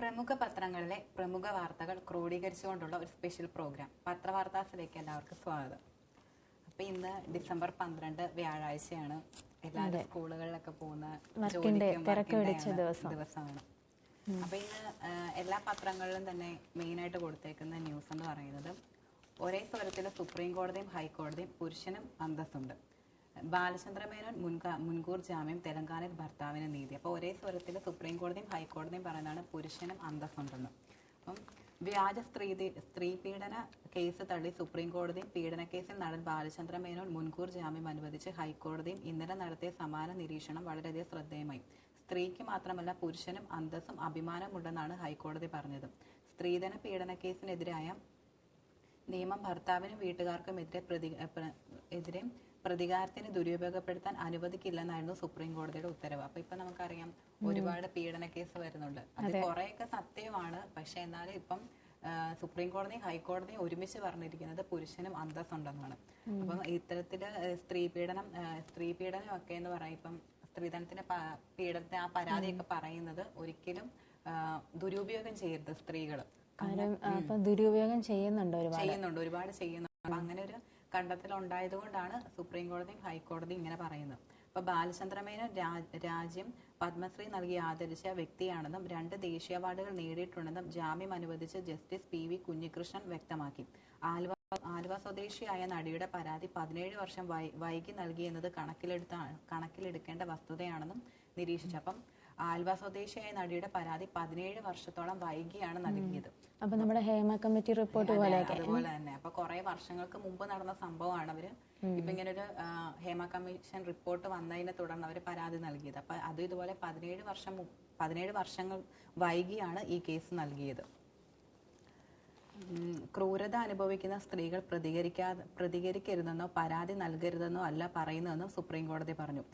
പ്രമുഖ പത്രങ്ങളിലെ പ്രമുഖ വാർത്തകൾ ക്രോഡീകരിച്ചുകൊണ്ടുള്ള ഒരു സ്പെഷ്യൽ പ്രോഗ്രാം പത്രവാർത്താസിലേക്ക് എല്ലാവർക്കും സ്വാഗതം. അപ്പൊ ഇന്ന് ഡിസംബർ 12 വ്യാഴാഴ്ചയാണ്. എല്ലാവരും സ്കൂളുകളിലൊക്കെ പോകുന്ന ദിവസമാണ്. അപ്പൊ ഇന്ന് എല്ലാ പത്രങ്ങളിലും തന്നെ മെയിനായിട്ട് കൊടുത്തേക്കുന്ന ന്യൂസ് എന്ന് പറയുന്നത് ഒരേ സ്വരത്തിൽ സുപ്രീം കോടതിയും ഹൈക്കോടതിയും പുരുഷനും അന്തസ്സുണ്ട്. ബാലചന്ദ്രമേനോൻ മുൻകൂർ ജാമ്യം, തെലങ്കാനയിൽ ഭർത്താവിന് നീതി. അപ്പോൾ ഒരേ സ്വരത്തിൽ സുപ്രീം കോടതിയും ഹൈക്കോടതിയും പറയുന്നതാണ് പുരുഷനും അന്തസ്സുണ്ടെന്ന്. അപ്പം വ്യാജ സ്ത്രീ പീഡന കേസ് തള്ളി സുപ്രീം കോടതിയും പീഡന കേസിൽ നടൻ ബാലചന്ദ്രമേനോൻ മുൻകൂർ ജാമ്യം അനുവദിച്ച് ഹൈക്കോടതിയും ഇന്നലെ നടത്തിയ സമാന നിരീക്ഷണം വളരെയധികം ശ്രദ്ധേയമായി. സ്ത്രീക്ക് മാത്രമല്ല പുരുഷനും അന്തസ്സും അഭിമാനമുണ്ടെന്നാണ് ഹൈക്കോടതി പറഞ്ഞത്. സ്ത്രീധന പീഡന കേസിനെതിരായ നിയമം ഭർത്താവിനും വീട്ടുകാർക്കും എതിരെ പ്രതികാരത്തിന് ദുരുപയോഗപ്പെടുത്താൻ അനുവദിക്കില്ലെന്നായിരുന്നു സുപ്രീം കോടതിയുടെ ഉത്തരവ്. അപ്പൊ ഇപ്പൊ നമുക്കറിയാം ഒരുപാട് പീഡന കേസ് വരുന്നുണ്ട്. അത് കുറെയൊക്കെ സത്യമാണ്. പക്ഷെ എന്നാലും ഇപ്പം സുപ്രീം കോടതിയും ഹൈക്കോടതിയും ഒരുമിച്ച് പറഞ്ഞിരിക്കുന്നത് പുരുഷനും അന്തസ്സുണ്ടെന്നാണ്. അപ്പം ഇത്തരത്തില് സ്ത്രീ പീഡനം ഒക്കെ എന്ന് പറയും. ഇപ്പം സ്ത്രീധനത്തിന്റെ പീഡനത്തെ ആ പരാതിയൊക്കെ പറയുന്നത് ഒരിക്കലും ദുരുപയോഗം ചെയ്യരുത് സ്ത്രീകൾ. ദുരുപയോഗം ചെയ്യുന്നുണ്ട്. ഒരുപാട് ചെയ്യുന്നുണ്ട്. അപ്പൊ അങ്ങനെ ഒരു കണ്ടെത്തൽ ഉണ്ടായതുകൊണ്ടാണ് സുപ്രീം കോടതിയും ഹൈക്കോടതിയും ഇങ്ങനെ പറയുന്നത്. അപ്പൊ ബാലചന്ദ്രമേനോൻ രാജ്യം പത്മശ്രീ നൽകി ആദരിച്ച വ്യക്തിയാണെന്നും 2 ദേശീയ അവാർഡുകൾ നേടിയിട്ടുണ്ടെന്നും ജാമ്യം അനുവദിച്ച് ജസ്റ്റിസ് PV കുഞ്ഞികൃഷ്ണൻ വ്യക്തമാക്കി. ആലുവ സ്വദേശിയായ നടിയുടെ പരാതി 17 വർഷം വൈകി നൽകിയെന്നത് കണക്കിലെടുക്കേണ്ട വസ്തുതയാണെന്നും നിരീക്ഷിച്ചു. അപ്പം ആലുവ സ്വദേശിയായ നടിയുടെ പരാതി 17 വർഷത്തോളം വൈകിയാണ് നൽകിയത്. അപ്പൊ നമ്മുടെ ഹേമ കമ്മിറ്റി റിപ്പോർട്ട് അതുപോലെ തന്നെ അപ്പൊ കുറെ വർഷങ്ങൾക്ക് മുമ്പ് നടന്ന സംഭവമാണ്. അവര് ഇപ്പൊ ഇങ്ങനെ ഒരു ഹേമ കമ്മീഷൻ റിപ്പോർട്ട് വന്നതിനെ തുടർന്ന് അവര് പരാതി നൽകിയത്. അപ്പൊ അതും ഇതുപോലെ 17 വർഷങ്ങൾ വൈകിയാണ് ഈ കേസ് നൽകിയത്. ക്രൂരത അനുഭവിക്കുന്ന സ്ത്രീകൾ പ്രതികരിക്കരുതെന്നോ പരാതി നൽകരുതെന്നോ അല്ല പറയുന്നതെന്നും സുപ്രീം കോടതി പറഞ്ഞു.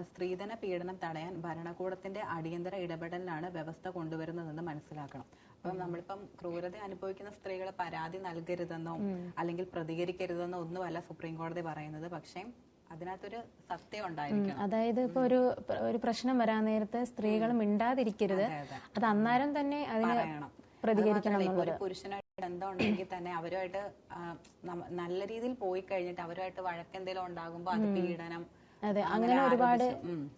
സ്ത്രീധന പീഡനം തടയാൻ ഭരണകൂടത്തിന്റെ അടിയന്തര ഇടപെടലിലാണ് വ്യവസ്ഥ കൊണ്ടുവരുന്നതെന്ന് മനസ്സിലാക്കണം. അപ്പം നമ്മളിപ്പം ക്രൂരത അനുഭവിക്കുന്ന സ്ത്രീകൾ പരാതി നൽകരുതെന്നോ അല്ലെങ്കിൽ പ്രതികരിക്കരുതെന്നോ ഒന്നുമല്ല സുപ്രീം കോടതി പറയുന്നത്. പക്ഷേ അതിനകത്തൊരു സത്യം ഉണ്ടായിരിക്കണം. അതായത് ഇപ്പൊ ഒരു പ്രശ്നം വരാൻ നേരത്തെ സ്ത്രീകൾ മിണ്ടാതിരിക്കരുത്, അത് അന്നേരം തന്നെ അതിന് പ്രതികരിക്കണം. ഒരു പുരുഷനായിട്ട് ബന്ധം ഉണ്ടെങ്കിൽ തന്നെ അവരുമായിട്ട് നല്ല രീതിയിൽ പോയി കഴിഞ്ഞിട്ട് അവരുമായിട്ട് വഴക്കെന്തെങ്കിലും ഉണ്ടാകുമ്പോൾ അത് പീഡനം, അങ്ങനെ ഒരുപാട്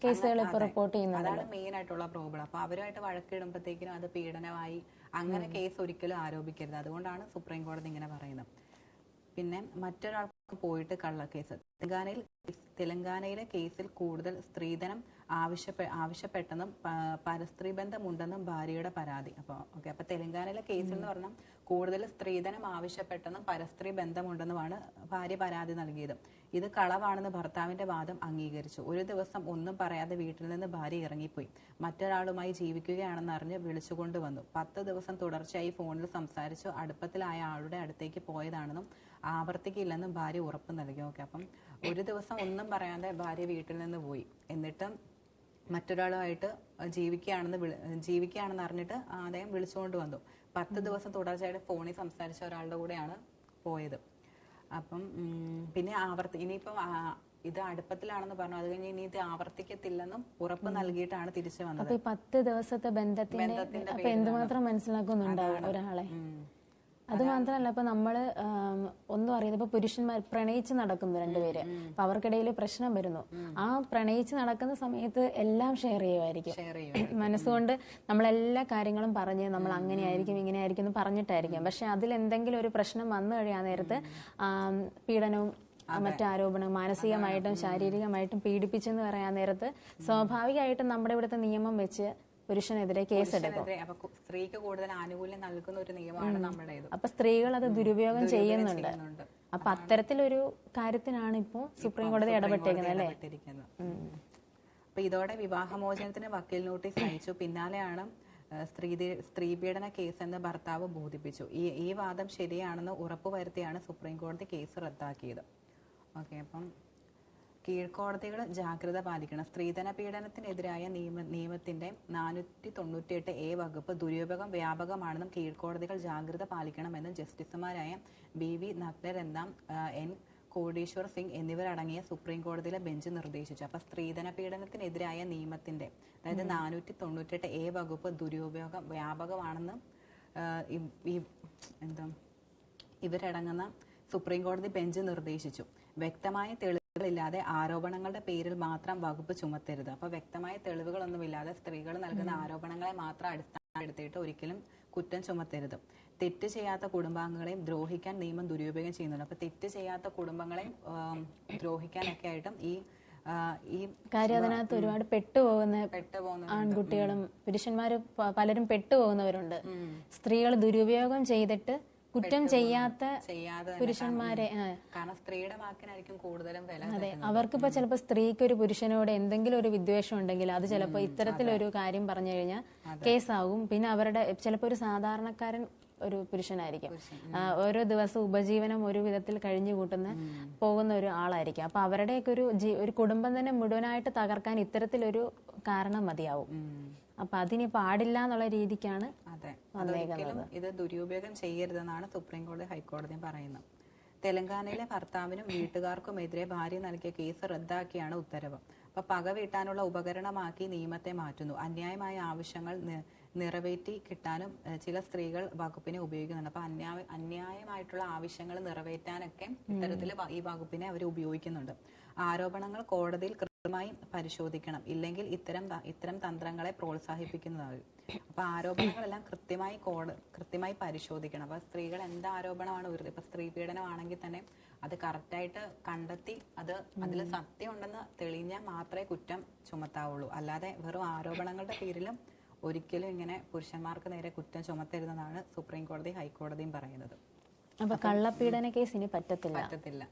കേസുകൾ റിപ്പോർട്ട് ചെയ്യുന്നുണ്ട്. അതാണ് മെയിൻ ആയിട്ടുള്ള പ്രോബ്ലം. അപ്പൊ അവരുമായിട്ട് വഴക്കിടുമ്പോഴത്തേക്കിനും അത് പീഡനമായി അങ്ങനെ കേസ് ഒരിക്കലും ആരോപിക്കരുത്. അതുകൊണ്ടാണ് സുപ്രീം കോടതി ഇങ്ങനെ പറയുന്നത്. പിന്നെ മറ്റൊരാൾക്ക് പോയിട്ട് കള്ളക്കേസ്. തെലങ്കാനയിലെ കേസിൽ കൂടുതൽ സ്ത്രീധനം ആവശ്യപ്പെട്ടെന്നും പരസ്ത്രീ ബന്ധമുണ്ടെന്നും ഭാര്യയുടെ പരാതി. അപ്പൊ തെലങ്കാനയിലെ കേസിൽ എന്ന് പറഞ്ഞാൽ കൂടുതൽ സ്ത്രീധനം ആവശ്യപ്പെട്ടെന്നും പരസ്ത്രീ ബന്ധമുണ്ടെന്നുമാണ് ഭാര്യ പരാതി നൽകിയത്. ഇത് കളവാണെന്ന് ഭർത്താവിന്റെ വാദം അംഗീകരിച്ചു. ഒരു ദിവസം ഒന്നും പറയാതെ വീട്ടിൽ നിന്ന് ഭാര്യ ഇറങ്ങിപ്പോയി. മറ്റൊരാളുമായി ജീവിക്കുകയാണെന്ന് അറിഞ്ഞ് വിളിച്ചുകൊണ്ടുവന്നു. 10 ദിവസം തുടർച്ചയായി ഫോണിൽ സംസാരിച്ചു. അടുപ്പത്തിലായ ആളുടെ അടുത്തേക്ക് പോയതാണെന്നും ആവർത്തിക്കില്ലെന്നും ഭാര്യ ഉറപ്പ് നൽകി. അപ്പം ഒരു ദിവസം ഒന്നും പറയാതെ ഭാര്യ വീട്ടിൽ നിന്ന് പോയി. എന്നിട്ട് മറ്റൊരാളുമായിട്ട് ജീവിക്കുകയാണെന്ന് അറിഞ്ഞിട്ട് അദ്ദേഹം വിളിച്ചുകൊണ്ട് വന്നു. 10 ദിവസം തുടർച്ചയായിട്ട് ഫോണിൽ സംസാരിച്ച ഒരാളുടെ കൂടെയാണ് പോയത്. അപ്പം പിന്നെ ഇനിയിപ്പം ഇത് അടുപ്പത്തിലാണെന്ന് പറഞ്ഞു. അത് കഴിഞ്ഞ് ഇനി ഇത് ആവർത്തിക്കത്തില്ലെന്നും ഉറപ്പ് നൽകിയിട്ടാണ് തിരിച്ചു വന്നത്. 10 ദിവസത്തെ ബന്ധത്തിന്റെ എന്തുമാത്രം മനസ്സിലാക്കുന്നുണ്ടാവും ഒരാളെ. അത് മാത്രമല്ല, ഇപ്പൊ നമ്മള് ഒന്നും അറിയുന്നത്, ഇപ്പൊ പുരുഷന്മാർ പ്രണയിച്ച് നടക്കുന്നു രണ്ടുപേര്, അപ്പൊ അവർക്കിടയിൽ പ്രശ്നം വരുന്നു. ആ പ്രണയിച്ച് നടക്കുന്ന സമയത്ത് എല്ലാം ഷെയർ ചെയ്യുമായിരിക്കും. മനസ്സുകൊണ്ട് നമ്മളെല്ലാ കാര്യങ്ങളും പറഞ്ഞ് നമ്മൾ അങ്ങനെയായിരിക്കും ഇങ്ങനെയായിരിക്കും എന്ന് പറഞ്ഞിട്ടായിരിക്കും. പക്ഷെ അതിൽ എന്തെങ്കിലും ഒരു പ്രശ്നം വന്നു കഴിയാൻ നേരത്ത് പീഡനവും മറ്റാരോപണം, മാനസികമായിട്ടും ശാരീരികമായിട്ടും പീഡിപ്പിച്ചെന്ന് പറയാൻ നേരത്ത് സ്വാഭാവികമായിട്ടും നമ്മുടെ ഇവിടുത്തെ നിയമം വെച്ച് പുരുഷനെതിരെ കേസെടുക്കും. സ്ത്രീക്ക് കൂടുതൽ ആനുകൂല്യം നൽകുന്ന ഒരു നിയമമാണ് നമ്മുടേത്. അപ്പൊ സ്ത്രീകൾ അത് ദുരുപയോഗം ചെയ്യുന്നുണ്ട്. അപ്പൊ അത്തരത്തിലൊരു കാര്യത്തിനാണ് ഇപ്പോ സുപ്രീം കോടതി ഇടപെട്ടേക്കുന്നത് അല്ലേ? അപ്പൊ ഇതോടെ വിവാഹമോചനത്തിന് വക്കീൽ നോട്ടീസ് അയച്ചു. പിന്നാലെയാണ് സ്ത്രീപീഡന കേസെന്ന് ഭർത്താവ് ബോധിപ്പിച്ചു. ഈ വാദം ശരിയാണെന്ന് ഉറപ്പുവരുത്തിയാണ് സുപ്രീം കോടതി കേസ് റദ്ദാക്കിയത്. അപ്പം കീഴ്ക്കോടതികൾ ജാഗ്രത പാലിക്കണം. സ്ത്രീധന പീഡനത്തിനെതിരായ നിയമത്തിന്റെ 498A വകുപ്പ് ദുരുപയോഗം വ്യാപകമാണെന്നും കീഴ്ക്കോടതികൾ ജാഗ്രത പാലിക്കണമെന്നും ജസ്റ്റിസുമാരായ BV നഗ്ലർ, N കോടീശ്വർ സിംഗ് എന്നിവരടങ്ങിയ സുപ്രീം കോടതിയിലെ ബെഞ്ച് നിർദ്ദേശിച്ചു. അപ്പൊ സ്ത്രീധന പീഡനത്തിനെതിരായ നിയമത്തിന്റെ അതായത് 498A വകുപ്പ് ദുരുപയോഗം വ്യാപകമാണെന്ന് എന്താ ഇവരടങ്ങുന്ന സുപ്രീം കോടതി ബെഞ്ച് നിർദ്ദേശിച്ചു. വ്യക്തമായ തെളിവുകളില്ലാതെ ആരോപണങ്ങളുടെ പേരിൽ മാത്രം വകുപ്പ് ചുമത്തരുത്. അപ്പൊ വ്യക്തമായ തെളിവുകളൊന്നുമില്ലാതെ സ്ത്രീകൾ നൽകുന്ന ആരോപണങ്ങളെ മാത്രം അടിസ്ഥാനപ്പെടുത്തിയിട്ട് ഒരിക്കലും കുറ്റം ചുമത്തരുത്. തെറ്റ് ചെയ്യാത്ത കുടുംബാംഗങ്ങളെയും ദ്രോഹിക്കാൻ നിയമം ദുരുപയോഗം ചെയ്യുന്നുണ്ട്. അപ്പൊ തെറ്റ് ചെയ്യാത്ത കുടുംബങ്ങളെയും ദ്രോഹിക്കാനൊക്കെ ആയിട്ടും ഈ കാര്യം അതിനകത്ത് ഒരുപാട് പെട്ടുപോകുന്ന ആൺകുട്ടികളും പുരുഷന്മാര് പലരും പെട്ടുപോകുന്നവരുണ്ട്. സ്ത്രീകൾ ദുരുപയോഗം ചെയ്തിട്ട് കുറ്റം ചെയ്യാത്ത പുരുഷന്മാരെ, കാരണം സ്ത്രീയുടെ വാക്കിനായിരിക്കും കൂടുതലും വില. അതെ, അവർക്കിപ്പോ ചിലപ്പോ സ്ത്രീക്ക് ഒരു പുരുഷനോട് എന്തെങ്കിലും ഒരു വിദ്വേഷം ഉണ്ടെങ്കിൽ അത് ചിലപ്പോ ഇത്തരത്തിലൊരു കാര്യം പറഞ്ഞു കഴിഞ്ഞാൽ കേസാവും. പിന്നെ അവരുടെ ചിലപ്പോ ഒരു സാധാരണക്കാരൻ ഒരു പുരുഷനായിരിക്കും, ഓരോ ദിവസം ഉപജീവനം ഒരു വിധത്തിൽ കഴിഞ്ഞു കൂട്ടുന്ന പോകുന്ന ഒരു ആളായിരിക്കും. അപ്പൊ അവരുടെയൊക്കെ ഒരു കുടുംബം തന്നെ മുഴുവനായിട്ട് തകർക്കാൻ ഇത്തരത്തിലൊരു കാരണം മതിയാവും. അപ്പൊ അതിനി പാടില്ല എന്നുള്ള രീതിക്കാണ് ഇത് ദുരുപയോഗം ചെയ്യരുതെന്നാണ് സുപ്രീം കോടതി ഹൈക്കോടതിയും പറയുന്നത്. തെലങ്കാനയിലെ ഭർത്താവിനും വീട്ടുകാർക്കുമെതിരെ ഭാര്യ നൽകിയ കേസ് റദ്ദാക്കിയാണ് ഉത്തരവ്. അപ്പൊ പക വീട്ടാനുള്ള ഉപകരണമാക്കി നിയമത്തെ മാറ്റുന്നു. അന്യായമായ ആവശ്യങ്ങൾ നിറവേറ്റി കിട്ടാനും ചില സ്ത്രീകൾ വകുപ്പിനെ ഉപയോഗിക്കുന്നുണ്ട്. അപ്പൊ അന്യായമായിട്ടുള്ള ആവശ്യങ്ങൾ നിറവേറ്റാനൊക്കെ ഇത്തരത്തിൽ ഈ വകുപ്പിനെ അവർ ഉപയോഗിക്കുന്നുണ്ട്. ആരോപണങ്ങൾ കോടതിയിൽ കൃത്യമായി പരിശോധിക്കണം, ഇല്ലെങ്കിൽ ഇത്തരം തന്ത്രങ്ങളെ പ്രോത്സാഹിപ്പിക്കുന്നതാകും. അപ്പൊ ആരോപണങ്ങളെല്ലാം കൃത്യമായി പരിശോധിക്കണം. അപ്പൊ സ്ത്രീകൾ എന്ത് ആരോപണമാണ് വരുന്നത്, ഇപ്പൊ സ്ത്രീ പീഡനമാണെങ്കിൽ തന്നെ അത് കറക്റ്റായിട്ട് കണ്ടെത്തി അതിൽ സത്യം ഉണ്ടെന്ന് തെളിഞ്ഞാൽ മാത്രമേ കുറ്റം ചുമത്താവുള്ളൂ. അല്ലാതെ വെറും ആരോപണങ്ങളുടെ പേരിലും ഒരിക്കലും ഇങ്ങനെ പുരുഷന്മാർക്ക് നേരെ കുറ്റം ചുമത്തരുതെന്നാണ് സുപ്രീം കോടതി ഹൈക്കോടതിയും പറയുന്നത്. അപ്പൊ കള്ളപ്പീഡന കേസ് ഇനി പറ്റത്തില്ല.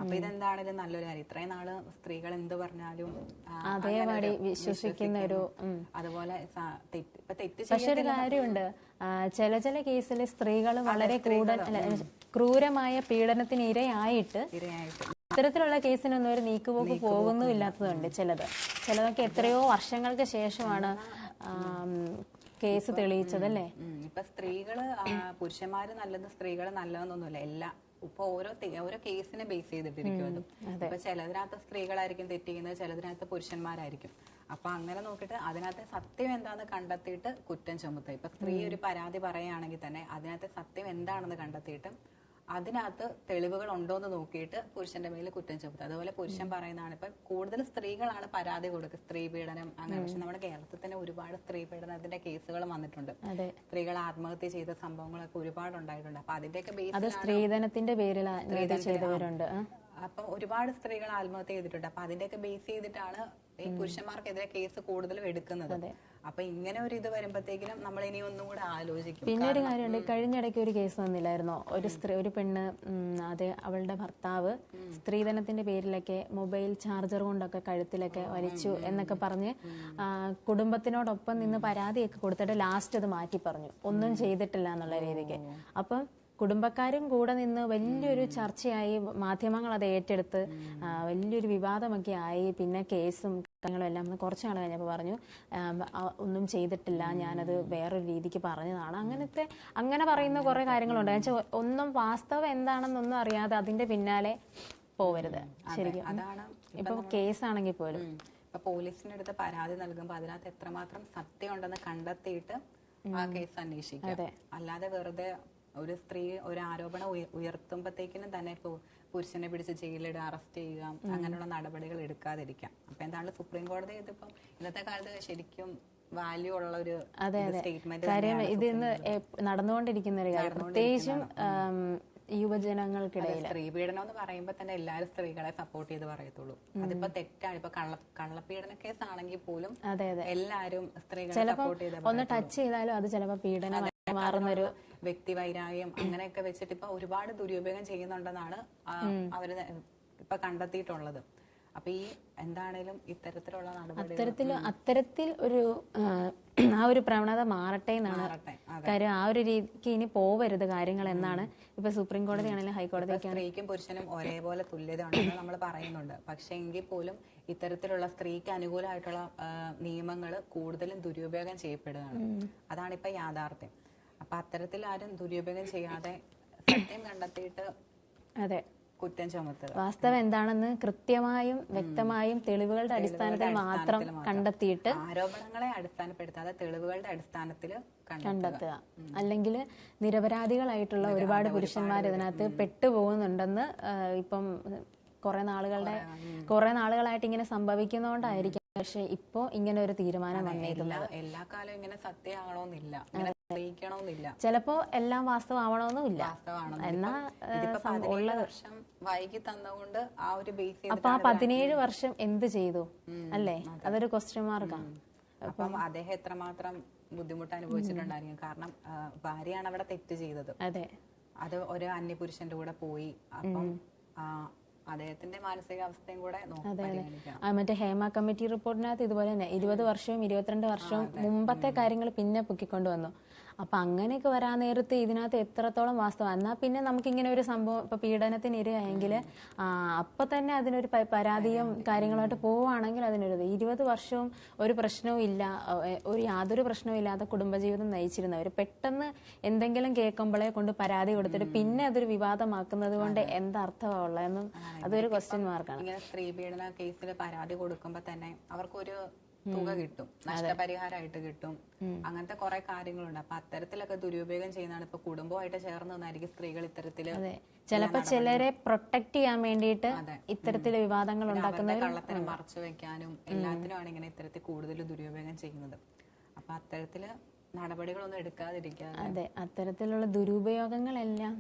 അപ്പൊ ഇതെന്താണെങ്കിലും നല്ലൊരു കാര്യം. ഇത്രയും നാള് സ്ത്രീകൾ എന്ത് പറഞ്ഞാലും അതേപടി വിശ്വസിക്കുന്ന ഒരു, അതുപോലെ പക്ഷെ ഒരു കാര്യമുണ്ട്, ചില കേസിൽ സ്ത്രീകൾ വളരെ ക്രൂരമായ പീഡനത്തിന് ഇരയായിട്ട് ഇത്തരത്തിലുള്ള കേസിനൊന്നും ഒരു നീക്കുപോക്ക് പോകുന്നുമില്ലാത്തതുണ്ട്. ചിലതൊക്കെ എത്രയോ വർഷങ്ങൾക്ക് ശേഷമാണ് കേസ് തെളിയിച്ചതല്ലേ. ഇപ്പൊ സ്ത്രീകള് പുരുഷന്മാര് നല്ലത് സ്ത്രീകള് നല്ലതെന്നൊന്നുമില്ല. ഇപ്പൊ ഓരോ കേസിനെ ബേസ് ചെയ്തിട്ടിരിക്കും. ഇപ്പൊ ചിലതിനകത്ത് സ്ത്രീകളായിരിക്കും തെറ്റ് ചെയ്യുന്നത്, ചിലതിനകത്ത് പുരുഷന്മാരായിരിക്കും. അപ്പൊ അങ്ങനെ നോക്കിയിട്ട് അതിനകത്ത് സത്യം എന്താണെന്ന് കണ്ടെത്തിയിട്ട് കുറ്റം ചുമത്തുക. ഇപ്പൊ സ്ത്രീ ഒരു പരാതി പറയുകയാണെങ്കിൽ തന്നെ അതിനകത്ത് സത്യം എന്താണെന്ന് കണ്ടെത്തിയിട്ട് അതിനകത്ത് തെളിവുകൾ ഉണ്ടോ എന്ന് നോക്കിയിട്ട് പുരുഷന്റെ മേലിൽ കുറ്റം ചുമത്തുക. അതുപോലെ പുരുഷൻ പറയുന്നതാണ്. ഇപ്പൊ കൂടുതൽ സ്ത്രീകളാണ് പരാതി കൊടുക്കുക, സ്ത്രീ പീഡനം അങ്ങനെ. പക്ഷെ നമ്മുടെ കേരളത്തിൽ തന്നെ ഒരുപാട് സ്ത്രീ പീഡനത്തിന്റെ കേസുകൾ വന്നിട്ടുണ്ട്. സ്ത്രീകൾ ആത്മഹത്യ ചെയ്ത സംഭവങ്ങളൊക്കെ ഒരുപാട് ഉണ്ടായിട്ടുണ്ട്. അപ്പൊ അതിന്റെയൊക്കെ ബേസിൽ സ്ത്രീധനത്തിന്റെ പേരിൽ ചെയ്തവരുണ്ട്. അപ്പൊ ഒരുപാട് സ്ത്രീകൾ ആത്മഹത്യ ചെയ്തിട്ടുണ്ട്. അപ്പൊ അതിന്റെയൊക്കെ ബേസ് ചെയ്തിട്ടാണ് ഈ പുരുഷന്മാർക്കെതിരെ കേസ് കൂടുതലും എടുക്കുന്നത്. അപ്പൊ ഇങ്ങനെ ഒരു ഇത് വരുമ്പോഴത്തേക്കിനും നമ്മൾ ഇനി ഒന്നും കൂടെ ആലോചിക്കും. പിന്നെ ഒരു കാര്യമുണ്ട്, കഴിഞ്ഞിടയ്ക്ക് ഒരു കേസ് വന്നില്ലായിരുന്നോ, ഒരു പെണ്ണ് അവളുടെ ഭർത്താവ് സ്ത്രീധനത്തിന്റെ പേരിലൊക്കെ മൊബൈൽ ചാർജർ കൊണ്ടൊക്കെ കഴുത്തിലൊക്കെ വലിച്ചു എന്നൊക്കെ പറഞ്ഞ് കുടുംബത്തിനോടൊപ്പം നിന്ന് പരാതിയൊക്കെ കൊടുത്തിട്ട് ലാസ്റ്റ് അത് മാറ്റി പറഞ്ഞു, ഒന്നും ചെയ്തിട്ടില്ല എന്നുള്ള രീതിക്ക്. അപ്പം കുടുംബക്കാരും കൂടെ നിന്ന് വലിയൊരു ചർച്ചയായി, മാധ്യമങ്ങൾ അത് ഏറ്റെടുത്ത് വലിയൊരു വിവാദമൊക്കെ ആയി. പിന്നെ കേസും കാര്യങ്ങളും എല്ലാം കുറച്ച് നാൾ കഴിഞ്ഞപ്പോൾ പറഞ്ഞു ഒന്നും ചെയ്തിട്ടില്ല, ഞാനത് വേറൊരു രീതിക്ക് പറഞ്ഞതാണ്. അങ്ങനെ പറയുന്ന കുറെ കാര്യങ്ങളുണ്ട്. എന്നുവെച്ചാൽ ഒന്നും വാസ്തവം എന്താണെന്നൊന്നും അറിയാതെ അതിന്റെ പിന്നാലെ പോവരുത്. ശരിക്കും ഇപ്പൊ കേസാണെങ്കിൽ പോലും ഇപ്പൊ പോലീസിന്റെ അടുത്ത് പരാതി നൽകുമ്പോൾ അതിനകത്ത് എത്രമാത്രം സത്യം ഉണ്ടെന്ന് കണ്ടെത്തിയിട്ട് ആ കേസ് അന്വേഷിക്കുക. അല്ലാതെ വെറുതെ ഒരു സ്ത്രീ ഒരു ആരോപണം ഉയർത്തുമ്പോഴത്തേക്കിനും തന്നെ പുരുഷനെ പിടിച്ച് ജയിലിടുക, അറസ്റ്റ് ചെയ്യുക, അങ്ങനെയുള്ള നടപടികൾ എടുക്കാതിരിക്കാം. അപ്പൊ എന്താണ് സുപ്രീം കോടതി ഇതിപ്പം ഇന്നത്തെ കാലത്ത് ശരിക്കും വാല്യൂ ഉള്ള ഒരു സ്റ്റേറ്റ്മെന്റ്. കാര്യം ഇത് ഇന്ന് നടന്നുകൊണ്ടിരിക്കുന്ന ഒരു കാര്യം, പ്രത്യേകിച്ചും യുവജനങ്ങൾക്കിടയിൽ. സ്ത്രീ പീഡനം എന്ന് പറയുമ്പോൾ തന്നെ എല്ലാവരും സ്ത്രീകളെ സപ്പോർട്ട് ചെയ്ത് പറയത്തുള്ളൂ. അതിപ്പോ തെറ്റാണ്. ഇപ്പൊ കള്ളപ്പീഡന കേസ് ആണെങ്കിൽ പോലും എല്ലാരും സ്ത്രീകളെ സപ്പോർട്ട് ചെയ്ത് ഒന്ന് ടച്ച് ചെയ്താലും അത് ചിലപ്പോ പീഡനം മാറുന്നൊരു വ്യക്തിവൈരാഗ്യം അങ്ങനെയൊക്കെ വെച്ചിട്ട് ഇപ്പൊ ഒരുപാട് ദുരുപയോഗം ചെയ്യുന്നുണ്ടെന്നാണ് അവര് ഇപ്പൊ കണ്ടെത്തിയിട്ടുള്ളത്. അപ്പൊ ഈ എന്താണേലും ഇത്തരത്തിലുള്ള അത്തരത്തിൽ ഒരു ഒരു പ്രവണത മാറട്ടെ എന്നാണ് കാര്യം. ആ ഒരു രീതിക്ക് ഇനി പോവരുത് കാര്യങ്ങൾ എന്നാണ് ഇപ്പൊ സുപ്രീം കോടതി ആണെങ്കിലും ഹൈക്കോടതി. സ്ത്രീക്കും പുരുഷനും ഒരേപോലെ തുല്യത ഉണ്ടെന്ന് നമ്മൾ പറയുന്നുണ്ട്. പക്ഷെ എങ്കിൽ പോലും ഇത്തരത്തിലുള്ള സ്ത്രീക്ക് അനുകൂലമായിട്ടുള്ള നിയമങ്ങൾ കൂടുതലും ദുരുപയോഗം ചെയ്യപ്പെടുകയാണ്. അതാണിപ്പോ യാഥാർത്ഥ്യം. അപ്പൊ അത്തരത്തിൽ ആരും ദുരുപയോഗം ചെയ്യാതെ സത്യം കണ്ടെത്തിയിട്ട് കുറ്റം ചുമത്തുക. വാസ്തവം എന്താണെന്ന് കൃത്യമായും വ്യക്തമായും തെളിവുകളുടെ അടിസ്ഥാനത്തിൽ മാത്രം കണ്ടെത്തിയിട്ട് ആരോപണങ്ങളെ അടിസ്ഥാനപ്പെടുത്താതെ തെളിവുകളുടെ അടിസ്ഥാനത്തിൽ കണ്ടെത്തുക. അല്ലെങ്കിൽ നിരപരാധികളായിട്ടുള്ള ഒരുപാട് പുരുഷന്മാർ ഇതിനകത്ത് പെട്ടുപോകുന്നുണ്ടെന്ന് ഇപ്പം കുറെ നാളുകളായിട്ട് ഇങ്ങനെ സംഭവിക്കുന്നതുകൊണ്ടായിരിക്കും പക്ഷെ ഇപ്പോ ഇങ്ങനെ ഒരു തീരുമാനം വന്നേക്കുന്നത്. എല്ലാ കാലവും ഇങ്ങനെ സത്യമാകണമെന്നില്ല, തെളിയിക്കണമെന്നില്ല. ചിലപ്പോ എല്ലാം വാസ്തവമാവണമെന്നുമില്ല. എന്നാ വർഷം വൈകി തന്നുകൊണ്ട് ആ ഒരു ബേസ് അപ്പൊ ആ 17 വർഷം എന്ത് ചെയ്തു അല്ലേ? അതൊരു ക്വസ്റ്റ്യൻ മാർക്കാണ്. അപ്പം അദ്ദേഹം എത്രമാത്രം ബുദ്ധിമുട്ട് അനുഭവിച്ചിട്ടുണ്ടായിരിക്കും. കാരണം ഭാര്യയാണ് അവിടെ തെറ്റ് ചെയ്തത്. അതെ, അത് ഒരു അന്യപുരുഷന്റെ കൂടെ പോയി. അപ്പം അദ്ദേഹത്തിന്റെ മാനസികാവസ്ഥയും കൂടെ മറ്റേ ഹേമ കമ്മിറ്റി റിപ്പോർട്ടിനകത്ത് ഇതുപോലെ തന്നെ 20 വർഷവും 22 വർഷവും മുമ്പത്തെ കാര്യങ്ങൾ പിന്നെ പൊക്കിക്കൊണ്ടുവന്നു. അപ്പൊ അങ്ങനെയൊക്കെ വരാൻ നേരത്ത് ഇതിനകത്ത് എത്രത്തോളം വാസ്തവം. എന്നാ പിന്നെ നമുക്കിങ്ങനെ ഒരു സംഭവം ഇപ്പൊ പീഡനത്തിന് ഇരയായെങ്കിൽ അപ്പൊ തന്നെ അതിനൊരു പരാതിയും കാര്യങ്ങളായിട്ട് പോവുകയാണെങ്കിൽ അതിനൊരു 20 വർഷവും ഒരു പ്രശ്നവും ഇല്ല, യാതൊരു പ്രശ്നവും ഇല്ലാതെ കുടുംബജീവിതം നയിച്ചിരുന്നവർ പെട്ടെന്ന് എന്തെങ്കിലും കേൾക്കുമ്പോഴേ കൊണ്ട് പരാതി കൊടുത്തിട്ട് പിന്നെ അതൊരു വിവാദമാക്കുന്നത് കൊണ്ട് എന്തർത്ഥമുള്ളതെന്നും അതൊരു ക്വസ്റ്റ്യൻ മാർക്കാണ്. ഇങ്ങനെ സ്ത്രീ പീഡന കേസിൽ പരാതി കൊടുക്കുമ്പോ തന്നെ അവർക്കൊരു തുക കിട്ടും, നഷ്ടപരിഹാരമായിട്ട് കിട്ടും, അങ്ങനത്തെ കുറെ കാര്യങ്ങളുണ്ട്. അപ്പൊ അത്തരത്തിലൊക്കെ ദുരുപയോഗം ചെയ്യുന്നതാണ്. ഇപ്പൊ കുടുംബമായിട്ട് ചേർന്ന് നിന്നായിരിക്കും സ്ത്രീകൾ ഇത്തരത്തില് ചിലപ്പോ ചിലരെ പ്രൊട്ടക്ട് ചെയ്യാൻ വേണ്ടിയിട്ട് ഇത്തരത്തില് വിവാദങ്ങൾ ഉണ്ടാക്കുന്ന കള്ളത്തരം മറച്ചു വെക്കാനും എല്ലാത്തിനുമാണ് ഇങ്ങനെ ഇത്തരത്തിൽ കൂടുതൽ ദുരുപയോഗം ചെയ്യുന്നത്. അപ്പൊ അത്തരത്തില് നടപടികളൊന്നും എടുക്കാതിരിക്കുക. അതെ, അത്തരത്തിലുള്ള ദുരുപയോഗങ്ങളെല്ലാം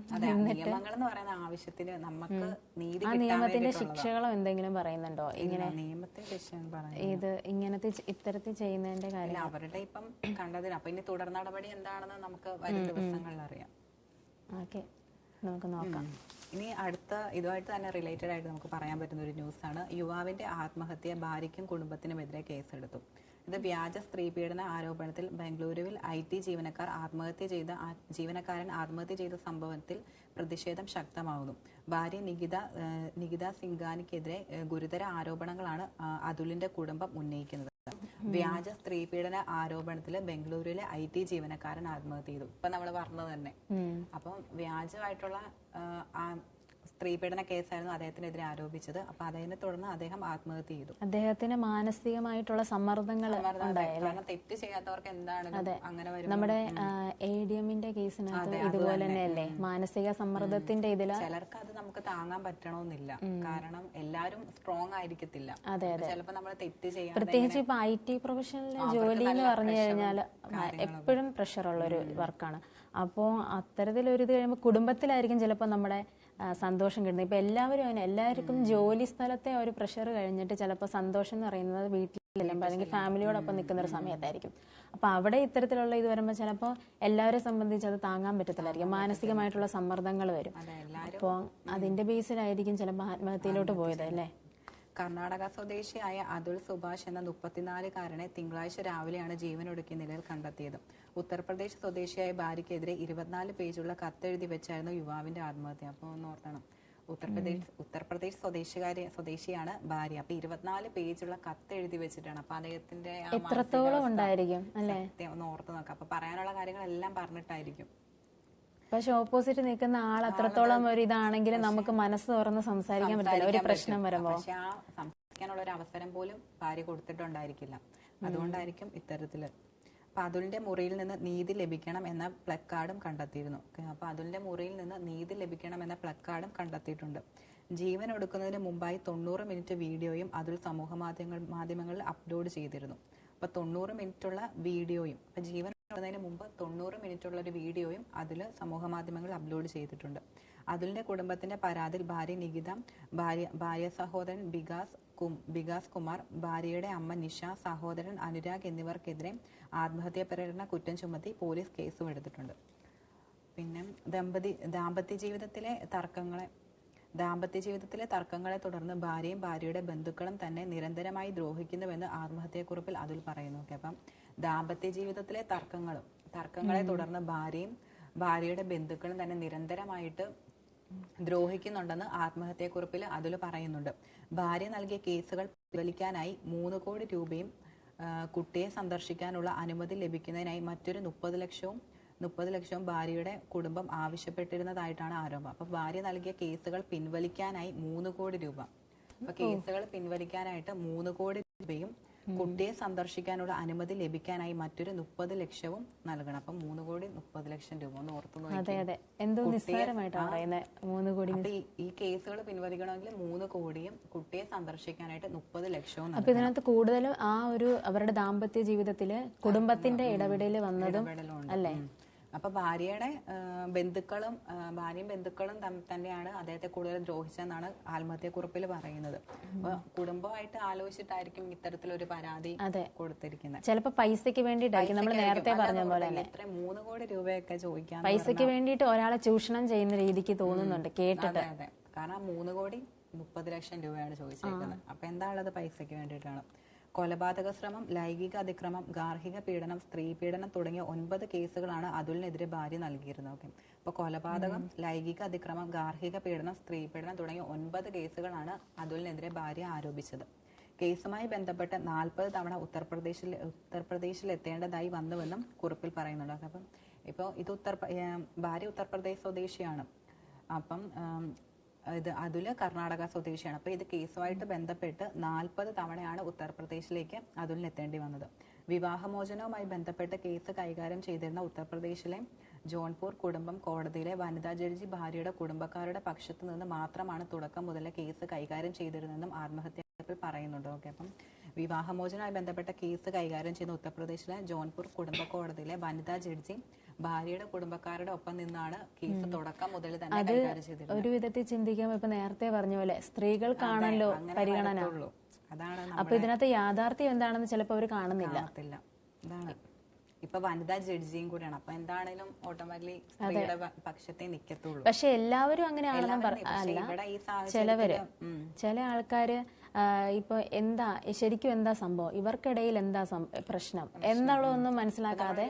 നിയമങ്ങൾ എന്ന് പറയുന്ന ആവശ്യത്തിന് നമുക്ക് നീതി ആ നിയമത്തിന്റെ ശിക്ഷകളോ എന്തെങ്കിലും പറയുന്നുണ്ടോ? ഇങ്ങനെ നിയമത്തിന്റെ ഇത് ഇങ്ങനത്തെ ഇത്തരത്തിൽ ചെയ്യുന്നതിന്റെ കാര്യം അവരുടെ ഇപ്പം കണ്ടതിന് അപ്പൊ ഇനി തുടർ നടപടി എന്താണെന്ന് നമുക്ക് വരും ദിവസങ്ങളിൽ അറിയാം. ഓക്കെ, നമുക്ക് നോക്കാം. ഇനി അടുത്ത ഇതുമായിട്ട് തന്നെ റിലേറ്റഡ് ആയിട്ട് നമുക്ക് പറയാൻ പറ്റുന്ന ഒരു ന്യൂസാണ്. യുവാവിന്റെ ആത്മഹത്യ, ഭാര്യയ്ക്കും കുടുംബത്തിനുമെതിരെ കേസെടുത്തു. ഇത് വ്യാജ സ്ത്രീപീഡന ആരോപണത്തിൽ ബംഗളൂരുവിൽ IT ജീവനക്കാരൻ ആത്മഹത്യ ചെയ്ത സംഭവത്തിൽ പ്രതിഷേധം ശക്തമാകുന്നു. ഭാര്യ നികിത സിംഗാനിക്കെതിരെ ഗുരുതര ആരോപണങ്ങളാണ് അതുലിന്റെ കുടുംബം ഉന്നയിക്കുന്നത്. വ്യാജ സ്ത്രീപീഡന ആരോപണത്തിൽ ബംഗളൂരുവിലെ IT ജീവനക്കാരൻ ആത്മഹത്യ ചെയ്തു. ഇപ്പൊ നമ്മൾ പറഞ്ഞത് തന്നെ. അപ്പം വ്യാജമായിട്ടുള്ള സ്ത്രീപീഡന കേസായിരുന്നു അദ്ദേഹത്തിനെതിരെ ആരോപിച്ചത്. അപ്പൊ അതിനെ തുടർന്ന് അദ്ദേഹം ആത്മഹത്യ ചെയ്തു. അദ്ദേഹത്തിന് മാനസികമായിട്ടുള്ള സമ്മർദ്ദങ്ങൾ തെറ്റ് ചെയ്യാത്തവർക്ക് എന്താണ് അങ്ങനെ വരും. നമ്മുടെ ADMന്റെ കേസിനകത്ത് ഇതുപോലെ തന്നെയല്ലേ, മാനസിക സമ്മർദ്ദത്തിന്റെ ഇതില് ചിലർക്ക് അത് നമുക്ക് താങ്ങാൻ പറ്റണമെന്നില്ല. കാരണം എല്ലാരും സ്ട്രോങ് ആയിരിക്കത്തില്ല. ചിലപ്പോ നമ്മൾ തെറ്റ് ചെയ്യാം. പ്രത്യേകിച്ച് ഇപ്പൊ IT പ്രൊഫഷണലിലെ ജോലി എന്ന് പറഞ്ഞു കഴിഞ്ഞാൽ എപ്പോഴും പ്രഷറുള്ള ഒരു വർക്കാണ്. അപ്പോൾ അത്തരത്തിലൊരു ഇത് കഴിയുമ്പോൾ കുടുംബത്തിലായിരിക്കും ചിലപ്പോൾ നമ്മുടെ സന്തോഷം കിട്ടുന്നത്. ഇപ്പൊ എല്ലാവർക്കും ജോലി സ്ഥലത്തെ ഒരു പ്രഷർ കഴിഞ്ഞിട്ട് ചിലപ്പോൾ സന്തോഷം എന്ന് പറയുന്നത് വീട്ടിലെല്ലാം അല്ലെങ്കിൽ ഫാമിലിയോടൊപ്പം നിൽക്കുന്ന ഒരു സമയത്തായിരിക്കും. അപ്പൊ അവിടെ ഇത്തരത്തിലുള്ള ഇത് വരുമ്പോൾ ചിലപ്പോൾ എല്ലാവരെ സംബന്ധിച്ച് അത് താങ്ങാൻ പറ്റത്തില്ലായിരിക്കും, മാനസികമായിട്ടുള്ള സമ്മർദ്ദങ്ങൾ വരും. അപ്പോൾ അതിന്റെ ബേസിലായിരിക്കും ചിലപ്പോൾ ആത്മഹത്യയിലോട്ട് പോയത് അല്ലേ. കർണാടക സ്വദേശിയായ അതുൽ സുഭാഷ് എന്ന 34-കാരനെ തിങ്കളാഴ്ച രാവിലെയാണ് ജീവനൊടുക്കിയ നിലയിൽ കണ്ടെത്തിയത്. ഉത്തർപ്രദേശ് സ്വദേശിയായ ഭാര്യയ്ക്കെതിരെ 24 പേജുള്ള കത്തെഴുതി വെച്ചായിരുന്നു യുവാവിന്റെ ആത്മഹത്യ. അപ്പോൾ ഒന്ന് ഓർത്തണം, ഉത്തർപ്രദേശ് സ്വദേശിയാണ് ഭാര്യ. അപ്പൊ 24 പേജുള്ള കത്തെഴുതി വെച്ചിട്ടാണ്. അപ്പൊ അദ്ദേഹത്തിന്റെ എത്രത്തോളം ഉണ്ടായിരിക്കും അല്ലേ, ഒന്ന് ഓർത്ത് നോക്കാം. അപ്പൊ പറയാനുള്ള കാര്യങ്ങളെല്ലാം പറഞ്ഞിട്ടായിരിക്കും. പക്ഷെ ഓപ്പോസിറ്റ് നിൽക്കുന്ന ആൾ അത്രത്തോളം ഒരു ഇതാണെങ്കിൽ നമുക്ക് മനസ്സ് തുറന്ന് സംസാരിക്കാൻ പറ്റില്ല ഒരു പ്രശ്നം വരുമ്പോ. പക്ഷെ ആ സംസാരിക്കാനുള്ള ഒരു അവസരം പോലും ഭാര്യ കൊടുത്തിട്ടുണ്ടായിരിക്കില്ല. അതുകൊണ്ടായിരിക്കും ഇത്തരത്തില്. അപ്പൊ അതുലിന്റെ മുറിയിൽ നിന്ന് നീതി ലഭിക്കണം എന്ന പ്ലക്കാർഡും കണ്ടെത്തിയിരുന്നു. അപ്പൊ അതുലിന്റെ മുറിയിൽ നിന്ന് നീതി ലഭിക്കണം എന്ന പ്ലക്കാർഡും കണ്ടെത്തിയിട്ടുണ്ട്. ജീവൻ ഒടുക്കുന്നതിന് മുമ്പായി 90 മിനിറ്റ് വീഡിയോയും അതുൽ സമൂഹ മാധ്യമങ്ങളിൽ അപ്ലോഡ് ചെയ്തിരുന്നു. അപ്പൊ 90 മിനിറ്റുള്ള വീഡിയോയും, അപ്പൊ ജീവൻ ുന്നതിന് മുമ്പ് 90 മിനിറ്റുള്ള ഒരു വീഡിയോയും അതിൽ സമൂഹ മാധ്യമങ്ങളിൽ അപ്ലോഡ് ചെയ്തിട്ടുണ്ട്. അതുലിന്റെ കുടുംബത്തിന്റെ പരാതിയിൽ ഭാര്യ നികിത, ഭാര്യ സഹോദരൻ ബികാസ് കുമാർ, ഭാര്യയുടെ അമ്മ നിഷ, സഹോദരൻ അനുരാഗ് എന്നിവർക്കെതിരെ ആത്മഹത്യാ പ്രേരണ കുറ്റം ചുമത്തി പോലീസ് കേസും എടുത്തിട്ടുണ്ട്. പിന്നെ ദാമ്പത്യ ജീവിതത്തിലെ തർക്കങ്ങളെ തുടർന്ന് ഭാര്യയും ഭാര്യയുടെ ബന്ധുക്കളും തന്നെ നിരന്തരമായി ദ്രോഹിക്കുന്നുവെന്ന് ആത്മഹത്യാക്കുറിപ്പിൽ അതുൽ പറയുന്നു. അപ്പം ദാമ്പത്യ ജീവിതത്തിലെ തർക്കങ്ങളെ തുടർന്ന് ഭാര്യയുടെ ബന്ധുക്കളും തന്നെ നിരന്തരമായിട്ട് ദ്രോഹിക്കുന്നുണ്ടെന്ന് ആത്മഹത്യാക്കുറിപ്പിൽ അതുൽ പറയുന്നുണ്ട്. ഭാര്യ നൽകിയ കേസുകൾ പിൻവലിക്കാനായി 3 കോടി രൂപയും കുട്ടിയെ സന്ദർശിക്കാനുള്ള അനുമതി ലഭിക്കുന്നതിനായി മറ്റൊരു 30 ലക്ഷവും 30 ലക്ഷവും ഭാര്യയുടെ കുടുംബം ആവശ്യപ്പെട്ടിരുന്നതായിട്ടാണ് ആരോപണം. അപ്പൊ ഭാര്യ നൽകിയ കേസുകൾ പിൻവലിക്കാനായി 3 കോടി രൂപ. അപ്പൊ കേസുകൾ പിൻവലിക്കാനായിട്ട് 3 കോടി രൂപയും കുട്ടിയെ സന്ദർശിക്കാനുള്ള അനുമതി ലഭിക്കാനായി മറ്റൊരു 30 ലക്ഷവും നൽകണം. അപ്പൊ 3 കോടി 30 ലക്ഷം രൂപ ഒന്ന് ഓർത്തു നോക്കി. അപ്പൊ ഈ കേസുകൾ പിൻവലിക്കണമെങ്കിൽ 3 കോടിയും കുട്ടിയെ സന്ദർശിക്കാനായിട്ട് 30 ലക്ഷവും. അപ്പൊ ഇതിനകത്ത് കൂടുതലും ആ ഒരു അവരുടെ ദാമ്പത്യ ജീവിതത്തില് കുടുംബത്തിന്റെ ഇടപെടൽ വന്നതും അല്ലേ? അപ്പൊ ഭാര്യയുടെ ഭാര്യയും ബന്ധുക്കളും തന്നെയാണ് അദ്ദേഹത്തെ കൂടുതൽ ദ്രോഹിച്ചെന്നാണ് ആത്മഹത്യക്കുറിപ്പിൽ പറയുന്നത്. അപ്പൊ കുടുംബമായിട്ട് ആലോചിച്ചിട്ടായിരിക്കും ഇത്തരത്തിലൊരു പരാതി കൊടുത്തിരിക്കുന്നത്. ചിലപ്പോ പൈസക്ക് വേണ്ടിയിട്ടായിരിക്കും, നമ്മൾ നേരത്തെ പറഞ്ഞ പോലെ എത്ര 3 കോടി രൂപയൊക്കെ ചോദിക്കാൻ, പൈസക്ക് വേണ്ടിയിട്ട് ഒരാളെ ചൂഷണം ചെയ്യുന്ന രീതിക്ക് തോന്നുന്നുണ്ട് കേട്ടിട്ട്. അതെ, കാരണം 3 കോടി 30 ലക്ഷം രൂപയാണ് ചോദിച്ചേക്കുന്നത്. അപ്പൊ എന്താണുള്ളത് പൈസക്ക് വേണ്ടിയിട്ടാണ്. കൊലപാതക ശ്രമം, ലൈംഗിക അതിക്രമം, ഗാർഹിക പീഡനം, സ്ത്രീ പീഡനം തുടങ്ങിയ 9 കേസുകളാണ് അതുലിനെതിരെ ഭാര്യ നൽകിയിരുന്നത്. ഓക്കെ, അപ്പൊ കൊലപാതകം, ലൈംഗിക അതിക്രമം, ഗാർഹിക പീഡനം, സ്ത്രീ പീഡനം തുടങ്ങിയ 9 കേസുകളാണ് അതുലിനെതിരെ ഭാര്യ ആരോപിച്ചത്. കേസുമായി ബന്ധപ്പെട്ട് 40 തവണ ഉത്തർപ്രദേശിൽ എത്തേണ്ടതായി വന്നുവെന്നും കുറിപ്പിൽ പറയുന്നുണ്ട്. അപ്പം ഇപ്പോൾ ഇത് ഭാര്യ ഉത്തർപ്രദേശ് സ്വദേശിയാണ്. അപ്പം അതുല് കർണാടക സ്വദേശിയാണ്. അപ്പൊ ഇത് കേസുമായിട്ട് ബന്ധപ്പെട്ട് 40 തവണയാണ് ഉത്തർപ്രദേശിലേക്ക് അതുലിന് എത്തേണ്ടി വന്നത്. വിവാഹമോചനവുമായി ബന്ധപ്പെട്ട് കേസ് കൈകാര്യം ചെയ്തിരുന്ന ഉത്തർപ്രദേശിലെ ജോൺപൂർ കുടുംബം കോടതിയിലെ വനിതാ ജഡ്ജി ഭാര്യയുടെ കുടുംബക്കാരുടെ പക്ഷത്തു നിന്ന് മാത്രമാണ് തുടക്കം മുതലേ കേസ് കൈകാര്യം ചെയ്തിരുന്നതെന്നും ആത്മഹത്യയിൽ പറയുന്നുണ്ട്. ഓക്കെ, അപ്പം വിവാഹമോചനവുമായി ബന്ധപ്പെട്ട കേസ് കൈകാര്യം ചെയ്യുന്ന ഉത്തർപ്രദേശിലെ ജോൺപൂർ കുടുംബ കോടതിയിലെ വനിതാ ജഡ്ജി ഭാര്യയുടെ കുടുംബക്കാരുടെ ഒപ്പം നിന്നാണ് കേസ് തുടക്കം മുതൽ തന്നെ കൈകാര്യം ചെയ്തിരുന്നത്. ഒരു വിധത്തിൽ ചിന്തിക്കുമ്പോൾ ഇപ്പൊ നേരത്തെ പറഞ്ഞ പോലെ സ്ത്രീകൾക്കാണല്ലോ പരിഗണന. അതാണ് അപ്പൊ ഇതിനകത്ത് യാഥാർത്ഥ്യം എന്താണെന്ന് ചിലപ്പോൾ അവർ കാണുന്നില്ല. ഇതാണ് ഇപ്പൊ വനിതാ ജഡ്ജിയും കൂടെയാണ്. അപ്പൊ എന്താണേലും ഓട്ടോമാറ്റിക്കലി സ്ത്രീയുടെ പക്ഷത്തെ നിക്കത്തുള്ളൂ. പക്ഷെ എല്ലാവരും അങ്ങനെയാണെന്ന് അല്ല. ചില ആൾക്കാര് ഇപ്പൊ എന്താ ശരിക്കും എന്താ സംഭവം, ഇവർക്കിടയിൽ എന്താ പ്രശ്നം എന്നുള്ളതൊന്നും മനസ്സിലാക്കാതെ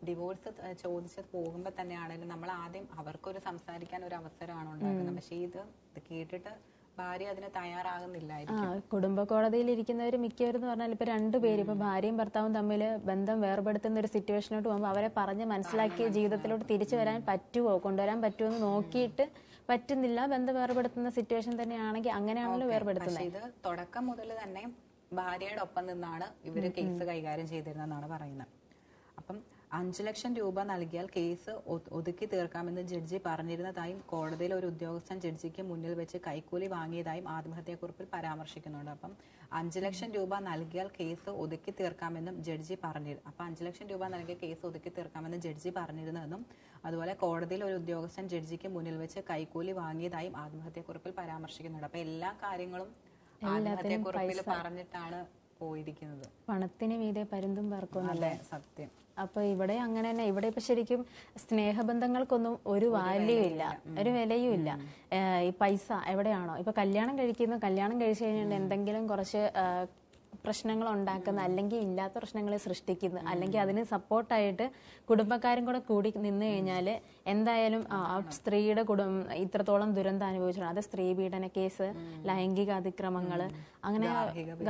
ഡിവോഴ്സ് ചോദിച്ച് പോകുമ്പോ തന്നെയാണെങ്കിലും നമ്മൾ ആദ്യം അവർക്കൊരു സംസാരിക്കാൻ ഒരു അവസരമാണ് ഉണ്ടാക്കുന്നത്. പക്ഷെ ഇത് കേട്ടിട്ട് ഭാര്യ അതിന് തയ്യാറാകുന്നില്ലായിരിക്കും. കുടുംബ കോടതിയിൽ ഇരിക്കുന്നവർ മിക്കവരെന്ന് പറഞ്ഞാൽ ഇപ്പൊ 2 പേര് ഇപ്പൊ ഭാര്യയും ഭർത്താവും തമ്മിൽ ബന്ധം വേർപെടുത്തുന്ന ഒരു സിറ്റുവേഷനോട്ട് പോകുമ്പോൾ അവരെ പറഞ്ഞ് മനസ്സിലാക്കിയ ജീവിതത്തിലോട്ട് തിരിച്ചു വരാൻ പറ്റുമോ, കൊണ്ടുവരാൻ പറ്റുമോ എന്ന് നോക്കിയിട്ട് പറ്റുന്നില്ല, ബന്ധം വേർപെടുത്തുന്ന സിറ്റുവേഷൻ തന്നെയാണെങ്കിൽ അങ്ങനെയാണല്ലോ വേർപെടുത്തുന്നത്. ഇത് തുടക്കം മുതൽ തന്നെ ഭാര്യയുടെ ഒപ്പം നിന്നാണ് ഇവര് കേസ് കൈകാര്യം ചെയ്തിരുന്നതെന്നാണ് പറയുന്നത്. അപ്പം 5 ലക്ഷം രൂപ നൽകിയാൽ കേസ് ഒതുക്കി തീർക്കാമെന്ന് ജഡ്ജി പറഞ്ഞിരുന്നതായും കോടതിയിലെ ഒരു ഉദ്യോഗസ്ഥൻ ജഡ്ജിക്ക് മുന്നിൽ വെച്ച് കൈക്കൂലി വാങ്ങിയതായും ആത്മഹത്യാക്കുറിപ്പിൽ പരാമർശിക്കുന്നുണ്ട്. അപ്പം 5 ലക്ഷം രൂപ നൽകിയാൽ കേസ് ഒതുക്കി തീർക്കാമെന്നും ജഡ്ജി പറഞ്ഞിരുന്നു. അപ്പൊ 5 ലക്ഷം രൂപ നൽകിയ കേസ് ഒതുക്കി തീർക്കാമെന്ന് ജഡ്ജി പറഞ്ഞിരുന്നതെന്നും അതുപോലെ കോടതിയിൽ ഒരു ഉദ്യോഗസ്ഥൻ ജഡ്ജിക്ക് മുന്നിൽ വെച്ച് കൈക്കൂലി വാങ്ങിയതായും ആത്മഹത്യാക്കുറിപ്പിൽ പരാമർശിക്കുന്നുണ്ട്. അപ്പൊ എല്ലാ കാര്യങ്ങളും ആത്മഹത്യാക്കുറിപ്പിൽ പറഞ്ഞിട്ടാണ് പോയിരിക്കുന്നത്. പണത്തിന് മീതെ പരുന്തും പറക്കുന്നല്ലേ സത്യം. അപ്പൊ ഇവിടെ അങ്ങനെ തന്നെ, ഇവിടെ ഇപ്പൊ ശരിക്കും സ്നേഹബന്ധങ്ങൾക്കൊന്നും ഒരു വാല്യൂ ഇല്ല, ഒരു വിലയും ഇല്ല. ഈ പൈസ എവിടെയാണോ ഇപ്പൊ കല്യാണം കഴിച്ചു കഴിഞ്ഞാൽ എന്തെങ്കിലും കുറച്ച് പ്രശ്നങ്ങൾ ഉണ്ടാക്കുന്ന, അല്ലെങ്കിൽ ഇല്ലാത്ത പ്രശ്നങ്ങളെ സൃഷ്ടിക്കുന്ന, അല്ലെങ്കിൽ അതിന് സപ്പോർട്ടായിട്ട് കുടുംബക്കാരും കൂടെ കൂടി നിന്ന് കഴിഞ്ഞാൽ എന്തായാലും ആ സ്ത്രീയുടെ ഇത്രത്തോളം ദുരന്തം അനുഭവിച്ചിട്ടുണ്ട്. അത് സ്ത്രീ പീഡന കേസ്, ലൈംഗിക അതിക്രമങ്ങൾ, അങ്ങനെ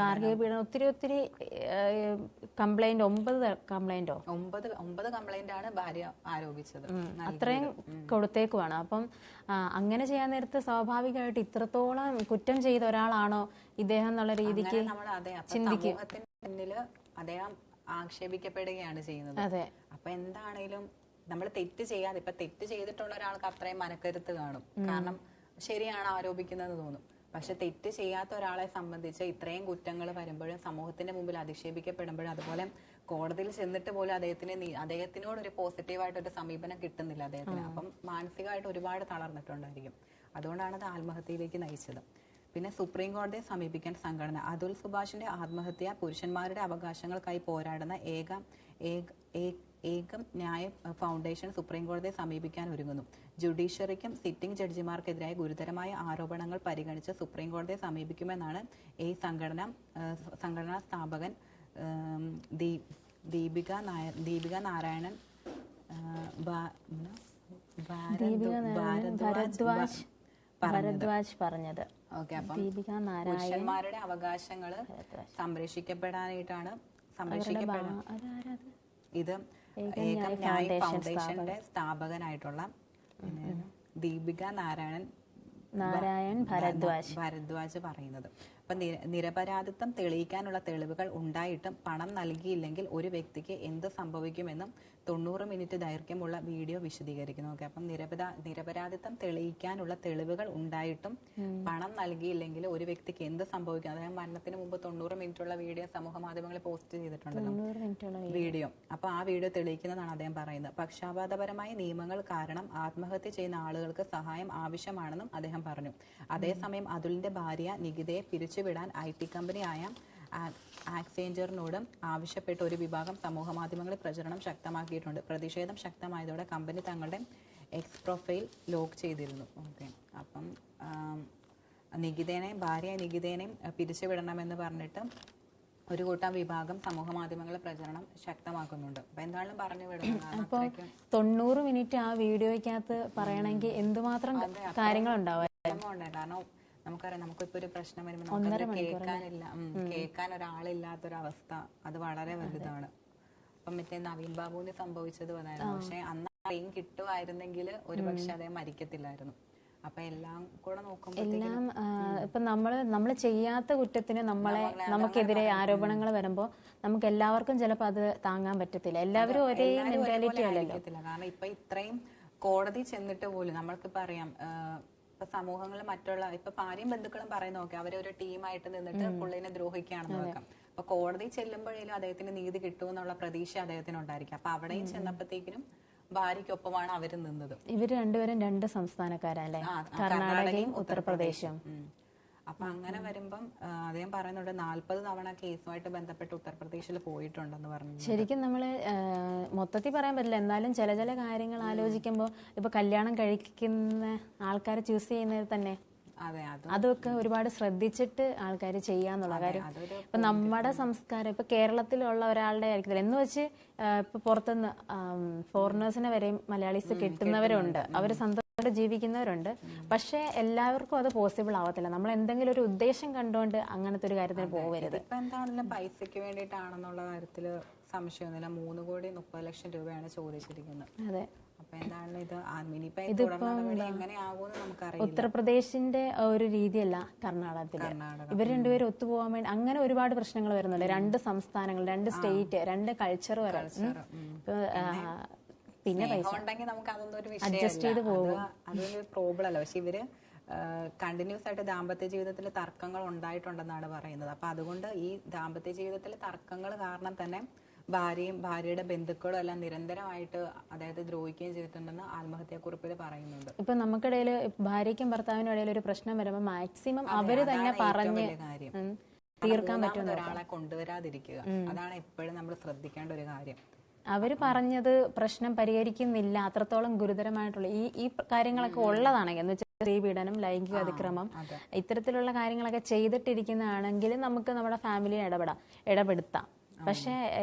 ഗാർഹിക പീഡനം, ഒത്തിരി കംപ്ലൈന്റ്, 9 കംപ്ലൈന്റ് ആണ് ഭാര്യ ആരോപിച്ചത്. അത്രയും കൊടുത്തേക്കുവാണ്. അപ്പം അങ്ങനെ ചെയ്യാൻ നേരത്ത് സ്വാഭാവികമായിട്ട് ഇത്രത്തോളം കുറ്റം ചെയ്ത ഒരാളാണോ ഇദ്ദേഹം എന്നുള്ള രീതിക്ക് ചിന്തിക്കും. അദ്ദേഹം ആക്ഷേപിക്കപ്പെടുകയാണ് ചെയ്യുന്നത്. അതെ, അപ്പൊ എന്താണേലും നമ്മൾ തെറ്റ് ചെയ്യാതെ, ഇപ്പൊ തെറ്റ് ചെയ്തിട്ടുള്ള ഒരാൾക്ക് അത്രയും മനക്കരുത്ത് കാണും. കാരണം ശരിയാണ് ആരോപിക്കുന്നത് തോന്നും. പക്ഷെ തെറ്റ് ചെയ്യാത്ത ഒരാളെ സംബന്ധിച്ച് ഇത്രയും കുറ്റങ്ങൾ വരുമ്പോഴും, സമൂഹത്തിന്റെ മുമ്പിൽ അധിക്ഷേപിക്കപ്പെടുമ്പോഴും, അതുപോലെ കോടതിയിൽ ചെന്നിട്ട് പോലും അദ്ദേഹത്തിനോട് ഒരു പോസിറ്റീവായിട്ടൊരു സമീപനം കിട്ടുന്നില്ല അദ്ദേഹത്തിന്. അപ്പം മാനസികമായിട്ട് ഒരുപാട് തളർന്നിട്ടുണ്ടായിരിക്കും. അതുകൊണ്ടാണ് അത് ആത്മഹത്യയിലേക്ക് നയിച്ചത്. പിന്നെ സുപ്രീം കോടതിയെ സമീപിക്കാൻ സംഘടന അതുൽ സുഭാഷിന്റെ ആത്മഹത്യ പുരുഷന്മാരുടെ അവകാശങ്ങൾക്കായി പോരാടുന്ന ഏകം ന്യായ ഫൗണ്ടേഷൻ സുപ്രീം കോടതിയെ സമീപിക്കാൻ ഒരുങ്ങുന്നു. ജുഡീഷ്യറിക്കും സിറ്റിംഗ് ജഡ്ജിമാർക്കെതിരായ ഗുരുതരമായ ആരോപണങ്ങൾ പരിഗണിച്ച് സുപ്രീം കോടതിയെ സമീപിക്കുമെന്നാണ് ഈ സംഘടനാ സ്ഥാപകൻ ദീപിക നാരായണൻ ഭരദ്വാജ് പറഞ്ഞത്. ഓക്കെ, അപ്പം പുരുഷന്മാരുടെ അവകാശങ്ങൾ സംരക്ഷിക്കപ്പെടാനായിട്ടാണ് ഇത് ഏകം ന്യായ് ഫൗണ്ടേഷന്റെ സ്ഥാപകനായിട്ടുള്ള ദീപിക നാരായൺ ഭരദ്വാജ് പറയുന്നത്. അപ്പൊ നിരപരാധിത്വം തെളിയിക്കാനുള്ള തെളിവുകൾ ഉണ്ടായിട്ടും പണം നൽകിയില്ലെങ്കിൽ ഒരു വ്യക്തിക്ക് എന്ത് സംഭവിക്കുമെന്നും 90 മിനിറ്റ് ദൈർഘ്യമുള്ള വീഡിയോ വിശദീകരിക്കുന്നു. ഓക്കെ, അപ്പം നിരപരാധിത്വം തെളിയിക്കാനുള്ള തെളിവുകൾ ഉണ്ടായിട്ടും പണം നൽകിയില്ലെങ്കിൽ ഒരു വ്യക്തിക്ക് എന്ത് സംഭവിക്കും. അദ്ദേഹം മരണത്തിന് മുമ്പ് 90 മിനിറ്റുള്ള വീഡിയോ സമൂഹ മാധ്യമങ്ങളിൽ പോസ്റ്റ് ചെയ്തിട്ടുണ്ടല്ലോ, വീഡിയോ. അപ്പൊ ആ വീഡിയോ തെളിയിക്കുന്നതാണ് അദ്ദേഹം പറയുന്നത്. പക്ഷാപാതപരമായ നിയമങ്ങൾ കാരണം ആത്മഹത്യ ചെയ്യുന്ന ആളുകൾക്ക് സഹായം ആവശ്യമാണെന്നും അദ്ദേഹം പറഞ്ഞു. അതേസമയം അതുലിന്റെ ഭാര്യ നികിതയെ പിരിച്ചുവിടാൻ IT കമ്പനിയായ ആക്സെഞ്ചറിനോടും ആവശ്യപ്പെട്ട് ഒരു വിഭാഗം സമൂഹമാധ്യമങ്ങളിൽ പ്രചരണം ശക്തമാക്കിയിട്ടുണ്ട്. പ്രതിഷേധം ശക്തമായതോടെ കമ്പനി തങ്ങളുടെ എക്സ് പ്രൊഫൈൽ ലോക്ക് ചെയ്തിരുന്നു. ഓക്കെ, അപ്പം ഭാര്യ നികിതേനെയും പിരിച്ചുവിടണമെന്ന് പറഞ്ഞിട്ട് ഒരു കൂട്ടം വിഭാഗം സമൂഹ മാധ്യമങ്ങളിൽ പ്രചരണം ശക്തമാക്കുന്നുണ്ട്. അപ്പൊ എന്തായാലും പറഞ്ഞു വിടുന്നത്. അപ്പൊ 90 മിനിറ്റ് ആ വീഡിയോയ്ക്കകത്ത് പറയണമെങ്കിൽ എന്തുമാത്രം കാര്യങ്ങളുണ്ടാവും. കാരണം നമുക്കറിയാം, നമുക്കിപ്പോ ഒരു പ്രശ്നം വരുമ്പോൾ നമുക്കത് കേൾക്കാൻ ഒരാളില്ലാത്തൊരവസ്ഥ അത് വളരെ വലുതാണ്. അപ്പം മറ്റേ നവീൻ ബാബുവിന് സംഭവിച്ചത് അതായിരുന്നു. പക്ഷെ അന്ന് അറിയും കിട്ടുമായിരുന്നെങ്കിൽ ഒരു പക്ഷെ അദ്ദേഹം മരിക്കത്തില്ലായിരുന്നു. അപ്പൊ എല്ലാം കൂടെ നോക്കുമ്പോൾ എല്ലാം ഇപ്പൊ നമ്മള് ചെയ്യാത്ത കുറ്റത്തിന് നമുക്കെതിരെ ആരോപണങ്ങൾ വരുമ്പോ നമുക്ക് എല്ലാവർക്കും ചിലപ്പോൾ അത് താങ്ങാൻ പറ്റത്തില്ല. എല്ലാവരും ഒരേ മെന്റാലിറ്റി അല്ലല്ലോ. കാരണം ഇപ്പൊ ഇത്രയും കോടതി ചെന്നിട്ട് പോലും നമ്മൾക്കിപ്പോ അറിയാം, ഇപ്പൊ സമൂഹങ്ങളിൽ മറ്റുള്ള ഇപ്പൊ ഭാര്യയും ബന്ധുക്കളും പറയുന്ന നോക്കി അവരൊരു ടീമായിട്ട് നിന്നിട്ട് പുള്ളിനെ ദ്രോഹിക്കുകയാണെന്ന് വെക്കാം. അപ്പൊ കോടതി ചെല്ലുമ്പോഴേലും അദ്ദേഹത്തിന് നീതി കിട്ടുമെന്നുള്ള പ്രതീക്ഷ അദ്ദേഹത്തിന് ഉണ്ടായിരിക്കും. അപ്പൊ അവിടെയും ചെന്നപ്പോഴത്തേക്കിനും ഭാര്യയ്ക്കൊപ്പമാണ് അവര് നിന്നത്. ഇവര് രണ്ടുപേരും 2 സംസ്ഥാനക്കാരല്ലേ, കർണാടകയും ഉത്തർപ്രദേശും. അപ്പൊ അങ്ങനെ വരുമ്പം അദ്ദേഹം പറയുന്നുണ്ട് 40 തവണ കേസുമായിട്ട് ബന്ധപ്പെട്ട് ഉത്തർപ്രദേശിൽ പോയിട്ടുണ്ടെന്ന് പറഞ്ഞു. ശരിക്കും നമ്മള് മൊത്തത്തിൽ പറയാൻ പറ്റില്ല, എന്നാലും ചില കാര്യങ്ങൾ ആലോചിക്കുമ്പോൾ ഇപ്പൊ കല്യാണം കഴിക്കുന്ന ആൾക്കാരെ ചൂസ് ചെയ്യുന്നത് തന്നെ അതൊക്കെ ഒരുപാട് ശ്രദ്ധിച്ചിട്ട് ആൾക്കാർ ചെയ്യാന്നുള്ള കാര്യം. ഇപ്പൊ നമ്മുടെ സംസ്കാരം ഇപ്പൊ കേരളത്തിലുള്ള ഒരാളുടെ ആയിരിക്കത്തില്ല എന്ന് വെച്ച് ഇപ്പൊ പുറത്തുനിന്ന് ഫോറിനേഴ്സിനെ വരെയും മലയാളീസ് കിട്ടുന്നവരുണ്ട്, അവർ സന്തോഷത്തോടെ ജീവിക്കുന്നവരുണ്ട്. പക്ഷെ എല്ലാവർക്കും അത് പോസിബിൾ ആവത്തില്ല. നമ്മൾ എന്തെങ്കിലും ഒരു ഉദ്ദേശം കണ്ടുകൊണ്ട് അങ്ങനത്തെ ഒരു കാര്യത്തിന് പോകരുത്. ഇപ്പൊ എന്താണെങ്കിലും പൈസക്ക് വേണ്ടിയിട്ടാണെന്നുള്ള കാര്യത്തില് സംശയമൊന്നുമില്ല. 3,30,00,000 രൂപയാണ് ചോദിച്ചിരിക്കുന്നത്. അതെ. ഉത്തർപ്രദേശിന്റെ ഒരു രീതിയല്ല കർണാടകത്തില്. ഇവർ രണ്ടുപേരും ഒത്തുപോകാൻ വേണ്ടി അങ്ങനെ ഒരുപാട് പ്രശ്നങ്ങൾ വരുന്നുണ്ട്. 2 സംസ്ഥാനങ്ങൾ, 2 സ്റ്റേറ്റ്, 2 കൾച്ചർ വരെ. പിന്നെ പൈസ അഡ്ജസ്റ്റ് ചെയ്ത് പോകും, അതൊരു പ്രോബ്ലം അല്ല. പക്ഷെ ഇവര് കണ്ടിന്യൂസ് ആയിട്ട് ദാമ്പത്യ ജീവിതത്തിൽ തർക്കങ്ങൾ ഉണ്ടായിട്ടുണ്ടെന്നാണ് പറയുന്നത്. അപ്പൊ അതുകൊണ്ട് ഈ ദാമ്പത്യ ജീവിതത്തിൽ തർക്കങ്ങൾ കാരണം തന്നെ ഭാര്യയുടെ ബന്ധുക്കളും എല്ലാം നിരന്തരമായിട്ട് അതായത് ദ്രോഹിക്കുകയും ചെയ്തിട്ടുണ്ടെന്ന് ആത്മഹത്യാക്കുറിപ്പിൽ പറയുന്നുണ്ട്. ഇപ്പൊ നമുക്കിടയിൽ ഭാര്യയ്ക്കും ഭർത്താവിനും ഇടയിൽ ഒരു പ്രശ്നം വരുമ്പോൾ മാക്സിമം അവര് തന്നെ പറഞ്ഞ് തീർക്കാൻ പറ്റുന്ന ഒരാളെ കൊണ്ടുവരാതിരിക്കുക, അതാണ് എപ്പോഴും നമ്മൾ ശ്രദ്ധിക്കേണ്ട ഒരു കാര്യം. അവര് പറഞ്ഞത് പ്രശ്നം പരിഹരിക്കുന്നില്ല, അത്രത്തോളം ഗുരുതരമായിട്ടുള്ള ഈ കാര്യങ്ങളൊക്കെ ഉള്ളതാണെങ്കിൽ എന്ന് വെച്ചാൽ സ്ത്രീ പീഡനം, ലൈംഗിക അതിക്രമം, ഇത്തരത്തിലുള്ള കാര്യങ്ങളൊക്കെ ചെയ്തിട്ടിരിക്കുന്നതാണെങ്കിൽ നമുക്ക് നമ്മുടെ ഫാമിലിയെ ഇടപെടുത്താം. പക്ഷെ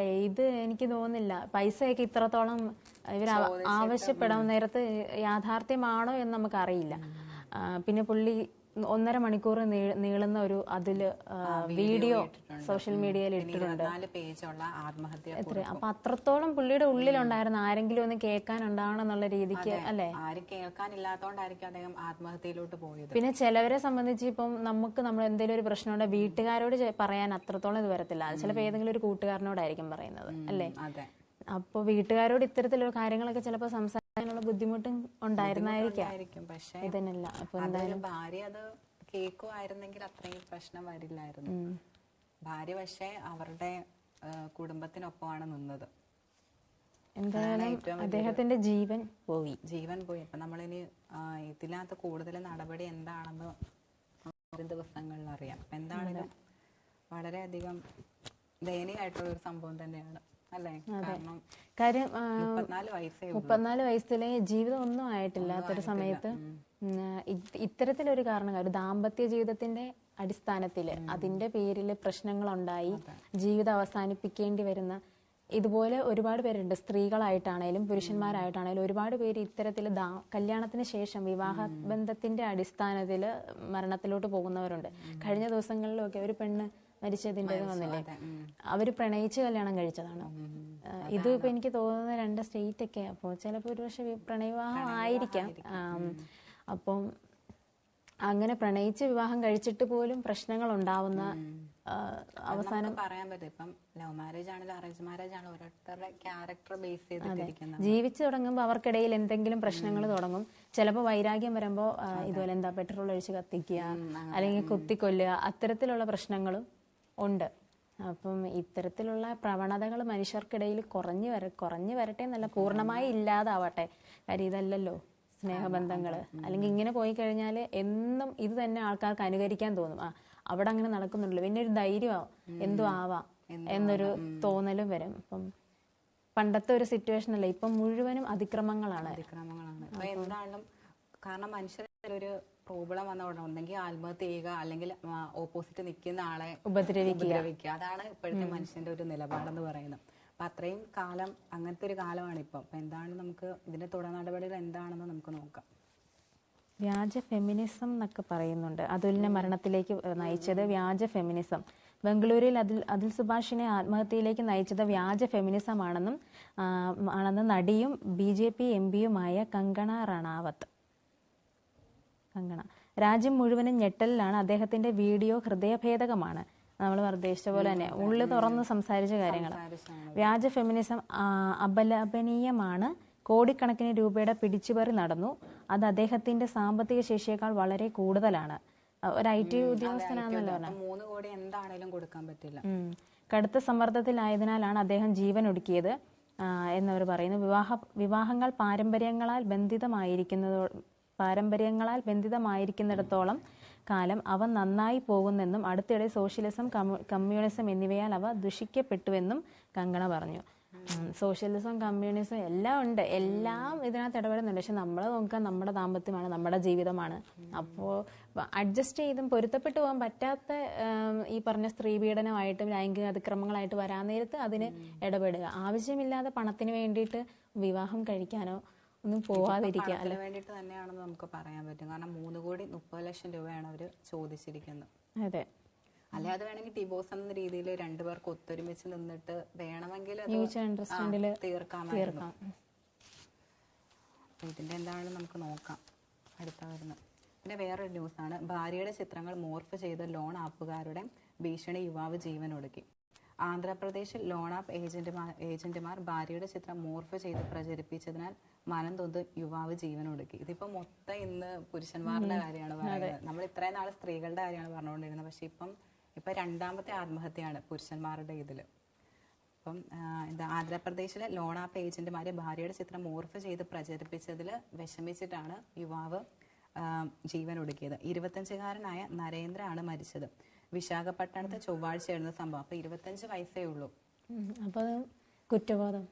ഇത് എനിക്ക് തോന്നുന്നില്ല, പൈസയൊക്കെ ഇത്രത്തോളം ഇവർ ആവശ്യപ്പെടാൻ നേരത്ത് യാഥാർത്ഥ്യമാണോ എന്ന് നമുക്കറിയില്ല. പിന്നെ പുള്ളി 1.5 മണിക്കൂർ നീളുന്ന ഒരു വീഡിയോ സോഷ്യൽ മീഡിയയിൽ ഇട്ടിട്ടുണ്ട്. അപ്പൊ അത്രത്തോളം പുള്ളിയുടെ ഉള്ളിലുണ്ടായിരുന്ന ആരെങ്കിലും ഒന്ന് കേൾക്കാനുണ്ടാവണമെന്നുള്ള രീതിക്ക് അല്ലേ, ആരും കേൾക്കാനില്ലാത്തോണ്ടായിരിക്കും അദ്ദേഹം ആത്മഹത്യയിലോട്ട് പോയത്. പിന്നെ ചിലവരെ സംബന്ധിച്ച് ഇപ്പം നമ്മൾ എന്തെങ്കിലും ഒരു പ്രശ്നമുണ്ട് വീട്ടുകാരോട് പറയാൻ അത്രത്തോളം ഇത് വരത്തില്ല. അത് ചിലപ്പോൾ ഏതെങ്കിലും ഒരു കൂട്ടുകാരനോടായിരിക്കും പറയുന്നത് അല്ലേ. അപ്പൊ വീട്ടുകാരോട് ഇത്തരത്തിലുള്ള കാര്യങ്ങളൊക്കെ ചിലപ്പോൾ സംസാരിക്കാനുള്ള ബുദ്ധിമുട്ടും ഉണ്ടായിരുന്നായിരിക്കും. പക്ഷെ ഇതിനല്ല. അപ്പൊ എന്തായാലും ഭാര്യ അത് കേൾക്കുമായിരുന്നെങ്കിൽ അത്രയും പ്രശ്നം വരില്ലായിരുന്നു. ഭാര്യ പക്ഷെ അവരുടെ കുടുംബത്തിനൊപ്പമാണ് നിന്നത്. എന്തായാലും അദ്ദേഹത്തിന്റെ ജീവൻ പോയി. അപ്പൊ നമ്മളിനി ഇതിനകത്ത് കൂടുതൽ നടപടി എന്താണെന്ന് ദിവസങ്ങളിൽ അറിയാം. അപ്പൊ എന്താണെങ്കിലും വളരെയധികം ദയനീയമായിട്ടുള്ള ഒരു സംഭവം തന്നെയാണ് അല്ലേ. കാര്യം 34 വയസ്സിലെ ജീവിതം ഒന്നും ആയിട്ടില്ലാത്തൊരു സമയത്ത് ഇത്തരത്തിലൊരു കാരണം, ഒരു ദാമ്പത്യ ജീവിതത്തിന്റെ അടിസ്ഥാനത്തില് അതിന്റെ പേരിൽ പ്രശ്നങ്ങളുണ്ടായി ജീവിതം അവസാനിപ്പിക്കേണ്ടി വരുന്ന ഇതുപോലെ ഒരുപാട് പേരുണ്ട്. സ്ത്രീകളായിട്ടാണേലും പുരുഷന്മാരായിട്ടാണേലും ഒരുപാട് പേര് ഇത്തരത്തിൽ കല്യാണത്തിന് ശേഷം വിവാഹ ബന്ധത്തിന്റെ അടിസ്ഥാനത്തിൽ മരണത്തിലോട്ട് പോകുന്നവരുണ്ട്. കഴിഞ്ഞ ദിവസങ്ങളിലൊക്കെ ഒരു പെണ്ണ് മരിച്ചതിൻ്റെ വന്നില്ലേ, അവര് പ്രണയിച്ച് കല്യാണം കഴിച്ചതാണ്. ഇത് ഇപ്പൊ എനിക്ക് തോന്നുന്ന 2 സ്റ്റേറ്റ് ഒക്കെ, അപ്പോൾ ചിലപ്പോൾ ഒരുപക്ഷെ പ്രണയവിവാഹം ആയിരിക്കാം. അപ്പം അങ്ങനെ പ്രണയിച്ച് വിവാഹം കഴിച്ചിട്ട് പോലും പ്രശ്നങ്ങൾ ഉണ്ടാവുന്ന അവസാനം പറയാൻ പറ്റും. ഇപ്പം ലവ് മാരേജ് ആണെങ്കിലും അറേഞ്ച് മാരേജ് ആണ്, ഓരോരുത്തരുടെ ക്യാരക്ടർ ബേസ് ചെയ്തിരിക്കുന്നത്. ജീവിച്ചു തുടങ്ങുമ്പോൾ അവർക്കിടയിൽ എന്തെങ്കിലും പ്രശ്നങ്ങൾ തുടങ്ങും. ചിലപ്പോൾ വൈരാഗ്യം വരുമ്പോൾ ഇതുപോലെ എന്താ പെട്രോൾ ഒഴിച്ച് കത്തിക്കുക, അല്ലെങ്കിൽ കുത്തിക്കൊല്ലുക, അത്തരത്തിലുള്ള പ്രശ്നങ്ങളും ഉണ്ട്. അപ്പം ഇത്തരത്തിലുള്ള പ്രവണതകൾ മനുഷ്യർക്കിടയിൽ കുറഞ്ഞു വരട്ടെ എന്നല്ല, പൂർണ്ണമായി ഇല്ലാതാവട്ടെ. കാര്യം ഇതല്ലല്ലോ സ്നേഹബന്ധങ്ങള്. അല്ലെങ്കിൽ ഇങ്ങനെ പോയി കഴിഞ്ഞാൽ എന്നും ഇത് തന്നെ ആൾക്കാർക്ക് അനുകരിക്കാൻ തോന്നും. അവിടെ അങ്ങനെ നടക്കുന്നുണ്ടല്ലോ, പിന്നെ ഒരു ധൈര്യമാവും, എന്തും ആവാം എന്നൊരു തോന്നലും വരും. അപ്പം പണ്ടത്തെ ഒരു സിറ്റുവേഷൻ അല്ല, ഇപ്പം മുഴുവനും അതിക്രമങ്ങളാണ്. അപ്പൊ എന്തായാലും കാരണം മനുഷ്യരൊരു പ്രോബ്ലം വന്ന ഉടനെ ഒന്നെങ്കിൽ ആത്മഹത്യ ചെയ്യുക, അല്ലെങ്കിൽ ഓപ്പോസിറ്റ് നിൽക്കുന്ന ആളെ ഉപദ്രവിക്കുക. അതാണ് ഇപ്പോഴത്തെ മനുഷ്യന്റെ ഒരു നിലപാടെന്ന് പറയുന്നത്. അപ്പൊ അത്രയും കാലം അങ്ങനത്തെ ഒരു കാലമാണ് ഇപ്പം. അപ്പൊ എന്താണ് നമുക്ക് ഇതിന്റെ തുടർ നടപടികൾ എന്താണെന്ന് നമുക്ക് നോക്കാം. വ്യാജ ഫെമിനിസം എന്നൊക്കെ പറയുന്നുണ്ട്. അതുലിന്റെ മരണത്തിലേക്ക് നയിച്ചത് വ്യാജ ഫെമിനിസം. ബംഗളൂരുവിൽ അതിൽ സുഭാഷിനെ ആത്മഹത്യയിലേക്ക് നയിച്ചത് വ്യാജ ഫെമിനിസം ആണെന്ന് നടിയും BJP MPയുമായ കങ്കണ റണാവത്ത്. രാജ്യം മുഴുവനും ഞെട്ടലിലാണ്. അദ്ദേഹത്തിന്റെ വീഡിയോ ഹൃദയഭേദകമാണ്. നമ്മൾ ഉദ്ദേശിച്ച പോലെ തന്നെ ഉള്ളു തുറന്ന് സംസാരിച്ച കാര്യങ്ങൾ. വ്യാജ ഫെമിനിസം അപലപനീയമാണ്. കോടിക്കണക്കിന് രൂപയുടെ പിടിച്ചുപറി നടന്നു. അത് അദ്ദേഹത്തിന്റെ സാമ്പത്തിക ശേഷിയേക്കാൾ വളരെ കൂടുതലാണ്. ഒരു IT ഉദ്യോഗസ്ഥനാണല്ലോ പറഞ്ഞത്. 3 കോടി എന്താണേലും കൊടുക്കാൻ പറ്റില്ല. കടുത്ത സമ്മർദ്ദത്തിലായതിനാലാണ് അദ്ദേഹം ജീവൻ ഒടുക്കിയത് എന്നവർ പറയുന്നു. വിവാഹങ്ങൾ പാരമ്പര്യങ്ങളാൽ ബന്ധിതമായിരിക്കുന്നിടത്തോളം കാലം അവ നന്നായി പോകുന്നെന്നും അടുത്തിടെ സോഷ്യലിസം, കമ്മ്യൂണിസം എന്നിവയാൽ അവ ദുഷിക്കപ്പെട്ടുവെന്നും കങ്കണ പറഞ്ഞു. സോഷ്യലിസം, കമ്മ്യൂണിസം എല്ലാം ഉണ്ട്, എല്ലാം ഇതിനകത്ത് ഇടപെടുന്നുണ്ട്. പക്ഷെ നമ്മൾ നോക്കാൻ നമ്മുടെ ദാമ്പത്യമാണ്, നമ്മുടെ ജീവിതമാണ്. അപ്പോൾ അഡ്ജസ്റ്റ് ചെയ്തും പൊരുത്തപ്പെട്ടു പോകാൻ പറ്റാത്ത ഈ പറഞ്ഞ സ്ത്രീപീഡനമായിട്ടും ലൈംഗിക അതിക്രമങ്ങളായിട്ട് വരാൻ നേരത്ത് അതിന് ഇടപെടുക. ആവശ്യമില്ലാതെ പണത്തിന് വേണ്ടിയിട്ട് വിവാഹം കഴിക്കാനോ ഒന്നും പോവാതിരിക്കുക. അതിന് വേണ്ടിയിട്ട് തന്നെയാണെന്ന് നമുക്ക് പറയാൻ പറ്റും. കാരണം 3,30,00,000 രൂപയാണ് അവര് ചോദിച്ചിരിക്കുന്നത്. അതെ, അല്ലെ അത് വേണമെങ്കിൽ ഡിവോഴ്സ് എന്ന രീതിയിൽ 2 പേർക്ക് ഒത്തൊരുമിച്ച് നിന്നിട്ട് വേണമെങ്കിൽ തീർക്കാം. ഇതിന്റെ എന്താണെന്ന് നമുക്ക് നോക്കാം അടുത്ത വരുന്നത്. പിന്നെ വേറൊരു ന്യൂസാണ്. ഭാര്യയുടെ ചിത്രങ്ങൾ മോർഫ് ചെയ്ത ലോൺ ആപ്പുകാരുടെ ഭീഷണി യുവാവ് ജീവനൊടുക്കി. ആന്ധ്രാപ്രദേശിൽ ലോൺ ആപ്പ് ഏജന്റുമാർ ഭാര്യയുടെ ചിത്രം മോർഫ് ചെയ്ത് പ്രചരിപ്പിച്ചതിനാൽ മനം തൊന്ന് യുവാവ് ജീവനൊടുക്കി. ഇതിപ്പോ മൊത്തം ഇന്ന് പുരുഷന്മാരുടെ കാര്യമാണ് പറയുന്നത്. നമ്മൾ ഇത്രയും നാള് സ്ത്രീകളുടെ കാര്യമാണ് പറഞ്ഞുകൊണ്ടിരുന്നത്. പക്ഷെ ഇപ്പൊ 2ാമത്തെ ആത്മഹത്യയാണ് പുരുഷന്മാരുടെ ഇതില്. അപ്പം ആന്ധ്രാപ്രദേശിലെ ലോൺ ആപ്പ് ഏജന്റുമാരെ ഭാര്യയുടെ ചിത്രം മോർഫ് ചെയ്ത് പ്രചരിപ്പിച്ചതിൽ വിഷമിച്ചിട്ടാണ് യുവാവ് ജീവൻ ഒടുക്കിയത്. 25-കാരനായ നരേന്ദ്ര ആണ് മരിച്ചത്. വിശാഖപട്ടണത്ത് ചൊവ്വാഴ്ചയായിരുന്നു സംഭവം. അപ്പൊ 25 വയസ്സേ ഉള്ളൂ. അപ്പൊ കുറ്റബോധം.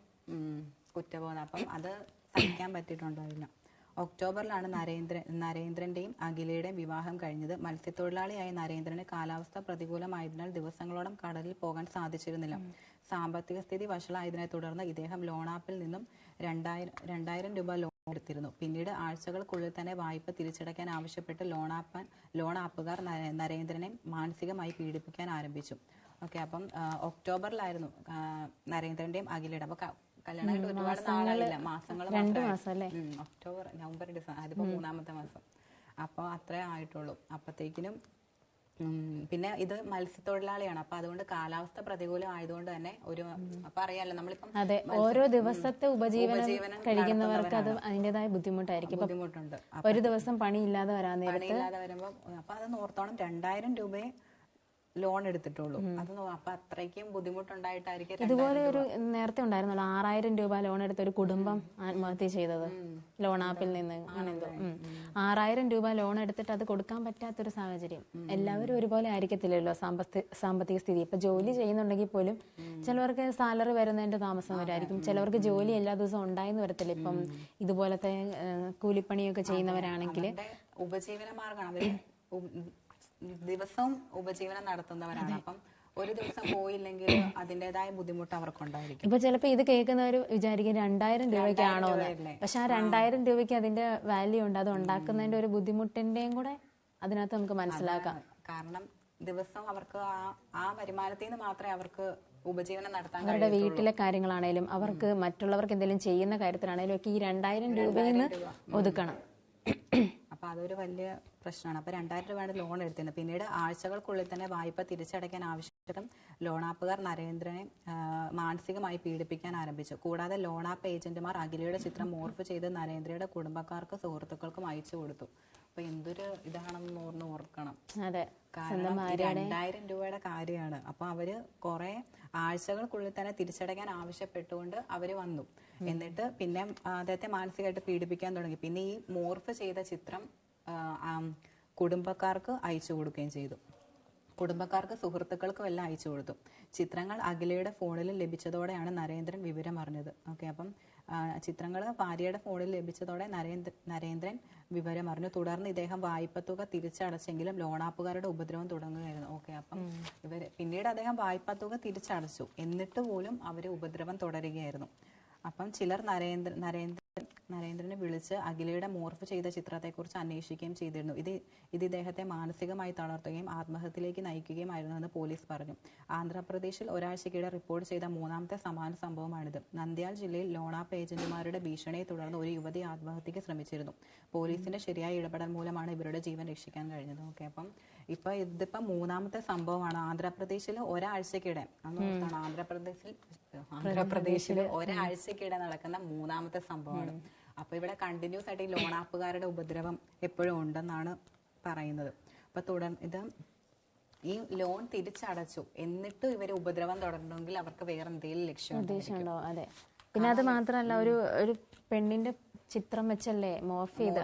അപ്പം അത് സഹിക്കാൻ പറ്റിയിട്ടുണ്ടാവില്ല. ഒക്ടോബറിലാണ് നരേന്ദ്രന്റെയും അഖിലയുടെയും വിവാഹം കഴിഞ്ഞത്. മത്സ്യത്തൊഴിലാളിയായ നരേന്ദ്രന് കാലാവസ്ഥ പ്രതികൂലമായതിനാൽ ദിവസങ്ങളോളം കടലിൽ പോകാൻ സാധിച്ചിരുന്നില്ല. സാമ്പത്തിക സ്ഥിതി വഷളായതിനെ തുടർന്ന് ഇദ്ദേഹം ലോൺ ആപ്പിൽ നിന്നും 2,000 രൂപ ലോൺ എടുത്തിരുന്നു. പിന്നീട് ആഴ്ചകൾക്കുള്ളിൽ തന്നെ വായ്പ തിരിച്ചടയ്ക്കാൻ ആവശ്യപ്പെട്ട് ലോൺ ആപ്പുകാർ നരേന്ദ്രനെ മാനസികമായി പീഡിപ്പിക്കാൻ ആരംഭിച്ചു. ഓക്കെ, അപ്പം ഒക്ടോബറിലായിരുന്നു നരേന്ദ്രന്റെയും അഖിലയുടെ. അപ്പൊ കല്യാണമായിട്ട് ഒരുപാട് നാളായില്ല, മാസങ്ങൾ. ഒക്ടോബർ, നവംബർ, ഡിസംബർ, അതിപ്പോ 3ാമത്തെ മാസം. അപ്പൊ അത്രേ ആയിട്ടുള്ളൂ. അപ്പത്തേക്കിനും പിന്നെ ഇത് മത്സ്യത്തൊഴിലാളിയാണ്. അപ്പൊ അതുകൊണ്ട് കാലാവസ്ഥ പ്രതികൂലം ആയതുകൊണ്ട് തന്നെ അപ്പൊ അറിയാലോ നമ്മളിപ്പം ഓരോ ദിവസത്തെ ഉപജീവനം കഴിക്കുന്നവർക്ക് അത് അതിന്റേതായ ബുദ്ധിമുട്ടുണ്ട്. ഒരു ദിവസം പണിയില്ലാതെ വരുമ്പോ അപ്പൊ അത് ഓർത്തോണം 2,000 രൂപയെ ലോൺ എടുത്തിട്ടുള്ളൂ. അത് അപ്പൊ അത്രയ്ക്കും ബുദ്ധിമുട്ടുണ്ടായിട്ടായിരിക്കും. ഇതുപോലെ ഒരു നേരത്തെ ഉണ്ടായിരുന്നല്ലോ 6,000 രൂപ ലോൺ എടുത്ത ഒരു കുടുംബം ആത്മഹത്യ ചെയ്തത് ലോൺ ആപ്പിൽ നിന്ന്. 6,000 രൂപ ലോൺ എടുത്തിട്ട് അത് കൊടുക്കാൻ പറ്റാത്തൊരു സാഹചര്യം. എല്ലാവരും ഒരുപോലെ ആയിരിക്കത്തില്ലല്ലോ സാമ്പത്തിക സ്ഥിതി. ഇപ്പൊ ജോലി ചെയ്യുന്നുണ്ടെങ്കിൽ പോലും ചിലവർക്ക് സാലറി വരുന്നതിന്റെ താമസം വരായിരിക്കും, ചിലവർക്ക് ജോലി എല്ലാ ദിവസവും ഉണ്ടായെന്ന് വരത്തില്ല. ഇപ്പം ഇതുപോലത്തെ കൂലിപ്പണിയൊക്കെ ചെയ്യുന്നവരാണെങ്കിൽ ഉപജീവന മാർഗമാണ്, ദിവസവും ഉപജീവനം നടത്തുന്നവരാണ്. അപ്പം ഒരു ദിവസം പോയില്ലെങ്കിൽ അതിന്റേതായ ബുദ്ധിമുട്ട് അവർക്കുണ്ടായിരിക്കും. ഇപ്പൊ ചിലപ്പോ ഇത് കേൾക്കുന്നവർ വിചാരിക്കും 2,000 രൂപയ്ക്കാണോ എന്ന്. പക്ഷെ ആ 2,000 രൂപയ്ക്ക് അതിന്റെ വാല്യൂ ഉണ്ട്. അത് ഉണ്ടാക്കുന്നതിന്റെ ഒരു ബുദ്ധിമുട്ടിന്റെയും കൂടെ അതിനകത്ത് നമുക്ക് മനസ്സിലാക്കാം. കാരണം ദിവസം അവർക്ക് ആ വരുമാനത്തിൽ നിന്ന് മാത്രമേ അവർക്ക് ഉപജീവനം നടത്താൻ അവരുടെ വീട്ടിലെ കാര്യങ്ങളാണേലും അവർക്ക് മറ്റുള്ളവർക്ക് എന്തെങ്കിലും ചെയ്യുന്ന കാര്യത്തിലാണേലും ഒക്കെ ഈ 2000 രൂപയിൽ നിന്ന് ഒതുക്കണം. അപ്പൊ അതൊരു വലിയ പ്രശ്നമാണ്. അപ്പൊ 2000 രൂപയാണ് ലോൺ എടുത്തിരുന്നത്. പിന്നീട് ആഴ്ചകൾക്കുള്ളിൽ തന്നെ വായ്പ തിരിച്ചടയ്ക്കാൻ ആവശ്യപ്പെട്ടും ലോണാപ്പുകാർ നരേന്ദ്രനെ മാനസികമായി പീഡിപ്പിക്കാൻ ആരംഭിച്ചു. കൂടാതെ ലോണാപ്പ് ഏജന്റുമാർ അഖിലയുടെ ചിത്രം മോർഫ് ചെയ്ത് നരേന്ദ്രയുടെ കുടുംബക്കാർക്കും സുഹൃത്തുക്കൾക്കും അയച്ചു കൊടുത്തു. അപ്പൊ എന്തൊരു ഇതാണെന്ന് ഓർക്കണം. കാരണം 2000 രൂപയുടെ കാര്യമാണ്. അപ്പൊ അവര് കുറെ ആഴ്ചകൾക്കുള്ളിൽ തന്നെ തിരിച്ചടയ്ക്കാൻ ആവശ്യപ്പെട്ടുകൊണ്ട് അവര് വന്നു. എന്നിട്ട് പിന്നെ അദ്ദേഹത്തെ മാനസികമായിട്ട് പീഡിപ്പിക്കാൻ തുടങ്ങി. പിന്നെ ഈ മോർഫ് ചെയ്ത ചിത്രം കുടുംബക്കാർക്ക് അയച്ചു കൊടുക്കുകയും ചെയ്തു. കുടുംബക്കാർക്ക് സുഹൃത്തുക്കൾക്കും എല്ലാം അയച്ചു കൊടുത്തു. ചിത്രങ്ങൾ അഖിലയുടെ ഫോണിൽ ലഭിച്ചതോടെയാണ് നരേന്ദ്രൻ വിവരം അറിഞ്ഞത്. ഓക്കെ, അപ്പം ചിത്രങ്ങൾ ഭാര്യയുടെ ഫോണിൽ ലഭിച്ചതോടെ നരേന്ദ്രൻ വിവരം അറിഞ്ഞു. തുടർന്ന് ഇദ്ദേഹം വായ്പത്തുക തിരിച്ചടച്ചെങ്കിലും ലോണാപ്പുകാരുടെ ഉപദ്രവം തുടങ്ങുകയായിരുന്നു. ഓക്കെ, അപ്പം പിന്നീട് അദ്ദേഹം വായ്പത്തുക തിരിച്ചടച്ചു, എന്നിട്ട് പോലും അവര് ഉപദ്രവം തുടരുകയായിരുന്നു. അപ്പം ചിലർ നരേന്ദ്രനെ വിളിച്ച് അഖിലയുടെ മോർഫ് ചെയ്ത ചിത്രത്തെക്കുറിച്ച് അന്വേഷിക്കുകയും ചെയ്തിരുന്നു. ഇത് ഇദ്ദേഹത്തെ മാനസികമായി തളർത്തുകയും ആത്മഹത്യയിലേക്ക് നയിക്കുകയുമായിരുന്നു എന്ന് പോലീസ് പറഞ്ഞു. ആന്ധ്രാപ്രദേശിൽ ഒരാഴ്ചക്കിടെ റിപ്പോർട്ട് ചെയ്ത മൂന്നാമത്തെ സമാന സംഭവമാണിത്. നന്ദ്യാൽ ജില്ലയിൽ ലോണാപ്പ് ഏജന്റുമാരുടെ ഭീഷണിയെ തുടർന്ന് ഒരു യുവതി ആത്മഹത്യക്ക് ശ്രമിച്ചിരുന്നു. പോലീസിന്റെ ശരിയായ ഇടപെടൽ മൂലമാണ് ഇവരുടെ ജീവൻ രക്ഷിക്കാൻ കഴിഞ്ഞത്. ഓക്കെ, അപ്പം ഇതിപ്പം മൂന്നാമത്തെ സംഭവമാണ്. ആന്ധ്രാപ്രദേശിൽ ഒരാഴ്ചക്കിടെ ആന്ധ്രാപ്രദേശിൽ ഒരാഴ്ചക്കിടെ നടക്കുന്ന മൂന്നാമത്തെ സംഭവമാണ്. അപ്പൊ ഇവിടെ കണ്ടിന്യൂസ് ആയിട്ട് ഈ ലോണാപ്പുകാരുടെ ഉപദ്രവം എപ്പോഴും ഉണ്ടെന്നാണ് പറയുന്നത്. അപ്പൊ ഇത് ഈ ലോൺ തിരിച്ചടച്ചു എന്നിട്ട് ഇവര് ഉപദ്രവം തുടരണമെങ്കിൽ അവർക്ക് വേറെ എന്തെങ്കിലും ലക്ഷ്യമുണ്ടോ? അതെ. പിന്നെ അത് മാത്രമല്ല, ഒരു പെണ്ണിന്റെ ചിത്രം വെച്ചല്ലേ മോർഫ് ചെയ്ത്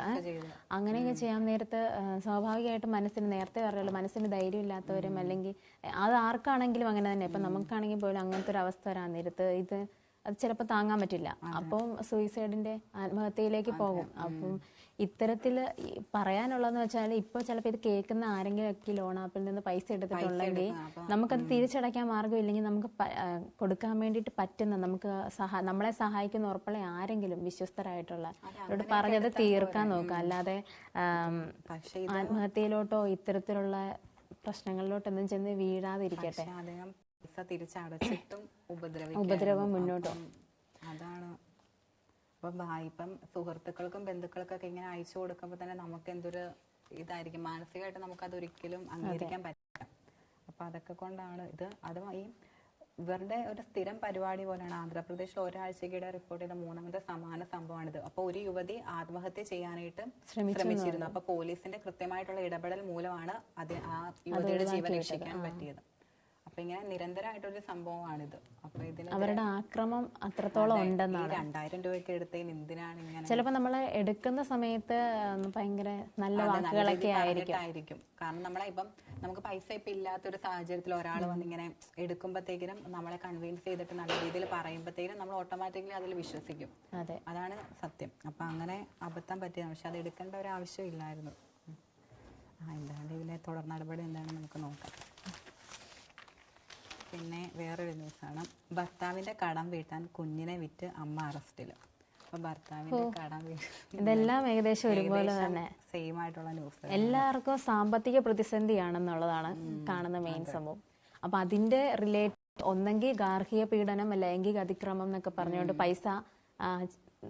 അങ്ങനെയൊക്കെ ചെയ്യാൻ നേരത്ത് സ്വാഭാവികമായിട്ടും മനസ്സിന് നേരത്തെ പറയുള്ളൂ, മനസ്സിന് ധൈര്യം ഇല്ലാത്തവരും അല്ലെങ്കിൽ അത് ആർക്കാണെങ്കിലും അങ്ങനെ തന്നെ. ഇപ്പൊ നമുക്കാണെങ്കിൽ പോലും അങ്ങനത്തെ ഒരു അവസ്ഥ വരാൻ നേരത്ത് അത് ചിലപ്പോൾ താങ്ങാൻ പറ്റില്ല. അപ്പം സൂയിസൈഡിന്റെ ആത്മഹത്യയിലേക്ക് പോകും. അപ്പം ഇത്തരത്തില് പറയാനുള്ളതെന്ന് വെച്ചാൽ ഇപ്പൊ ചിലപ്പോൾ ഇത് കേൾക്കുന്ന ആരെങ്കിലും ഒക്കെ ലോൺ ആപ്പിൽ നിന്ന് പൈസ എടുത്തിട്ടുണ്ടെങ്കിൽ നമുക്കത് തിരിച്ചടയ്ക്കാൻ മാർഗ്ഗമില്ലെങ്കിൽ നമുക്ക് കൊടുക്കാൻ വേണ്ടിയിട്ട് പറ്റുന്ന നമ്മളെ സഹായിക്കുന്ന ഉറപ്പുള്ള ആരെങ്കിലും വിശ്വസ്തരായിട്ടുള്ള അവരോട് പറഞ്ഞത് തീർക്കാൻ നോക്കുക. അല്ലാതെ ആത്മഹത്യയിലോട്ടോ ഇത്തരത്തിലുള്ള പ്രശ്നങ്ങളിലോട്ടൊന്നും ചെന്ന് വീഴാതിരിക്കട്ടെ. തിരിച്ചടച്ചിട്ടും ഉപദ്രവം മുന്നോട്ട്. അതാണ് ഇപ്പം സുഹൃത്തുക്കൾക്കും ബന്ധുക്കൾക്കൊക്കെ ഇങ്ങനെ അയച്ചു കൊടുക്കുമ്പോൾ തന്നെ നമുക്ക് എന്തൊരു ഇതായിരിക്കും, മാനസികമായിട്ട് നമുക്കത് ഒരിക്കലും അംഗീകരിക്കാൻ പറ്റില്ല. അപ്പൊ അതൊക്കെ കൊണ്ടാണ് അത് ഇവരുടെ ഒരു സ്ഥിരം പരിപാടി പോലെയാണ്. ആന്ധ്രാപ്രദേശിൽ ഒരാഴ്ചക്കിടെ റിപ്പോർട്ട് ചെയ്ത മൂന്നാമത്തെ സമാന സംഭവമാണിത്. അപ്പൊ ഒരു യുവതി ആത്മഹത്യ ചെയ്യാനായിട്ട് ശ്രമിച്ചിരുന്നു. അപ്പൊ പോലീസിന്റെ കൃത്യമായിട്ടുള്ള ഇടപെടൽ മൂലമാണ് ആ യുവതിയുടെ ജീവൻ രക്ഷിക്കാൻ പറ്റിയത്. അപ്പൊ ഇങ്ങനെ നിരന്തരമായിട്ടൊരു സംഭവമാണിത്. അപ്പൊ അവരുടെ ആക്രമം അത്രത്തോളം ഉണ്ടെന്നാണ്. 2000 രൂപയ്ക്ക് എടുത്തതിന് എന്തിനാണ് ഇങ്ങനെ? ചിലപ്പോ നമ്മള് എടുക്കുന്ന സമയത്ത് ഭയങ്കര നല്ല വാക്കുകളൊക്കെ ആയിരിക്കും. കാരണം നമുക്ക് പൈസ ഇപ്പൊ ഇല്ലാത്തൊരു സാഹചര്യത്തിൽ ഒരാൾ വന്നിങ്ങനെ എടുക്കുമ്പോഴത്തേക്കിനും നമ്മളെ കൺവിൻസ് ചെയ്തിട്ട് നല്ല രീതിയിൽ പറയുമ്പോഴത്തേക്കും നമ്മൾ ഓട്ടോമാറ്റിക്കലി അതിൽ വിശ്വസിക്കും. അതാണ് സത്യം. അപ്പൊ അങ്ങനെ അബദ്ധം പറ്റിയതാണ്. പക്ഷെ അത് എടുക്കേണ്ട ഒരു ആവശ്യം ഇല്ലായിരുന്നു. എന്താണ് ഇതിലെ തുടർ നടപടി എന്താണെന്ന് നമുക്ക് നോക്കാം. പിന്നെ വേറൊരു ന്യൂസാണ്, ഭർത്താവിന്റെ കടം വീട്ടാൻ കുഞ്ഞിനെ വിറ്റ് അമ്മ അറസ്റ്റിൽ. അപ്പൊ ഭർത്താവിന്റെ കടം ഇതെല്ലാം ഏകദേശം ഒരുപോലെ തന്നെ സെയിം ആയിട്ടുള്ള ന്യൂസ്. എല്ലാവർക്കും സാമ്പത്തിക പ്രതിസന്ധിയാണെന്നുള്ളതാണ് കാണുന്ന മെയിൻ സംഭവം. അപ്പൊ അതിന്റെ റിലേറ്റ് ഒന്നെങ്കിൽ ഗാർഹിക പീഡനം, ലൈംഗിക അതിക്രമം എന്നൊക്കെ പറഞ്ഞുകൊണ്ട് പൈസ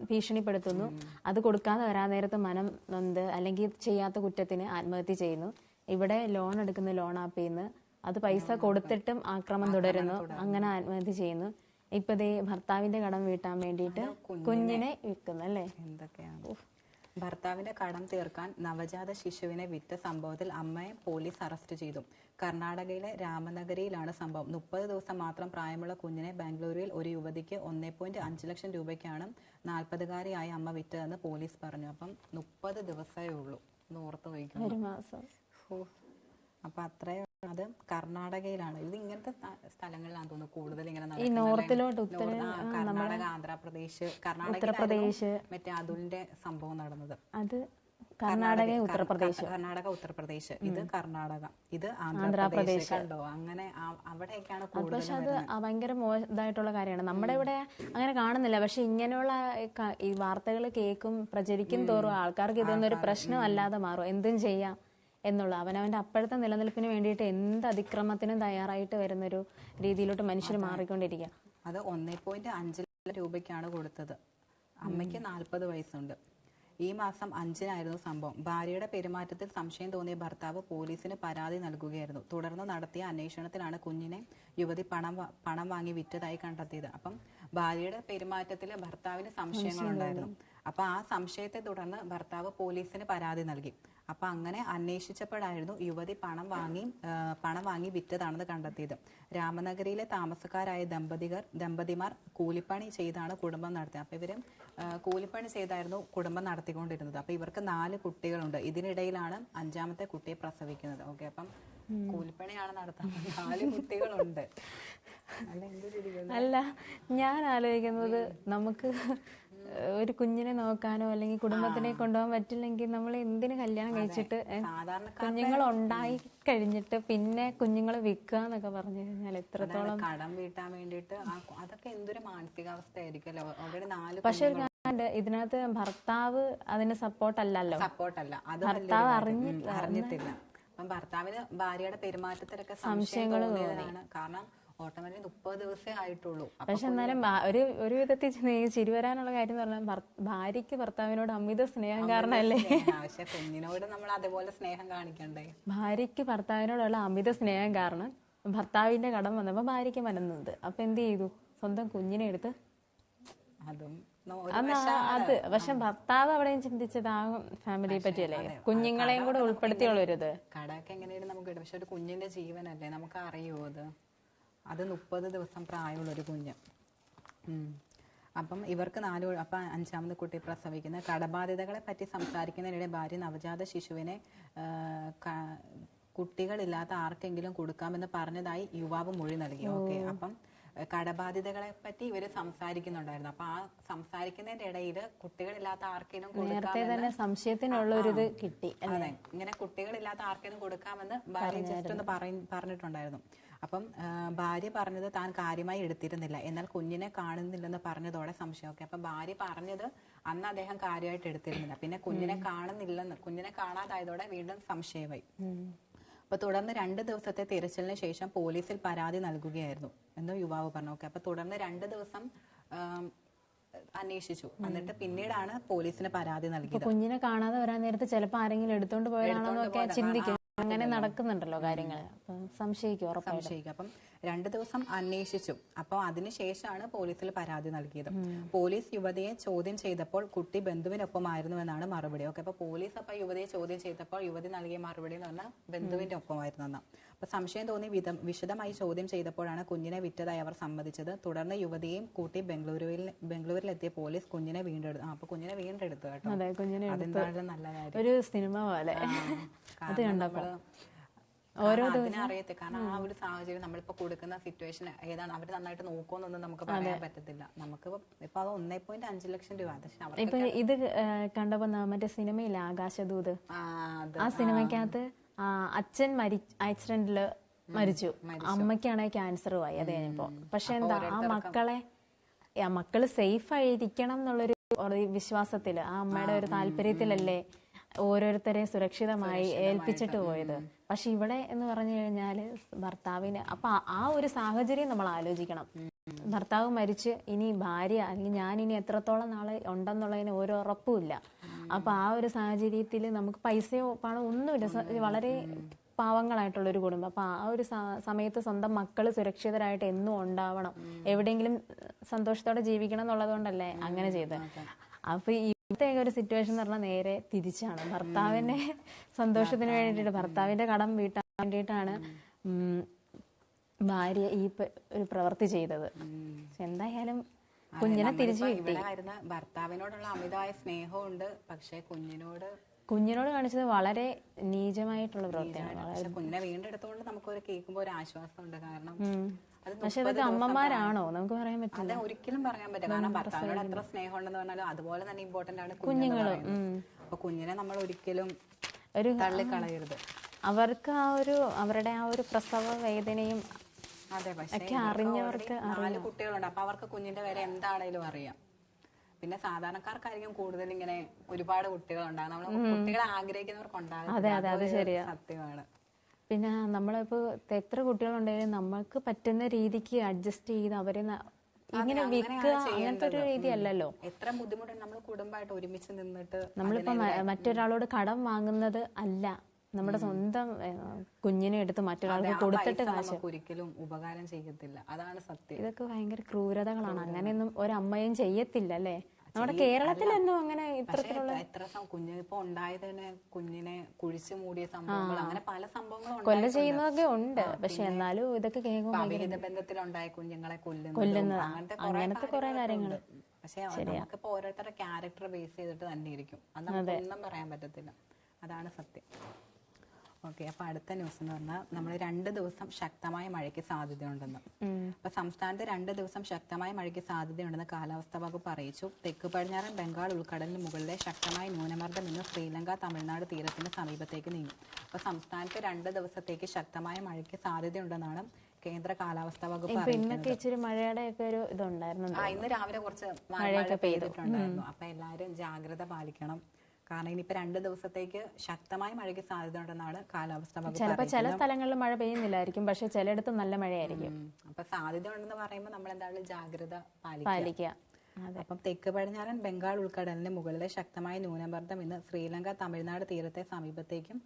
ഭീഷണിപ്പെടുത്തുന്നു. അത് കൊടുക്കാതെ വരാൻ നേരത്ത് മനം നൊന്ത് അല്ലെങ്കിൽ ചെയ്യാത്ത കുറ്റത്തിന് ആത്മഹത്യ ചെയ്യുന്നു. ഇവിടെ ലോൺ എടുക്കുന്ന ലോൺ ആപ്പിൽ നിന്ന് അത് പൈസ കൊടുത്തിട്ടും ആക്രമം തുടരുന്നു. അങ്ങനെ ആത്മഹത്യ ചെയ്യുന്നു. ഇപ്പൊ ഭർത്താവിന്റെ കടം വീട്ടാൻ വേണ്ടിയിട്ട് കുഞ്ഞിനെ വിൽക്കുന്നു അല്ലേ? എന്തൊക്കെയാണ്? ഭർത്താവിന്റെ കടം തീർക്കാൻ നവജാത ശിശുവിനെ വിറ്റ സംഭവത്തിൽ അമ്മയെ പോലീസ് അറസ്റ്റ് ചെയ്തു. കർണാടകയിലെ രാമനഗരിയിലാണ് സംഭവം. 30 ദിവസം മാത്രം പ്രായമുള്ള കുഞ്ഞിനെ ബാംഗ്ലൂരിൽ ഒരു യുവതിക്ക് 1.5 ലക്ഷം രൂപയ്ക്കാണ് 40-കാരിയായ അമ്മ വിറ്റതെന്ന് പോലീസ് പറഞ്ഞു. അപ്പം 30 ദിവസമേ ഉള്ളൂ. ഓർത്ത് വയ്ക്കും, ഒരു മാസം. അപ്പൊ അത്രയും. അത് കർണാടകയിലാണ്. ഇത് ഇങ്ങനത്തെ സ്ഥലങ്ങളിലാണ് തോന്നുന്നു കൂടുതൽ ഇങ്ങനെ കർണാടക, ആന്ധ്രാപ്രദേശ്, ഉത്തർപ്രദേശ്. മറ്റേ അതുലിന്റെ സംഭവം നടന്നത് അത് കർണാടക, ഉത്തർപ്രദേശ്. ഇത് കർണാടക, ഇത് ആന്ധ്രാപ്രദേശ്. കണ്ടോ? അങ്ങനെ അവിടെയൊക്കെയാണ് കൂടുതൽ. പക്ഷെ അത് ഭയങ്കര ഇതായിട്ടുള്ള കാര്യമാണ്. നമ്മുടെ ഇവിടെ അങ്ങനെ കാണുന്നില്ല. പക്ഷെ ഇങ്ങനെയുള്ള ഈ വാർത്തകൾ കേൾക്കും, പ്രചരിക്കും തോറും ആൾക്കാർക്ക് ഇതൊന്നും ഒരു പ്രശ്നമല്ലാതെ മാറും. എന്തും ചെയ്യാം എന്നുള്ള അവനവൻ്റെ അപ്പോഴത്തെ നിലനിൽപ്പിന് വേണ്ടിയിട്ട് എന്ത് അതിക്രമത്തിനും തയ്യാറായിട്ട് വരുന്നൊരു രീതിയിലോട്ട് മനുഷ്യർ മാറിക്കൊണ്ടിരിക്കുക. അത് 1.5 ലക്ഷം രൂപയ്ക്കാണ് കൊടുത്തത്. അമ്മയ്ക്ക് 40 വയസ്സുണ്ട്. ഈ മാസം 5-നായിരുന്നു സംഭവം. ഭാര്യയുടെ പെരുമാറ്റത്തിൽ സംശയം തോന്നിയ ഭർത്താവ് പോലീസിന് പരാതി നൽകുകയായിരുന്നു. തുടർന്ന് നടത്തിയ അന്വേഷണത്തിലാണ് കുഞ്ഞിനെ യുവതി പണം വാങ്ങി വിറ്റതായി കണ്ടെത്തിയത്. അപ്പം ഭാര്യയുടെ പെരുമാറ്റത്തിൽ ഭർത്താവിന് സംശയങ്ങളുണ്ടായിരുന്നു. അപ്പൊ ആ സംശയത്തെ തുടർന്ന് ഭർത്താവ് പോലീസിന് പരാതി നൽകി. അപ്പൊ അങ്ങനെ അന്വേഷിച്ചപ്പോഴായിരുന്നു യുവതി പണം വാങ്ങി വിറ്റതാണെന്ന് കണ്ടെത്തിയത്. രാമനഗരിയിലെ താമസക്കാരായ ദമ്പതിമാർ കൂലിപ്പണി ചെയ്താണ് കുടുംബം നടത്തിയത്. അപ്പൊ ഇവരും കൂലിപ്പണി ചെയ്തായിരുന്നു കുടുംബം നടത്തിക്കൊണ്ടിരുന്നത്. അപ്പൊ ഇവർക്ക് 4 കുട്ടികളുണ്ട്. ഇതിനിടയിലാണ് 5ാമത്തെ കുട്ടിയെ പ്രസവിക്കുന്നത്. ഓക്കെ, അപ്പം കൂലിപ്പണിയാണ് നടത്തുന്നത്, 4 കുട്ടികളുണ്ട്. അല്ല, ഞാൻ ആലോചിക്കുന്നത് നമുക്ക് ഒരു കുഞ്ഞിനെ നോക്കാനോ അല്ലെങ്കിൽ കുടുംബത്തിനെ കൊണ്ടുപോകാൻ പറ്റില്ലെങ്കിൽ നമ്മൾ എന്തിനു കല്യാണം കഴിച്ചിട്ട് കുഞ്ഞുങ്ങൾ ഉണ്ടായി കഴിഞ്ഞിട്ട് പിന്നെ കുഞ്ഞുങ്ങളെ വിൽക്കുക എന്നൊക്കെ പറഞ്ഞു കഴിഞ്ഞാൽ എത്രത്തോളം കടം വീട്ടാൻ വേണ്ടിയിട്ട് അതൊക്കെ എന്തൊരു മാനസികാവസ്ഥ ഓൾറെഡി 4 പക്ഷെ ഒരു കാര്യം ഇതിനകത്ത് ഭർത്താവ് അതിന് സപ്പോർട്ടല്ലല്ലോ. സപ്പോർട്ടല്ല, അത് ഭർത്താവ് അറിഞ്ഞിട്ടില്ല. അപ്പം ഭർത്താവിന് ഭാര്യയുടെ പെരുമാറ്റത്തിലൊക്കെ സംശയങ്ങൾ തോന്നിയതാണ്. കാരണം ഓട്ടോമാറ്റിക് 30 ദിവസമേ ആയിട്ടുള്ളൂ. പക്ഷെ എന്നാലും ഒരു വിധത്തിൽ ചിരി വരാനുള്ള കാര്യം എന്ന് പറഞ്ഞാൽ ഭാര്യയ്ക്ക് ഭർത്താവിനോട് അമിത സ്നേഹം കാരണമല്ലേ. പക്ഷെ കുഞ്ഞിനോട് നമ്മൾ അതുപോലെ സ്നേഹം കാണിക്കണ്ടേ? ഭാര്യയ്ക്ക് ഭർത്താവിനോടുള്ള അമിത സ്നേഹം കാരണം ഭർത്താവിന്റെ കടം വന്നപ്പോ ഭാര്യയ്ക്ക് മനന്നുണ്ട്. അപ്പൊ എന്ത് ചെയ്തു? സ്വന്തം കുഞ്ഞിനെ എടുത്ത് അതും അത് പക്ഷെ ഭർത്താവ് അവിടെയും ചിന്തിച്ചത് ആ ഫാമിലിയെ പറ്റിയല്ലേ, കുഞ്ഞുങ്ങളെയും കൂടെ ഉൾപ്പെടുത്തിയുള്ളൊരിത്. കടമൊക്കെ എങ്ങനെയാണ് നമുക്ക് കിട്ടും, പക്ഷെ ഒരു കുഞ്ഞിന്റെ ജീവനല്ലേ, നമുക്ക് അറിയുമോ അത് 30 ദിവസം പ്രായമുള്ളൊരു കുഞ്ഞ്. അപ്പം ഇവർക്ക് 4 അപ്പം 5ാമത് കുട്ടി പ്രസവിക്കുന്ന കടബാധ്യതകളെ പറ്റി സംസാരിക്കുന്നതിനിടെ ഭാര്യ നവജാത ശിശുവിനെ കുട്ടികളില്ലാത്ത ആർക്കെങ്കിലും കൊടുക്കാമെന്ന് പറഞ്ഞതായി യുവാവ് മൊഴി നൽകി. ഓക്കെ, അപ്പം കടബാധ്യതകളെ പറ്റി ഇവര് സംസാരിക്കുന്നുണ്ടായിരുന്നു. അപ്പൊ ആ സംസാരിക്കുന്നതിന്റെ ഇടയിൽ കുട്ടികളില്ലാത്ത ആർക്കെങ്കിലും കൊടുക്കാമെന്ന് സംശയത്തിനുള്ളൊരിത് കിട്ടി. അതെ, ഇങ്ങനെ കുട്ടികളില്ലാത്ത ആർക്കെങ്കിലും കൊടുക്കാമെന്ന് ഭാര്യ ജസ്റ്റ് ഒന്ന് പറഞ്ഞിട്ടുണ്ടായിരുന്നു. അപ്പം ഭാര്യ പറഞ്ഞത് താൻ കാര്യമായി എടുത്തിരുന്നില്ല, എന്നാൽ കുഞ്ഞിനെ കാണുന്നില്ലെന്ന് പറഞ്ഞതോടെ സംശയമൊക്കെ. അപ്പൊ ഭാര്യ പറഞ്ഞത് അന്ന് അദ്ദേഹം കാര്യമായിട്ട് എടുത്തിരുന്നില്ല, പിന്നെ കുഞ്ഞിനെ കാണാതായതോടെ വീണ്ടും സംശയമായി. അപ്പൊ തുടർന്ന് 2 ദിവസത്തെ തിരച്ചിലിന് ശേഷം പോലീസിൽ പരാതി നൽകുകയായിരുന്നു എന്ന് യുവാവ് പറഞ്ഞു. ഓക്കെ, അപ്പൊ തുടർന്ന് 2 ദിവസം അന്വേഷിച്ചു. എന്നിട്ട് പിന്നീടാണ് പോലീസിന് പരാതി നൽകിയത്. കുഞ്ഞിനെ കാണാതെ വരാൻ നേരത്ത് ചിലപ്പോൾ ആരെങ്കിലും എടുത്തോണ്ട് പോയാണെന്നൊക്കെ ചിന്തിക്കും. അങ്ങനെ നടക്കുന്നുണ്ടല്ലോ കാര്യങ്ങൾ, സംശയിക്കും. അപ്പം 2 ദിവസം അന്വേഷിച്ചു. അപ്പോൾ അതിനുശേഷമാണ് പോലീസിൽ പരാതി നൽകിയത്. പോലീസ് യുവതിയെ ചോദ്യം ചെയ്തപ്പോൾ കുട്ടി ബന്ധുവിനൊപ്പമായിരുന്നു എന്നാണ് മറുപടി. ഓക്കെ, അപ്പൊ പോലീസ് അപ്പൊ യുവതിയെ ചോദ്യം ചെയ്തപ്പോൾ യുവതി നൽകിയ മറുപടി എന്ന് പറഞ്ഞാൽ ബന്ധുവിന്റെ ഒപ്പമായിരുന്നു എന്നാ. അപ്പൊ സംശയം തോന്നി വിശദമായി ചോദ്യം ചെയ്തപ്പോഴാണ് കുഞ്ഞിനെ വിറ്റതായി അവർ സമ്മതിച്ചത്. തുടർന്ന് യുവതിയെയും കൂട്ടി ബംഗളൂരിലെത്തിയ പോലീസ് കുഞ്ഞിനെ വീണ്ടെടുത്തു. അപ്പൊ കുഞ്ഞിനെ വീണ്ടെടുത്തു കേട്ടോ. അതെന്തായാലും നല്ല കാര്യം. ഒരു സിനിമ പോലെ അത് കണ്ടപ്പോൾ ഓരോ അറിയത്തെ. കാരണം ആ ഒരു സാഹചര്യം നമ്മളിപ്പോ കൊടുക്കുന്ന സിറ്റുവേഷൻ ഏതാണ്, അവർ നന്നായിട്ട് നോക്കുമെന്നൊന്നും നമുക്ക് പറയാൻ പറ്റത്തില്ല. നമുക്ക് ഇപ്പൊ അത് 1.5 ലക്ഷം രൂപ. ഇപ്പൊ ഇത് കണ്ടപ്പോ മറ്റേ സിനിമയില്ല ആകാശദൂത്, ആ സിനിമയ്ക്കകത്ത് അച്ഛൻ ആക്സിഡന്റില് മരിച്ചു, അമ്മയ്ക്കാണെങ്കിൽ ക്യാൻസറുമായി അത് കഴിഞ്ഞപ്പോ. പക്ഷെ എന്താ, ആ മക്കള് സേഫ് ആയിരിക്കണം എന്നുള്ളൊരു വിശ്വാസത്തില് ആ അമ്മയുടെ ഒരു താല്പര്യത്തിലല്ലേ ഓരോരുത്തരെ സുരക്ഷിതമായി ഏൽപ്പിച്ചിട്ട് പോയത്. പക്ഷെ ഇവിടെ എന്ന് പറഞ്ഞു കഴിഞ്ഞാല് ഭർത്താവിന് അപ്പൊ ആ ഒരു സാഹചര്യം നമ്മൾ ആലോചിക്കണം. ഭർത്താവ് മരിച്ച് ഇനി ഭാര്യ അല്ലെങ്കിൽ ഞാൻ ഇനി എത്രത്തോളം നാളെ ഉണ്ടെന്നുള്ളതിന് ഒരു ഉറപ്പുമില്ല. അപ്പൊ ആ ഒരു സാഹചര്യത്തിൽ നമുക്ക് പൈസയോ പണമോ ഒന്നുമില്ല, വളരെ പാവങ്ങളായിട്ടുള്ള ഒരു കുടുംബം. അപ്പൊ ആ ഒരു സമയത്ത് സ്വന്തം മക്കള് സുരക്ഷിതരായിട്ട് എന്നും ഉണ്ടാവണം, എവിടെയെങ്കിലും സന്തോഷത്തോടെ ജീവിക്കണം എന്നുള്ളത് കൊണ്ടല്ലേ അങ്ങനെ ചെയ്തത്. അപ്പൊ ഇവിടുത്തെ ഒരു സിറ്റുവേഷൻ എന്ന് പറഞ്ഞാൽ നേരെ തിരിച്ചാണ്. ഭർത്താവിന്റെ സന്തോഷത്തിന് വേണ്ടിയിട്ട്, ഭർത്താവിന്റെ കടം വീട്ടാൻ വേണ്ടിയിട്ടാണ് ഭാര്യ ഈ ഒരു പ്രവൃത്തി ചെയ്തത്. എന്തായാലും കുഞ്ഞിനെ തിരിച്ചു കിട്ടി. ഭർത്താവിനോടുള്ള അമിതമായ സ്നേഹമുണ്ട്, പക്ഷെ കുഞ്ഞിനോട് കാണിച്ചത് വളരെ നീചമായിട്ടുള്ള പ്രവൃത്തിയാണ്. കുഞ്ഞിനെ വീണ്ടെടുത്തുകൊണ്ട് നമുക്കൊരു കേൾക്കുമ്പോ ഒരു ആശ്വാസമുണ്ട്. കാരണം പക്ഷെ അതൊക്കെ അമ്മമാരാണോ നമുക്ക് പറയാൻ പറ്റില്ല. ഒരിക്കലും പറയാൻ പറ്റില്ല. കാരണം ഭർത്താവിനോട് എത്ര സ്നേഹം ഉണ്ടെന്ന് പറഞ്ഞാലും അതുപോലെ തന്നെ ഇമ്പോർട്ടന്റ് ആണ് കുഞ്ഞുങ്ങൾ. അപ്പൊ കുഞ്ഞിനെ നമ്മൾ ഒരിക്കലും ഒരു തള്ളിക്കളയരുത്. അവർക്ക് അവരുടെ ആ ഒരു പ്രസവ വേദനയും ഒക്കെ അറിഞ്ഞവർക്ക് 4 കുട്ടികളുണ്ട്. അപ്പൊ അവർക്ക് കുഞ്ഞിന്റെ പേര് എന്താണേലും അറിയാം. പിന്നെ സാധാരണക്കാർക്കായിരിക്കും കൂടുതൽ ഇങ്ങനെ ഒരുപാട് കുട്ടികൾ ഉണ്ടാകും. നമ്മൾ കുട്ടികളെ ആഗ്രഹിക്കുന്നവർക്ക് ഉണ്ടാകും. സത്യമാണ്. പിന്നെ നമ്മളിപ്പോ എത്ര കുട്ടികളുണ്ടെങ്കിലും നമ്മൾക്ക് പറ്റുന്ന രീതിക്ക് അഡ്ജസ്റ്റ് ചെയ്ത് അവരെ ഇങ്ങനെ വിൽക്കുക അങ്ങനത്തെ ഒരു രീതി അല്ലല്ലോ. എത്ര ബുദ്ധിമുട്ടുണ്ട് നമ്മൾ കുടുംബമായിട്ട് ഒരുമിച്ച് നിന്നിട്ട്. നമ്മളിപ്പോ മറ്റൊരാളോട് കടം വാങ്ങുന്നത് അല്ല, നമ്മുടെ സ്വന്തം കുഞ്ഞിനെ എടുത്ത് മറ്റൊരാൾക്ക് കൊടുത്തിട്ട് കാശ് ഒരിക്കലും ഉപകാരം ചെയ്യത്തില്ല. അതാണ് സത്യം. ഇതൊക്കെ ഭയങ്കര ക്രൂരതകളാണ്. അങ്ങനെയൊന്നും ഒരമ്മയും ചെയ്യത്തില്ല അല്ലേ? നമ്മുടെ കേരളത്തിലൊന്നും അങ്ങനെ ഇത്തരത്തിലുള്ള കുഞ്ഞ് ഇപ്പൊ ഉണ്ടായത് തന്നെ കുഞ്ഞിനെ കുഴിച്ചു മൂടിയ സംഭവങ്ങൾ, അങ്ങനെ പല സംഭവങ്ങളും കൊല്ല ചെയ്യുന്നതൊക്കെ ഉണ്ട്. പക്ഷെ എന്നാലും ഇതൊക്കെ കേൾക്കുമ്പോൾ അവിഹിത ബന്ധത്തിലുണ്ടായ കുഞ്ഞുങ്ങളെ കൊല്ലുന്നത് അങ്ങനത്തെ കുറെ കാര്യങ്ങൾ. പക്ഷെ നമുക്കിപ്പോ ഓരോരുത്തരുടെ ക്യാരക്ടർ ബേസ് ചെയ്തിട്ട് തന്നെ ഇരിക്കും. അത് നമുക്കൊന്നും പറയാൻ പറ്റത്തില്ല. അതാണ് സത്യം. ഓക്കെ, അപ്പൊ അടുത്ത ന്യൂസ് എന്ന് പറഞ്ഞാൽ നമ്മൾ 2 ദിവസം ശക്തമായ മഴയ്ക്ക് സാധ്യതയുണ്ടെന്ന്. അപ്പൊ സംസ്ഥാനത്ത് 2 ദിവസം ശക്തമായ മഴയ്ക്ക് സാധ്യതയുണ്ടെന്ന് കാലാവസ്ഥാ വകുപ്പ് അറിയിച്ചു. തെക്ക് പടിഞ്ഞാറൻ ബംഗാൾ ഉൾക്കടലിന് മുകളിലെ ശക്തമായ ന്യൂനമർദ്ദം ഇന്ന് ശ്രീലങ്ക തമിഴ്നാട് തീരത്തിന് സമീപത്തേക്ക് നീങ്ങും. അപ്പൊ സംസ്ഥാനത്ത് 2 ദിവസത്തേക്ക് ശക്തമായ മഴയ്ക്ക് സാധ്യതയുണ്ടെന്നാണ് കേന്ദ്ര കാലാവസ്ഥാ വകുപ്പ് അറിയിക്കുന്നത്. ഇച്ചിരി മഴയുടെ ഒക്കെ ഒരു ഇതുണ്ടായിരുന്നു. ഇന്ന് രാവിലെ കുറച്ച് മഴ പെയ്തിട്ടുണ്ടായിരുന്നു. അപ്പൊ എല്ലാവരും ജാഗ്രത പാലിക്കണം. കാരണം ഇനിയിപ്പോ 2 ദിവസത്തേക്ക് ശക്തമായ മഴയ്ക്ക് സാധ്യത ഉണ്ടെന്നാണ് കാലാവസ്ഥാ വകുപ്പ്. ചിലപ്പോൾ ചില സ്ഥലങ്ങളിൽ മഴ പെയ്യുന്നില്ലായിരിക്കും, പക്ഷെ ചിലയിടത്തും നല്ല മഴയായിരിക്കും. അപ്പൊ സാധ്യത ഉണ്ടെന്ന് പറയുമ്പോൾ നമ്മൾ എന്തായാലും ജാഗ്രത പാലിക്കുക. അപ്പം തെക്ക് പടിഞ്ഞാറൻ ബംഗാൾ ഉൾക്കടലിന് മുകളിലെ ശക്തമായ ന്യൂനമർദ്ദം ഇന്ന് ശ്രീലങ്ക തമിഴ്നാട് തീരത്തെ സമീപത്തേക്കും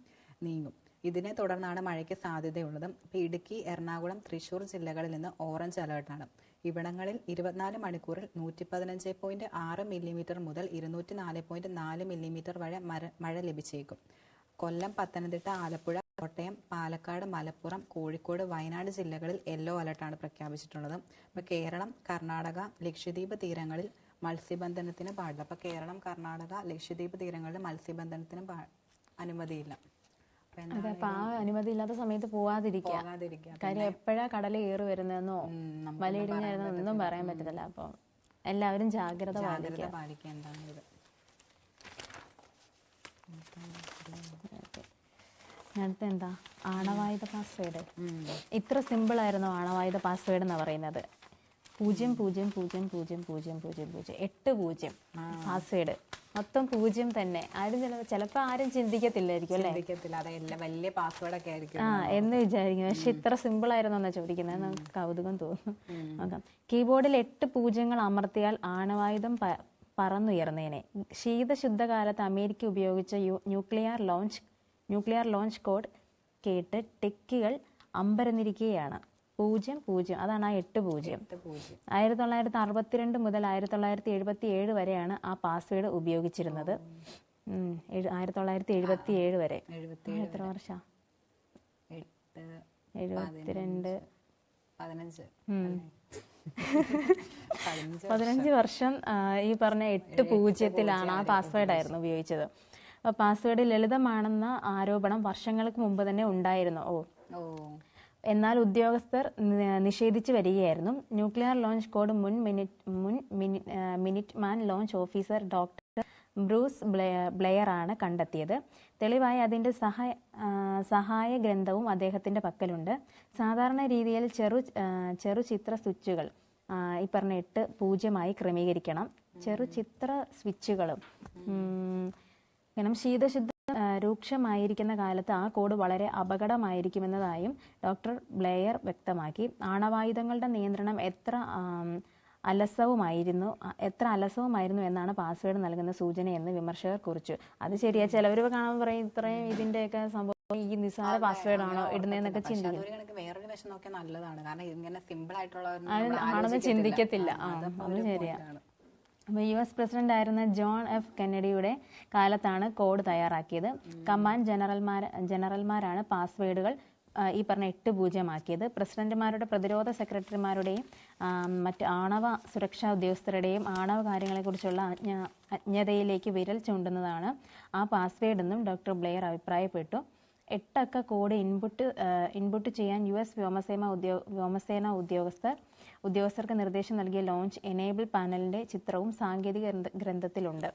നീങ്ങും. ഇതിനെ തുടർന്നാണ് മഴയ്ക്ക് സാധ്യതയുള്ളത്. ഇപ്പൊ ഇടുക്കി, എറണാകുളം, തൃശൂർ ജില്ലകളിൽ നിന്ന് ഓറഞ്ച് അലേർട്ടാണ്. ഇവിടങ്ങളിൽ 24 മണിക്കൂറിൽ 115.6 മില്ലിമീറ്റർ മുതൽ 204.4 മില്ലിമീറ്റർ വരെ മഴ ലഭിച്ചേക്കും. കൊല്ലം, പത്തനംതിട്ട, ആലപ്പുഴ, കോട്ടയം, പാലക്കാട്, മലപ്പുറം, കോഴിക്കോട്, വയനാട് ജില്ലകളിൽ യെല്ലോ അലർട്ടാണ് പ്രഖ്യാപിച്ചിട്ടുള്ളത്. ഇപ്പൊ കേരളം, കർണാടക, ലക്ഷദ്വീപ് തീരങ്ങളിൽ മത്സ്യബന്ധനത്തിന് പാടില്ല. അപ്പൊ കേരളം, കർണാടക, ലക്ഷദ്വീപ് തീരങ്ങളിൽ മത്സ്യബന്ധനത്തിന് അനുമതിയില്ല. അപ്പൊ ആ അനുമതി ഇല്ലാത്ത സമയത്ത് പോവാതിരിക്കുക. കാര്യം എപ്പോഴാ കടൽ കയറി വരുന്നതെന്നോ വലയിടിഞ്ഞായിരുന്നോ ഒന്നും പറയാൻ പറ്റത്തില്ല. അപ്പൊ എല്ലാവരും ജാഗ്രത പാലിക്കേണ്ടതാണ് ഇത്. അടുത്ത എന്താ, ആണവായുധ പാസ്വേഡ്. ഇത്ര സിമ്പിൾ ആയിരുന്നു ആണവായുധ പാസ്വേഡ് എന്ന് പറയുന്നത്. 000000000 8 0 പാസ്വേഡ്, മൊത്തം 0 തന്നെ. ആരും ചിലപ്പോ ആരും ചിന്തിക്കത്തില്ലായിരിക്കും അല്ലേ, വലിയ പാസ്വേഡൊക്കെ ആയിരിക്കും എന്ന് വിചാരിക്കും. പക്ഷെ ഇത്ര സിമ്പിൾ ആയിരുന്നു എന്നാ ചോദിക്കുന്നത്. നമുക്ക് കൗതുകം തോന്നും. നോക്കാം. കീബോർഡിൽ 8 പൂജ്യങ്ങൾ അമർത്തിയാൽ ആണവായുധം പറന്നുയർന്നേനെ. ശീതശുദ്ധകാലത്ത് അമേരിക്ക ഉപയോഗിച്ച ന്യൂക്ലിയർ ലോഞ്ച് കോഡ് കേട്ട് ടെക്കികൾ അമ്പരന്നിരിക്കുകയാണ്. 00, അതാണ് ആ 8 0. 1962 മുതൽ 1977 വരെയാണ് ആ പാസ്വേഡ് ഉപയോഗിച്ചിരുന്നത്. 1977 വരെ. എത്ര വർഷം? 72, 15 വർഷം. ഈ പറഞ്ഞ 8 0 ആ പാസ്വേഡ് ആയിരുന്നു ഉപയോഗിച്ചത്. അപ്പൊ പാസ്വേഡ് ലളിതമാണെന്ന ആരോപണം വർഷങ്ങൾക്ക് മുമ്പ് തന്നെ ഉണ്ടായിരുന്നു. എന്നാൽ ഉദ്യോഗസ്ഥർ നിഷേധിച്ചു വരികയായിരുന്നു. ന്യൂക്ലിയർ ലോഞ്ച് കോഡ് മുൻ Minuteman launch officer doctor Bruce Blair ആണ് കണ്ടെത്തിയത്. തെളിവായി അതിന്റെ സഹായ ഗ്രന്ഥവും അദ്ദേഹത്തിന്റെ പക്കലുണ്ട്. സാധാരണ രീതിയിൽ ചെറുചിത്ര സ്വിച്ചുകൾ ഈ പറഞ്ഞ 8 0 ക്രമീകരിക്കണം. ചെറുചിത്ര സ്വിച്ചുകളും ശീതശുദ്ധ രൂക്ഷമായിരിക്കുന്ന കാലത്ത് ആ കോഡ് വളരെ അപകടമായിരിക്കുമെന്നതായും ഡോക്ടർ ബ്ലെയർ വ്യക്തമാക്കി. ആണവായുധങ്ങളുടെ നിയന്ത്രണം എത്ര അലസവുമായിരുന്നു എന്നാണ് പാസ്വേഡ് നൽകുന്ന സൂചനയെന്ന് വിമർശകർ കുറിച്ചു. അത് ശരിയാ. ചിലവർ കാണുമ്പോൾ പറയും ഇത്രയും ഇതിന്റെയൊക്കെ സംഭവം ഈ നിസ്സാര പാസ്വേഡ് ആണോ ഇടുന്നതെന്നൊക്കെ ചിന്തിക്കും. വേറൊരു വശം നോക്കിയാൽ നല്ലതാണ്. കാരണം ഇങ്ങനെ സിമ്പിൾ ആയിട്ടുള്ള ആണെന്ന് ചിന്തിക്കത്തില്ല. അത് ശരിയാ. US പ്രസിഡന്റ് ആയിരുന്ന ജോൺ എഫ് കെന്നഡിയുടെ കാലത്താണ് കോഡ് തയ്യാറാക്കിയത്. കമാൻഡ് ജനറൽമാരാണ് പാസ്വേഡുകൾ ഈ പറഞ്ഞ 8 0 ആക്കിയത്. പ്രസിഡന്റുമാരുടെ, പ്രതിരോധ സെക്രട്ടറിമാരുടെയും മറ്റ് ആണവ സുരക്ഷാ ഉദ്യോഗസ്ഥരുടെയും ആണവ കാര്യങ്ങളെക്കുറിച്ചുള്ള അജ്ഞതയിലേക്ക് വിരൽ ചൂണ്ടുന്നതാണ് ആ പാസ്വേഡ് എന്നും ഡോക്ടർ ബ്ലെയർ അഭിപ്രായപ്പെട്ടു. 8 അക്ക കോഡ് ഇൻപുട്ട് ചെയ്യാൻ US വ്യോമസേന ഉദ്യോഗസ്ഥർക്ക് നിർദ്ദേശം നൽകിയ ലോഞ്ച് എനേബിൾ പാനലിന്റെ ചിത്രവും സാങ്കേതിക ഗ്രന്ഥത്തിലുണ്ട്.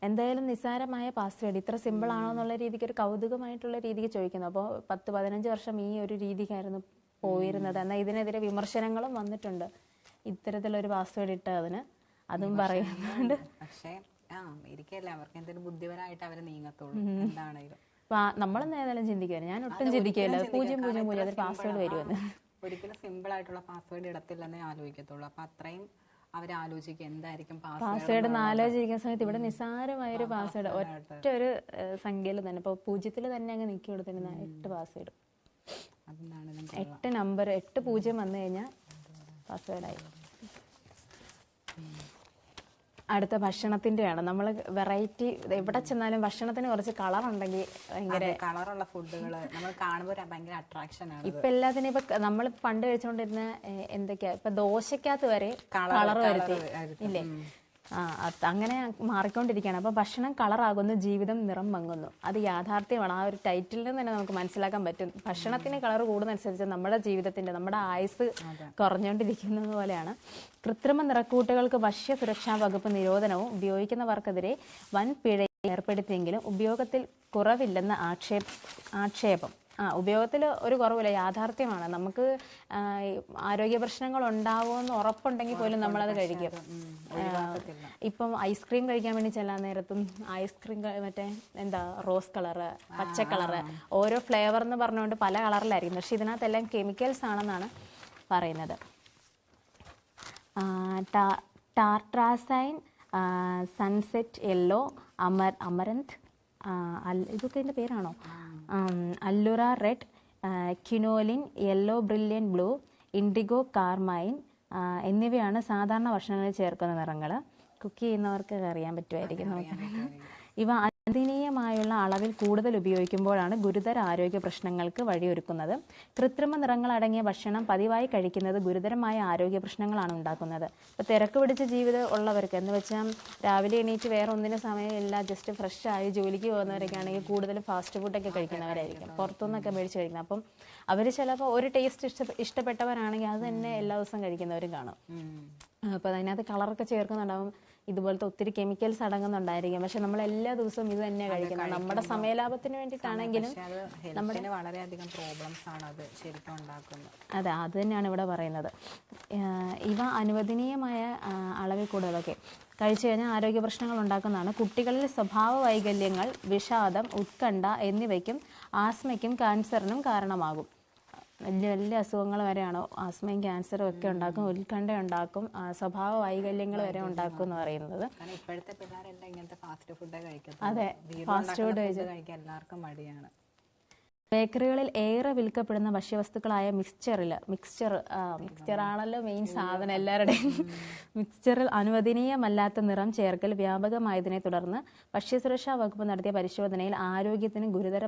എന്തായാലും നിസ്സാരമായ പാസ്വേഡ് ഇത്ര സിമ്പിൾ ആണോ എന്നുള്ള രീതിക്ക് ഒരു കൗതുകമായിട്ടുള്ള രീതിക്ക് ചോദിക്കുന്നു. അപ്പോൾ 10-15 വർഷം ഈ ഒരു രീതിക്കായിരുന്നു പോയിരുന്നത്. എന്നാൽ ഇതിനെതിരെ വിമർശനങ്ങളും വന്നിട്ടുണ്ട്. ഇത്തരത്തിലൊരു പാസ്വേഡ് ഇട്ടതിന് അതും പറയുന്നുണ്ട്. പക്ഷേ ഇരിക്കല്ലേ, അവർക്ക് എന്തെങ്കിലും ബുദ്ധിപരമായിട്ട് അവര് നീങ്ങത്തുള്ളൂ എന്താണെങ്കിലും. നമ്മളൊന്നും ഏതായാലും ചിന്തിക്കുവായിരുന്നു, ഞാൻ ഒട്ടും ചിന്തിക്കുകയില്ല 000 അതൊരു പാസ്വേഡ് വരുമെന്ന്. ഒരിക്കലും സിമ്പിൾ ആയിട്ടുള്ള പാസ്വേഡ് ഇടത്തില്ലെന്നേ ആലോചിക്കത്തുള്ളൂ. അപ്പൊ അത്രയും അവരാലോചിക്കുക എന്തായിരിക്കും പാസ്വേഡ് എന്ന് ആലോചിക്കുന്ന സമയത്ത് ഇവിടെ നിസ്സാരമായൊരു പാസ്വേഡ് ഒറ്റ ഒരു സംഖ്യയിൽ തന്നെ ഇപ്പൊ 0 തന്നെ അങ്ങ് നീക്കി കൊടുത്തിരുന്ന 8 പാസ്വേഡ്, 8 നമ്പർ 8 0 വന്നു കഴിഞ്ഞാൽ പാസ്വേഡായി. അടുത്ത ഭക്ഷണത്തിന്റെയാണ്. നമ്മൾ വെറൈറ്റി എവിടെ ചെന്നാലും ഭക്ഷണത്തിന് കുറച്ച് കളർ ഉണ്ടെങ്കിൽ ഭയങ്കര കളറുള്ള ഫുഡുകൾ നമ്മൾ കാണുമ്പോൾ ഭയങ്കര അട്രാക്ഷൻ ആണ്. ഇപ്പൊ എല്ലാത്തിനും ഇപ്പൊ നമ്മൾ പണ്ട് കഴിച്ചുകൊണ്ടിരുന്ന എന്തൊക്കെയാ ഇപ്പൊ ദോശക്കകത്ത് വരെ കളർ വരുത്തി ഇല്ലേ? അങ്ങനെ മാറിക്കൊണ്ടിരിക്കുകയാണ്. അപ്പൊ ഭക്ഷണം കളറാകുന്നു, ജീവിതം നിറം മങ്ങുന്നു. അത് യാഥാർത്ഥ്യമാണ്. ആ ഒരു ടൈറ്റിൽ നിന്ന് തന്നെ നമുക്ക് മനസ്സിലാക്കാൻ പറ്റും. ഭക്ഷണത്തിന് കളർ കൂടുന്നതനുസരിച്ച് നമ്മുടെ ജീവിതത്തിന്റെ നമ്മുടെ ആയുസ് കുറഞ്ഞുകൊണ്ടിരിക്കുന്നത് പോലെയാണ്. കൃത്രിമ നിറക്കൂട്ടുകൾക്ക് ഭക്ഷ്യ സുരക്ഷാ വകുപ്പ് നിരോധനവും ഉപയോഗിക്കുന്നവർക്കെതിരെ വൻ പിഴ ഏർപ്പെടുത്തിയെങ്കിലും ഉപയോഗത്തിൽ കുറവില്ലെന്ന ആക്ഷേപം. ഉപയോഗത്തിൽ ഒരു കുറവില്ല, യാഥാർത്ഥ്യമാണ്. നമുക്ക് ആരോഗ്യ പ്രശ്നങ്ങൾ ഉണ്ടാവുമെന്ന് ഉറപ്പുണ്ടെങ്കിൽ പോലും നമ്മളത് കഴിക്കും. ഇപ്പം ഐസ്ക്രീം കഴിക്കാൻ വേണ്ടി ചെല്ലാൻ നേരത്തും ഐസ്ക്രീം മറ്റേ റോസ് കളറ്, പച്ച കളറ്, ഓരോ ഫ്ലേവർ എന്ന് പറഞ്ഞുകൊണ്ട് പല കളറിലായിരിക്കും. പക്ഷെ ഇതിനകത്തെല്ലാം കെമിക്കൽസ് ആണെന്നാണ് പറയുന്നത്. ടാർട്രാസൈൻ, സൺസെറ്റ് യെല്ലോ, അമരന്ത്, ഇതൊക്കെ ഇതിൻ്റെ പേരാണോ? Allura red, quinoline, yellow brilliant blue, indigo carmine എന്നിവയാണ് സാധാരണ ഭക്ഷണങ്ങളിൽ ചേർക്കുന്ന നിറങ്ങൾ. കുക്ക് ചെയ്യുന്നവർക്ക് അറിയാൻ പറ്റുമായിരിക്കും. ഇവ അനുവദനീയമായുള്ള അളവിൽ കൂടുതൽ ഉപയോഗിക്കുമ്പോഴാണ് ഗുരുതര ആരോഗ്യ പ്രശ്നങ്ങൾക്ക് വഴിയൊരുക്കുന്നത്. കൃത്രിമ നിറങ്ങൾ അടങ്ങിയ ഭക്ഷണം പതിവായി കഴിക്കുന്നത് ഗുരുതരമായ ആരോഗ്യ പ്രശ്നങ്ങളാണ് ഉണ്ടാക്കുന്നത്. ഇപ്പോൾ തിരക്ക് പിടിച്ച ജീവിതം ഉള്ളവർക്ക് എന്ന് വെച്ചാൽ രാവിലെ എണീറ്റ് വേറെ ഒന്നിനും സമയമില്ല, ജസ്റ്റ് ഫ്രഷ് ആയി ജോലിക്ക് പോകുന്നവരൊക്കെ ആണെങ്കിൽ കൂടുതലും ഫാസ്റ്റ് ഫുഡൊക്കെ കഴിക്കുന്നവരായിരിക്കും, പുറത്തുനിന്നൊക്കെ മേടിച്ച് കഴിക്കുന്നത്. അപ്പം അവർ ചിലപ്പോൾ ഒരു ടേസ്റ്റ് ഇഷ്ടപ്പെട്ടവരാണെങ്കിൽ അത് തന്നെ എല്ലാ ദിവസവും കഴിക്കുന്നവരും കാണും. അപ്പോൾ അതിനകത്ത് കളറൊക്കെ ചേർക്കുന്നുണ്ടാവും, ഇതുപോലത്തെ ഒത്തിരി കെമിക്കൽസ് അടങ്ങുന്നുണ്ടായിരിക്കും. പക്ഷെ നമ്മൾ എല്ലാ ദിവസവും ഇത് തന്നെയാണ് കഴിക്കുന്നത്. നമ്മുടെ സമയലാഭത്തിന് വേണ്ടിയിട്ടാണെങ്കിലും വളരെയധികം പ്രോബ്ലംസ് ആണ് അത് ശരിക്കും ഉണ്ടാക്കുന്നത്. അതെ, അത് തന്നെയാണ് ഇവിടെ പറയുന്നത്. ഇവ അനുവദനീയമായ അളവിൽ കൂടുതലൊക്കെ കഴിച്ചു കഴിഞ്ഞാൽ ആരോഗ്യ പ്രശ്നങ്ങൾ ഉണ്ടാക്കുന്നതാണ്. കുട്ടികളിൽ സ്വഭാവ വൈകല്യങ്ങൾ, വിഷാദം, ഉത്കണ്ഠ എന്നിവയ്ക്കും ആസ്മയ്ക്കും ക്യാൻസറിനും കാരണമാകും. വലിയ വലിയ അസുഖങ്ങൾ വരെയാണോ ആസ്മയും ക്യാൻസറും ഒക്കെ ഉണ്ടാക്കും, ഉത്കണ്ഠ ഉണ്ടാക്കും, സ്വഭാവ വൈകല്യങ്ങൾ വരെ ഉണ്ടാക്കും എന്ന് പറയുന്നത്. ഇപ്പോഴത്തെ പിള്ളേരെല്ലാം ഇങ്ങനത്തെ ഫാസ്റ്റ് ഫുഡ് കഴിക്കുന്നത്. അതെ, ഫാസ്റ്റ് ഫുഡ് കഴിക്കാൻ എല്ലാവർക്കും മടിയാണ്. ബേക്കറികളിൽ ഏറെ വിൽക്കപ്പെടുന്ന ഭക്ഷ്യവസ്തുക്കളായ മിക്സ്ചറാണല്ലോ മെയിൻ സാധനം എല്ലാവരുടെയും. മിക്സ്ചറിൽ അനുവദനീയമല്ലാത്ത നിറം ചേർക്കൽ വ്യാപകമായതിനെ തുടർന്ന് ഭക്ഷ്യസുരക്ഷാ വകുപ്പ് നടത്തിയ പരിശോധനയിൽ ആരോഗ്യത്തിന് ഗുരുതര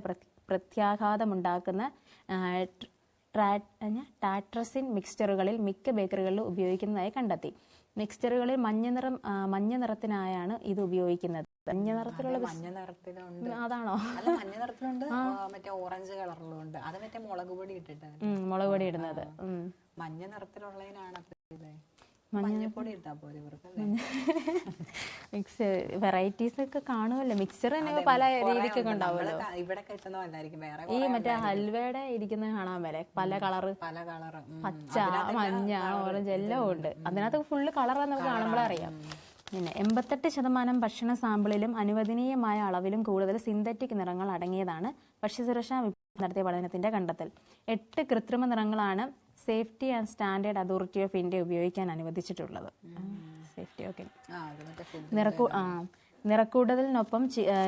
പ്രത്യാഘാതമുണ്ടാക്കുന്ന ടാട്രസിൻ മിക്സ്ചറുകളിൽ മിക്ക ബേക്കറികളിലും ഉപയോഗിക്കുന്നതായി കണ്ടെത്തി. മിക്സ്ചറുകളിൽ മഞ്ഞ നിറത്തിനായാണ് ഇത് ഉപയോഗിക്കുന്നത്. മഞ്ഞ നിറത്തിലുണ്ട്, അതാണോ? മഞ്ഞ നിറത്തിലുണ്ട്, മറ്റേ ഓറഞ്ച് കളറിലുണ്ട്. അത് മറ്റേ മുളക് പൊടി ഇടുന്നത്. മഞ്ഞ നിറത്തിലുള്ളതിനാണ് മഞ്ഞപ്പൊടി ഇട്ടാ പോലെ വെറൈറ്റീസ് ഒക്കെ കാണുമല്ലോ. മിക്സ്ചർ തന്നെ പല രീതിക്കൊക്കെ ഉണ്ടാവുമല്ലോ. ഇവിടെ കിട്ടുന്നതല്ലായിരിക്കും, ഈ മറ്റേ ഹൽവയുടെ ഇരിക്കുന്നത് കാണാൻ വരെ പല കളറ്, പച്ച, മഞ്ഞ, ഓറഞ്ച് എല്ലാം ഉണ്ട്. അതിനകത്ത് ഫുള്ള് കളറാന്ന് നമുക്ക് കാണുമ്പോഴേ അറിയാം. പിന്നെ 88% ഭക്ഷണ സാമ്പിളിലും അനുവദനീയമായ അളവിലും കൂടുതൽ സിന്തറ്റിക് നിറങ്ങൾ അടങ്ങിയതാണ് ഭക്ഷ്യസുരക്ഷാ വിഭാഗം നടത്തിയ പഠനത്തിന്റെ കണ്ടെത്തൽ. 8 കൃത്രിമ നിറങ്ങളാണ് safety and standard authority of India ഉപയോഗിക്കാൻ അനുവദിച്ചിട്ടുള്ളത്. Safety okay. നിറക്കൂടുതലിനൊപ്പം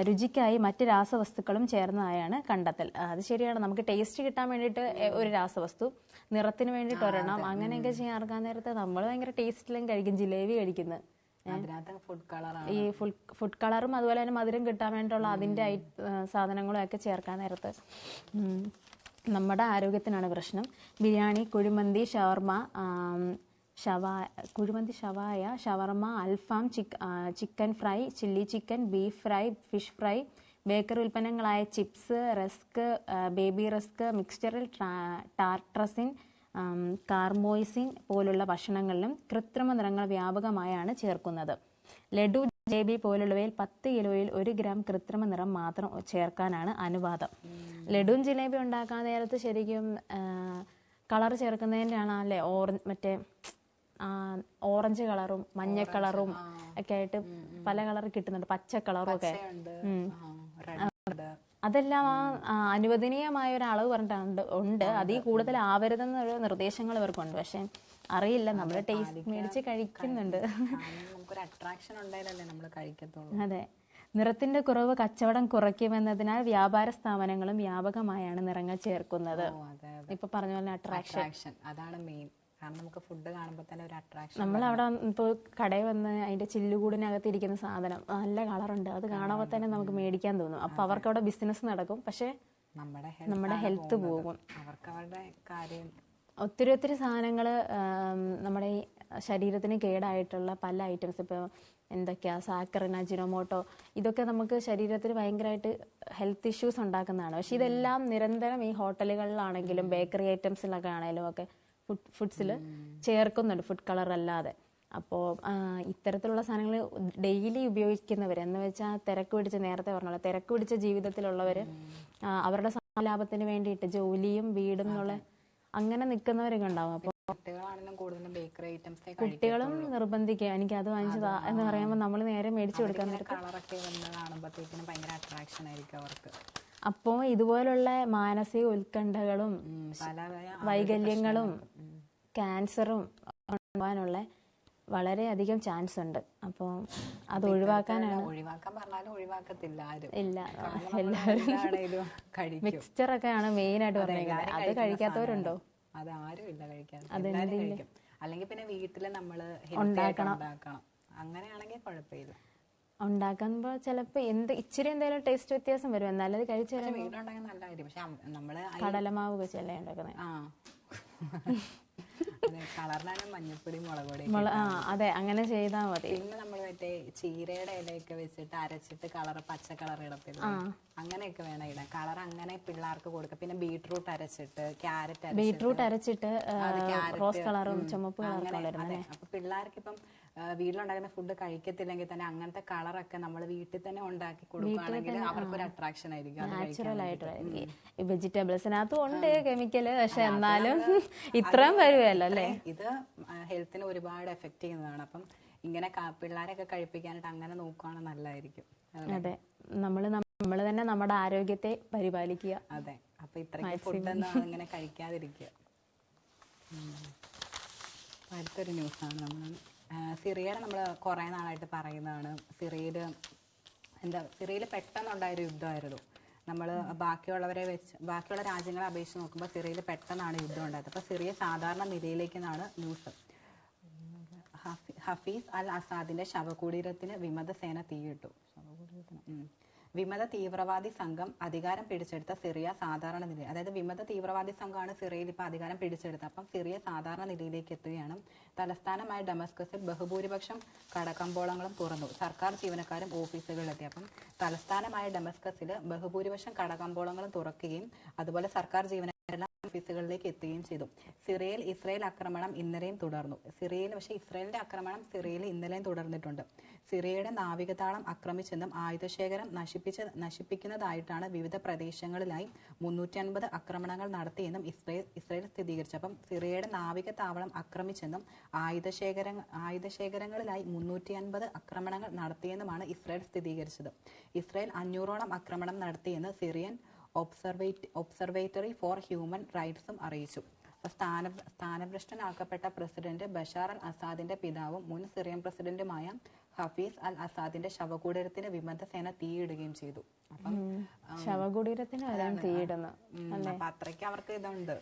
രുചിക്കായി മറ്റ് രാസവസ്തുക്കളും ചേർന്നതായാണ് കണ്ടെത്തൽ. അത് ശരിയാണ്, നമുക്ക് ടേസ്റ്റ് കിട്ടാൻ വേണ്ടിയിട്ട് ഒരു രാസവസ്തു, നിറത്തിന് വേണ്ടിയിട്ട് ഒരെണ്ണം, അങ്ങനെയൊക്കെ ചെയ്യാൻ നേരത്തെ നമ്മൾ ഭയങ്കര ടേസ്റ്റിലും കഴിക്കും. ജിലേബി കഴിക്കുന്നത് ഈ ഫുഡ് കളറും അതുപോലെ തന്നെ മധുരം കിട്ടാൻ വേണ്ടിയിട്ടുള്ള അതിൻ്റെ സാധനങ്ങളും ഒക്കെ ചേർക്കാൻ നേരത്ത് നമ്മുടെ ആരോഗ്യത്തിനാണ് പ്രശ്നം. ബിരിയാണി, കുഴിമന്തി, ഷവായ, ഷവർമ, അൽഫാം, chicken fry, chilli chicken, beef fry, fish fry, bakery ഉൽപ്പന്നങ്ങളായ ചിപ്സ്, റസ്ക്, ബേബി റസ്ക്, മിക്സ്ചറിൽ ടാർട്രസിൻ, കാർമോയിസിൻ പോലുള്ള ഭക്ഷണങ്ങളിലും കൃത്രിമ നിറങ്ങൾ വ്യാപകമായാണ് ചേർക്കുന്നത്. ലഡു, ജിലേബി പോലുള്ളവയിൽ 10 കിലോയിൽ 1 ഗ്രാം കൃത്രിമ നിറം മാത്രം ചേർക്കാനാണ് അനുവാദം. ലഡുവും ജിലേബി ഉണ്ടാക്കാൻ നേരത്ത് ശരിക്കും കളർ ചേർക്കുന്നതിൻ്റെയാണ് അല്ലേ മറ്റേ ഓറഞ്ച് കളറും മഞ്ഞ കളറും ഒക്കെ ആയിട്ട് പല കളർ കിട്ടുന്നുണ്ട്, പച്ച കളറും ഒക്കെ. അതെല്ലാം അനുവദനീയമായ ഒരു അളവ് പറഞ്ഞിട്ടുണ്ട് ഉണ്ട്. അതിൽ കൂടുതൽ ആവരുതെന്നൊരു നിർദ്ദേശങ്ങൾ ഇവർക്കുണ്ട്. പക്ഷെ അറിയില്ല, നമ്മൾ ടേസ്റ്റ് മേടിച്ച് കഴിക്കുന്നുണ്ട്. അതെ. നിറത്തിന്റെ കുറവ് കച്ചവടം കുറയ്ക്കുമെന്നതിനാൽ വ്യാപാര സ്ഥാപനങ്ങളും വ്യാപകമായാണ് നിറങ്ങൾ ചേർക്കുന്നത്. ഇപ്പൊ പറഞ്ഞ പോലെ അട്രാക്ഷൻ അതാണ് മെയിൻ. കാരണം നമുക്ക് ഫുഡ് കാണുമ്പോൾ തന്നെ ഒരു അട്രാക്ഷൻ. നമ്മളവിടെ ഇപ്പോൾ കടയിൽ വന്ന് അതിന്റെ ചില്ലുകൂടിനകത്ത് ഇരിക്കുന്ന സാധനം നല്ല കളറുണ്ട്, അത് കാണുമ്പോൾ തന്നെ നമുക്ക് മേടിക്കാൻ തോന്നും. അപ്പൊ അവർക്ക് അവിടെ ബിസിനസ് നടക്കും, പക്ഷെ നമ്മുടെ ഹെൽത്ത് പോകും. അവർക്ക് അവരുടെ കാര്യം. ഒത്തിരി സാധനങ്ങൾ നമ്മുടെ ഈ ശരീരത്തിന് കേടായിട്ടുള്ള പല ഐറ്റംസ്, ഇപ്പോൾ എന്തൊക്കെയാ സാക്കറിൻ, അജിനോമോട്ടോ, ഇതൊക്കെ നമുക്ക് ശരീരത്തിന് ഭയങ്കരമായിട്ട് ഹെൽത്ത് ഇഷ്യൂസ് ഉണ്ടാക്കുന്നതാണ്. പക്ഷെ ഇതെല്ലാം നിരന്തരം ഈ ഹോട്ടലുകളിലാണെങ്കിലും ബേക്കറി ഐറ്റംസിലൊക്കെ ആണെങ്കിലും ഒക്കെ ഫുഡ്സിൽ ചേർക്കുന്നുണ്ട്, ഫുഡ് കളർ അല്ലാതെ. അപ്പോൾ ഇത്തരത്തിലുള്ള സാധനങ്ങൾ ഡെയിലി ഉപയോഗിക്കുന്നവർ എന്ന് വെച്ചാൽ തിരക്ക് പിടിച്ച, നേരത്തെ പറഞ്ഞല്ലോ, തിരക്ക് പിടിച്ച ജീവിതത്തിലുള്ളവർ അവരുടെ ലാഭത്തിന് വേണ്ടിയിട്ട് ജോലിയും വീടും എന്നുള്ള അങ്ങനെ നിൽക്കുന്നവരൊക്കെ ഉണ്ടാവും. അപ്പോൾ കുട്ടികളും നിർബന്ധിക്കുക എനിക്ക് അത് വാങ്ങിച്ചതാ എന്ന് പറയുമ്പോൾ നമ്മൾ നേരെ മേടിച്ചു കൊടുക്കാൻ. അപ്പോൾ ഇതുപോലുള്ള മാനസിക ഉത്കണ്ഠകളും വൈകല്യങ്ങളും ക്യാൻസറും ഉണ്ടാവാനുള്ള വളരെയധികം ചാൻസ് ഉണ്ട്. അപ്പോൾ അത് ഒഴിവാക്കാൻ പറഞ്ഞാലും ഒഴിവാക്കത്തില്ല ആരും. ഇല്ല, എല്ലാവരും മിക്സ്ചറൊക്കെ ആണ് മെയിൻ ആയിട്ട് പറഞ്ഞേക്കുന്നത്. അത് കഴിക്കാത്തവരുണ്ടോ? അത് ആരും ഇല്ല കഴിക്കാൻ. അല്ലെങ്കിൽ പിന്നെ വീട്ടില് നമ്മള് ഉണ്ടാക്കണം. അങ്ങനെയാണെങ്കിൽ കുഴപ്പമില്ല. ഉണ്ടാക്കുമ്പോൾ ചിലപ്പോ ഇച്ചിരി എന്തെങ്കിലും ടേസ്റ്റ് വ്യത്യാസം വരും, എന്നാലും അത് കഴിച്ചു വീട്ടിലുണ്ടാക്കാൻ നല്ലതായിരിക്കും. പക്ഷെ നമ്മള് കടലമാവ് വെച്ചല്ലേ ഉണ്ടാക്കുന്നത്. കളറിനാണ് മഞ്ഞപ്പൊടി, മുളക് പൊടി. അതെ, അങ്ങനെ ചെയ്താൽ മതി. പിന്നെ നമ്മൾ മറ്റേ ചീരയുടെ ഇലയൊക്കെ വെച്ചിട്ട് അരച്ചിട്ട് പച്ച കളർ ഇടത്തില്ല, അങ്ങനെയൊക്കെ വേണം ഇടാൻ. കളർ അങ്ങനെ പിള്ളേർക്ക് കൊടുക്കുക. പിന്നെ ബീട്രൂട്ട് അരച്ചിട്ട്, ബീട്രൂട്ട് അരച്ചിട്ട് റോസ് കളറും ചുമപ്പ് കളറും. അപ്പൊ പിള്ളേർക്ക് ഇപ്പം വീട്ടിലുണ്ടാക്കുന്ന ഫുഡ് കഴിക്കത്തില്ലെങ്കിൽ തന്നെ അങ്ങനത്തെ കളറൊക്കെ നമ്മൾ വീട്ടിൽ തന്നെ ഉണ്ടാക്കി കൊടുക്കുകയാണെങ്കിൽ അവർക്കൊരു അട്രാക്ഷൻ ആയിരിക്കും. നാച്ചുറൽ ആയിട്ടുള്ള വെജിറ്റബിൾസിനകത്തും ഉണ്ട് കെമിക്കല്, പക്ഷെ എന്നാലും ഇത്രയും വരുമല്ലോ അല്ലേ. ഇത് ഹെൽത്തിനെ ഒരുപാട് എഫക്ട് ചെയ്യുന്നതാണ്. അപ്പം ഇങ്ങനെ പിള്ളേരൊക്കെ കഴിപ്പിക്കാനായിട്ട് അങ്ങനെ നോക്കുകയാണെങ്കിൽ നല്ലതായിരിക്കും. അതെ, നമ്മൾ തന്നെ നമ്മുടെ ആരോഗ്യത്തെ പരിപാലിക്കുക. അതെ, അപ്പൊ ഇത്രയും ഫുഡൊന്നും അങ്ങനെ കഴിക്കാതിരിക്കുക. അടുത്തൊരു ന്യൂസാണ്. നമ്മൾ സിറിയയുടെ നമ്മൾ കുറേ നാളായിട്ട് പറയുന്നതാണ്. സിറിയയിൽ പെട്ടെന്നുണ്ടായൊരു യുദ്ധമായിരുന്നു. നമ്മൾ ബാക്കിയുള്ള രാജ്യങ്ങളെ അപേക്ഷിച്ച് നോക്കുമ്പോൾ സിറിയയിൽ പെട്ടെന്നാണ് യുദ്ധം ഉണ്ടായത്. അപ്പോൾ സിറിയ സാധാരണ നിലയിലേക്കെന്നാണ് ന്യൂസ്. ഹഫീസ് അൽ അസാദിന്റെ ശവകുടീരത്തിന് വിമതസേന തീയിട്ടു. വിമത തീവ്രവാദി സംഘം അധികാരം പിടിച്ചെടുത്ത സിറിയ സാധാരണ നില, അതായത് വിമത തീവ്രവാദി സംഘമാണ് സിറിയയിൽ ഇപ്പോൾ അധികാരം പിടിച്ചെടുത്തത്. അപ്പം സിറിയ സാധാരണ നിലയിലേക്ക് എത്തുകയാണ്. തലസ്ഥാനമായ ഡമസ്കസിൽ ബഹുഭൂരിപക്ഷം കടകമ്പോളങ്ങളും തുറന്നു. സർക്കാർ ജീവനക്കാരും ഓഫീസുകളിലെത്തി. അപ്പം തലസ്ഥാനമായ ഡമസ്കസിൽ ബഹുഭൂരിപക്ഷം കടകമ്പോളങ്ങളും തുറക്കുകയും അതുപോലെ സർക്കാർ ജീവനക്കാരെല്ലാം ഓഫീസുകളിലേക്ക് എത്തുകയും ചെയ്തു. സിറിയയിൽ ഇസ്രായേൽ ആക്രമണം ഇന്നലെയും തുടർന്നു. ഇസ്രായേലിന്റെ ആക്രമണം സിറിയയിൽ ഇന്നലെയും തുടർന്നിട്ടുണ്ട്. സിറിയയുടെ നാവികതാവളം ആക്രമിച്ചെന്നും ആയുധശേഖരം നശിപ്പിക്കുന്നതായിട്ടാണ് വിവിധ പ്രദേശങ്ങളിലായി 350 ആക്രമണങ്ങൾ നടത്തിയെന്നും ഇസ്രായേൽ സ്ഥിരീകരിച്ചു. അപ്പം സിറിയയുടെ നാവികതാവളം ആക്രമിച്ചെന്നും ആയുധശേഖരങ്ങളിലായി 350 ആക്രമണങ്ങൾ നടത്തിയെന്നുമാണ് ഇസ്രായേൽ സ്ഥിരീകരിച്ചത്. ഇസ്രായേൽ 500ഓളം ആക്രമണം നടത്തിയെന്ന് സിറിയൻ ഒബ്സർവേറ്ററി ഫോർ ഹ്യൂമൻ റൈറ്റ്സും അറിയിച്ചു. സ്ഥാനഭ്രഷ്ടനാക്കപ്പെട്ട പ്രസിഡന്റ് ബഷാർ അൽ അസാദിന്റെ പിതാവും മുൻ സിറിയൻ പ്രസിഡന്റുമായ ഹഫീസ് അൽ അസാദിന്റെ ശവകുടീരത്തിന് വിമതസേന തീയിടുകയും ചെയ്തു. അപ്പം ശവകുടീരത്തിന് അപ്പൊ അത്രയ്ക്ക് അവർക്ക് ഇതുണ്ട്,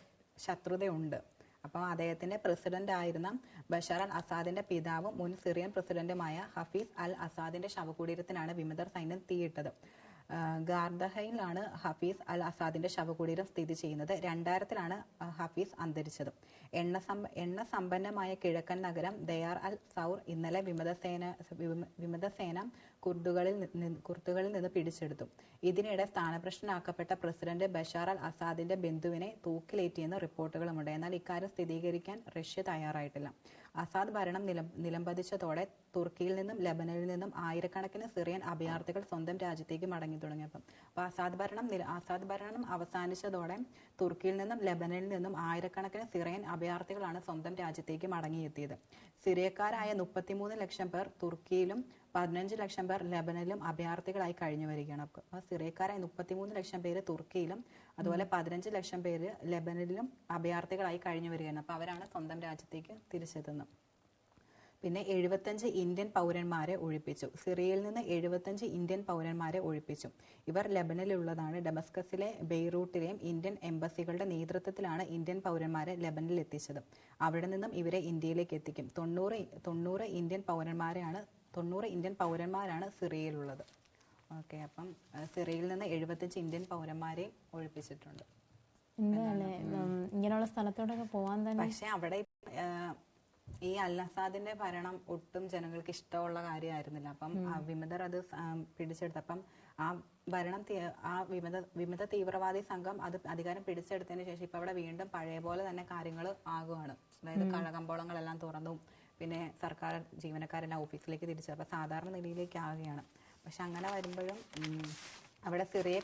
ശത്രുതയുണ്ട്. അപ്പം അദ്ദേഹത്തിന്റെ പ്രസിഡന്റ് ആയിരുന്ന ബഷാർ അൽ അസാദിന്റെ പിതാവും മുൻ സിറിയൻ പ്രസിഡന്റുമായ ഹഫീസ് അൽ അസാദിന്റെ ശവകുടീരത്തിനാണ് വിമതർ സൈന്യം തീയിട്ടത്. ഗാർദഹയിലാണ് ഹഫീസ് അൽ അസാദിന്റെ ശവകുടീരം സ്ഥിതി ചെയ്യുന്നത്. 2000-ലാണ് ഹഫീസ് അന്തരിച്ചത്. എണ്ണ സമ്പന്നമായ കിഴക്കൻ നഗരം ദയാർ അൽ സൗർ ഇന്നലെ വിമതസേന കുർദുകളിൽ നിന്ന് പിടിച്ചെടുത്തു. ഇതിനിടെ സ്ഥാനഭ്രഷ്ടനാക്കപ്പെട്ട പ്രസിഡന്റ് ബഷാർ അൽ അസാദിന്റെ ബന്ധുവിനെ തൂക്കിലേറ്റിയെന്ന് റിപ്പോർട്ടുകളുമുണ്ട്. എന്നാൽ ഇക്കാര്യം സ്ഥിരീകരിക്കാൻ റഷ്യ തയ്യാറായിട്ടില്ല. അസാദ് ഭരണം നിലംപതിച്ചതോടെ തുർക്കിയിൽ നിന്നും ലെബനനിൽ നിന്നും ആയിരക്കണക്കിന് സിറിയൻ അഭയാർത്ഥികൾ സ്വന്തം രാജ്യത്തേക്ക് മടങ്ങി തുടങ്ങിയപ്പം അപ്പോൾ ആസാദ് ഭരണം അവസാനിച്ചതോടെ തുർക്കിയിൽ നിന്നും ലെബനനിൽ നിന്നും ആയിരക്കണക്കിന് സിറിയൻ അഭയാർത്ഥികളാണ് സ്വന്തം രാജ്യത്തേക്ക് മടങ്ങിയെത്തിയത്. സിറിയക്കാരായ 33 ലക്ഷം പേർ തുർക്കിയിലും 15 ലക്ഷം പേർ ലെബനനിലും അഭയാർത്ഥികളായി കഴിഞ്ഞു വരികയാണ്. അപ്പോൾ സിറിയക്കാരായ 33 ലക്ഷം പേര് തുർക്കിയിലും അതുപോലെ 15 ലക്ഷം പേര് ലെബനനിലും അഭയാർത്ഥികളായി കഴിഞ്ഞു വരികയാണ്. അപ്പോൾ അവരാണ് സ്വന്തം രാജ്യത്തേക്ക് തിരിച്ചെത്തുന്നത്. പിന്നെ 75 ഇന്ത്യൻ പൗരന്മാരെ ഒഴിപ്പിച്ചു. സിറിയയിൽ നിന്ന് 75 ഇന്ത്യൻ പൗരന്മാരെ ഒഴിപ്പിച്ചു. ഇവർ ലെബനനിലുള്ളതാണ്. ഡമസ്കസിലെ ബെയ്റൂട്ടിലെയും ഇന്ത്യൻ എംബസികളുടെ നേതൃത്വത്തിലാണ് ഇന്ത്യൻ പൗരന്മാരെ ലെബനനിൽ എത്തിച്ചത്. അവിടെ നിന്നും ഇവരെ ഇന്ത്യയിലേക്ക് എത്തിക്കും. 90 ഇന്ത്യൻ പൗരന്മാരാണ് സിറിയയിലുള്ളത്. ഓക്കെ, അപ്പം സിറിയയിൽ നിന്ന് 75 ഇന്ത്യൻ പൗരന്മാരെ ഒഴിപ്പിച്ചിട്ടുണ്ട്. ഇങ്ങനെയുള്ള സ്ഥലത്തോടൊക്കെ പോകാൻ തന്നെ. പക്ഷെ അവിടെ ഈ അൽ-അസാദിന്റെ ഭരണം ഒട്ടും ജനങ്ങൾക്ക് ഇഷ്ടമുള്ള കാര്യമായിരുന്നില്ല. അപ്പം വിമതർ അത് പിടിച്ചെടുത്തപ്പം ആ ഭരണം വിമത തീവ്രവാദി സംഘം അത് അധികാരം പിടിച്ചെടുത്തതിന് ശേഷം ഇപ്പൊ അവിടെ വീണ്ടും പഴയ പോലെ തന്നെ കാര്യങ്ങൾ ആകുവാണ്. അതായത് കമ്പോളങ്ങളെല്ലാം തുറന്നു, പിന്നെ സർക്കാർ ജീവനക്കാരെല്ലാം ഓഫീസിലേക്ക് തിരിച്ചു, അപ്പൊ സാധാരണ നിലയിലേക്ക് ആവുകയാണ്. പക്ഷെ അങ്ങനെ വരുമ്പോഴും അവിടെ സിറിയെ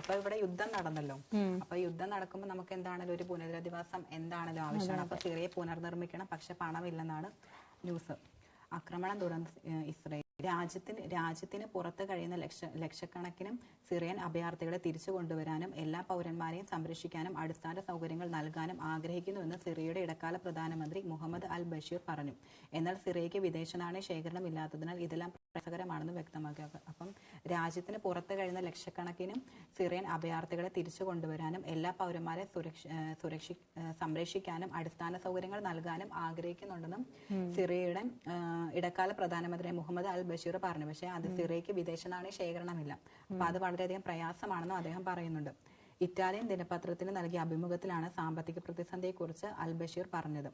ഇപ്പൊ ഇവിടെ യുദ്ധം നടന്നല്ലോ. അപ്പൊ യുദ്ധം നടക്കുമ്പോൾ നമുക്ക് എന്താണല്ലോ ഒരു പുനരധിവാസം എന്താണല്ലോ ആവശ്യമാണ്. അപ്പൊ സിറിയെ പുനർനിർമ്മിക്കണം, പക്ഷെ പണമില്ലെന്നാണ് ന്യൂസ്. ആക്രമണം തുടർന്ന് ഇസ്രയേൽ. രാജ്യത്തിന് പുറത്ത് കഴിയുന്ന ലക്ഷക്കണക്കിന് സിറിയൻ അഭയാർത്ഥികളെ തിരിച്ചു കൊണ്ടുവരാനും എല്ലാ പൗരന്മാരെയും സംരക്ഷിക്കാനും അടിസ്ഥാന സൗകര്യങ്ങൾ നൽകാനും ആഗ്രഹിക്കുന്നുവെന്ന് സിറിയയുടെ ഇടക്കാല പ്രധാനമന്ത്രി മുഹമ്മദ് അൽ ബഷീർ പറഞ്ഞു. എന്നാൽ സിറിയയ്ക്ക് വിദേശ നാണയ ശേഖരണം ഇല്ലാത്തതിനാൽ ഇതെല്ലാം പ്രയാസകരമാണെന്ന് വ്യക്തമാക്കി. അപ്പം രാജ്യത്തിന് പുറത്ത് കഴിയുന്ന ലക്ഷക്കണക്കിന് സിറിയൻ അഭയാർത്ഥികളെ തിരിച്ചു കൊണ്ടുവരാനും എല്ലാ പൗരന്മാരെ സംരക്ഷിക്കാനും അടിസ്ഥാന സൗകര്യങ്ങൾ നൽകാനും ആഗ്രഹിക്കുന്നുണ്ടെന്നും സിറിയയുടെ ഇടക്കാല പ്രധാനമന്ത്രി മുഹമ്മദ് അൽ ബഷീർ പറഞ്ഞു. പക്ഷേ അത് സിറിയയ്ക്ക് വിദേശ നാണയ ശേഖരണമില്ല. അപ്പൊ അത് വളരെയധികം പ്രയാസമാണെന്നും അദ്ദേഹം പറയുന്നുണ്ട്. ഇറ്റാലിയൻ ദിനപത്രത്തിന് നൽകിയ അഭിമുഖത്തിലാണ് സാമ്പത്തിക പ്രതിസന്ധിയെക്കുറിച്ച് അൽ ബഷീർ പറഞ്ഞത്.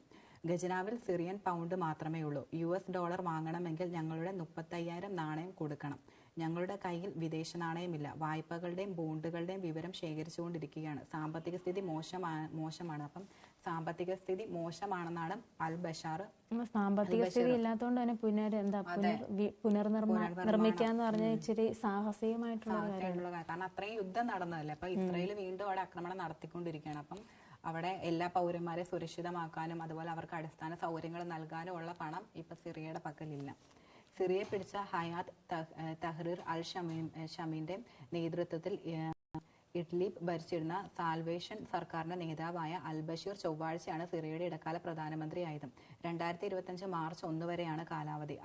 ഖജനാവിൽ സിറിയൻ പൗണ്ട് മാത്രമേ ഉള്ളൂ. $US വാങ്ങണമെങ്കിൽ ഞങ്ങളുടെ 35,000 നാണയം കൊടുക്കണം. ഞങ്ങളുടെ കയ്യിൽ വിദേശ നാണയമില്ല. വായ്പകളുടെയും ബോണ്ടുകളുടെയും വിവരം ശേഖരിച്ചുകൊണ്ടിരിക്കുകയാണ്. സാമ്പത്തിക സ്ഥിതി മോശമാണ്. അപ്പം സാമ്പത്തിക സ്ഥിതി മോശമാണെന്നാണ് അൽ ബഷാർ. സാമ്പത്തിക സ്ഥിതി ഇല്ലാത്തതുകൊണ്ട് തന്നെ പുനർനിർമ്മിക്കാന്ന് പറഞ്ഞ ഇച്ചിരി സാഹസികമായിട്ടുള്ള കാരണം അത്രയും യുദ്ധം നടന്നതല്ലേ. അപ്പൊ ഇസ്രയേൽ വീണ്ടും അവിടെ ആക്രമണം നടത്തിക്കൊണ്ടിരിക്കുകയാണ്. അപ്പം അവിടെ എല്ലാ പൗരന്മാരെ സുരക്ഷിതമാക്കാനും അതുപോലെ അവർക്ക് അടിസ്ഥാന സൗകര്യങ്ങൾ നൽകാനും ഉള്ള പണം ഇപ്പൊ സിറിയയുടെ പക്കലില്ല. സിറിയയെ പിടിച്ച ഹയാത്ത് തഹ്രീർ അൽ ഷമീന്റെ നേതൃത്വത്തിൽ ഇഡ്ലിബ് ഭരിച്ചിരുന്ന സാൽവേഷൻ സർക്കാരിന്റെ നേതാവായ അൽ ബഷീർ ചൊവ്വാഴ്ചയാണ് സിറിയയുടെ ഇടക്കാല പ്രധാനമന്ത്രിയായത്. 2025 മാർച്ച് 1 വരെയാണ് കാലാവധി.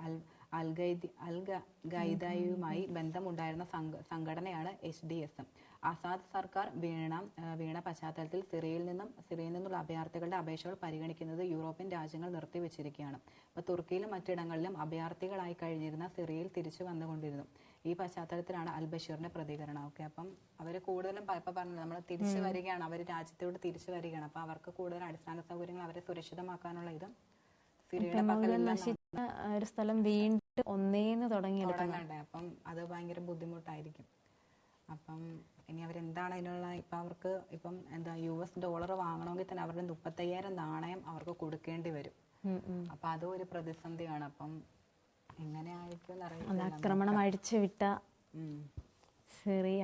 അൽ ഖൈദയുമായി ബന്ധമുണ്ടായിരുന്ന സംഘടനയാണ് HDS. അസാദ് സർക്കാർ വീണ പശ്ചാത്തലത്തിൽ സിറിയയിൽ നിന്നുള്ള അഭയാർത്ഥികളുടെ അപേക്ഷകൾ പരിഗണിക്കുന്നത് യൂറോപ്യൻ രാജ്യങ്ങൾ നിർത്തിവെച്ചിരിക്കുകയാണ്. അപ്പോൾ തുർക്കിയിലും മറ്റിടങ്ങളിലും അഭയാർത്ഥികളായി കഴിഞ്ഞിരുന്ന സിറിയയിൽ തിരിച്ചു വന്നുകൊണ്ടിരുന്നു. ഈ പശ്ചാത്തലത്തിലാണ് അൽ ബഷീറിന്റെ പ്രതികരണം. ഓക്കെ, അപ്പം അവർ കൂടുതലും ഇപ്പൊ പറഞ്ഞു നമ്മൾ തിരിച്ചു വരികയാണ്, അവർ രാജ്യത്തോട് തിരിച്ചു വരികയാണ്. അപ്പൊ അവർക്ക് കൂടുതൽ അടിസ്ഥാന സൗകര്യങ്ങൾ അവരെ സുരക്ഷിതമാക്കാനുള്ള ഇത് സിറിയയുടെ പക്കലില്ല. ഒരു സ്ഥലം വീണ്ടും ഒന്നേന്ന് തുടങ്ങണ്ടേ. അപ്പം അത് ഭയങ്കര ബുദ്ധിമുട്ടായിരിക്കും. അപ്പം ഇനി അവരെന്താണ് അതിനുള്ള അവർക്ക് $US വാങ്ങണമെങ്കിൽ തന്നെ അവരുടെ 35,000 നാണയം അവർക്ക് കൊടുക്കേണ്ടി വരും. അപ്പൊ അതും ഒരു പ്രതിസന്ധിയാണ്. അപ്പം എങ്ങനെയായിരിക്കും ആക്രമണം അഴിച്ചുവിട്ട സിറിയ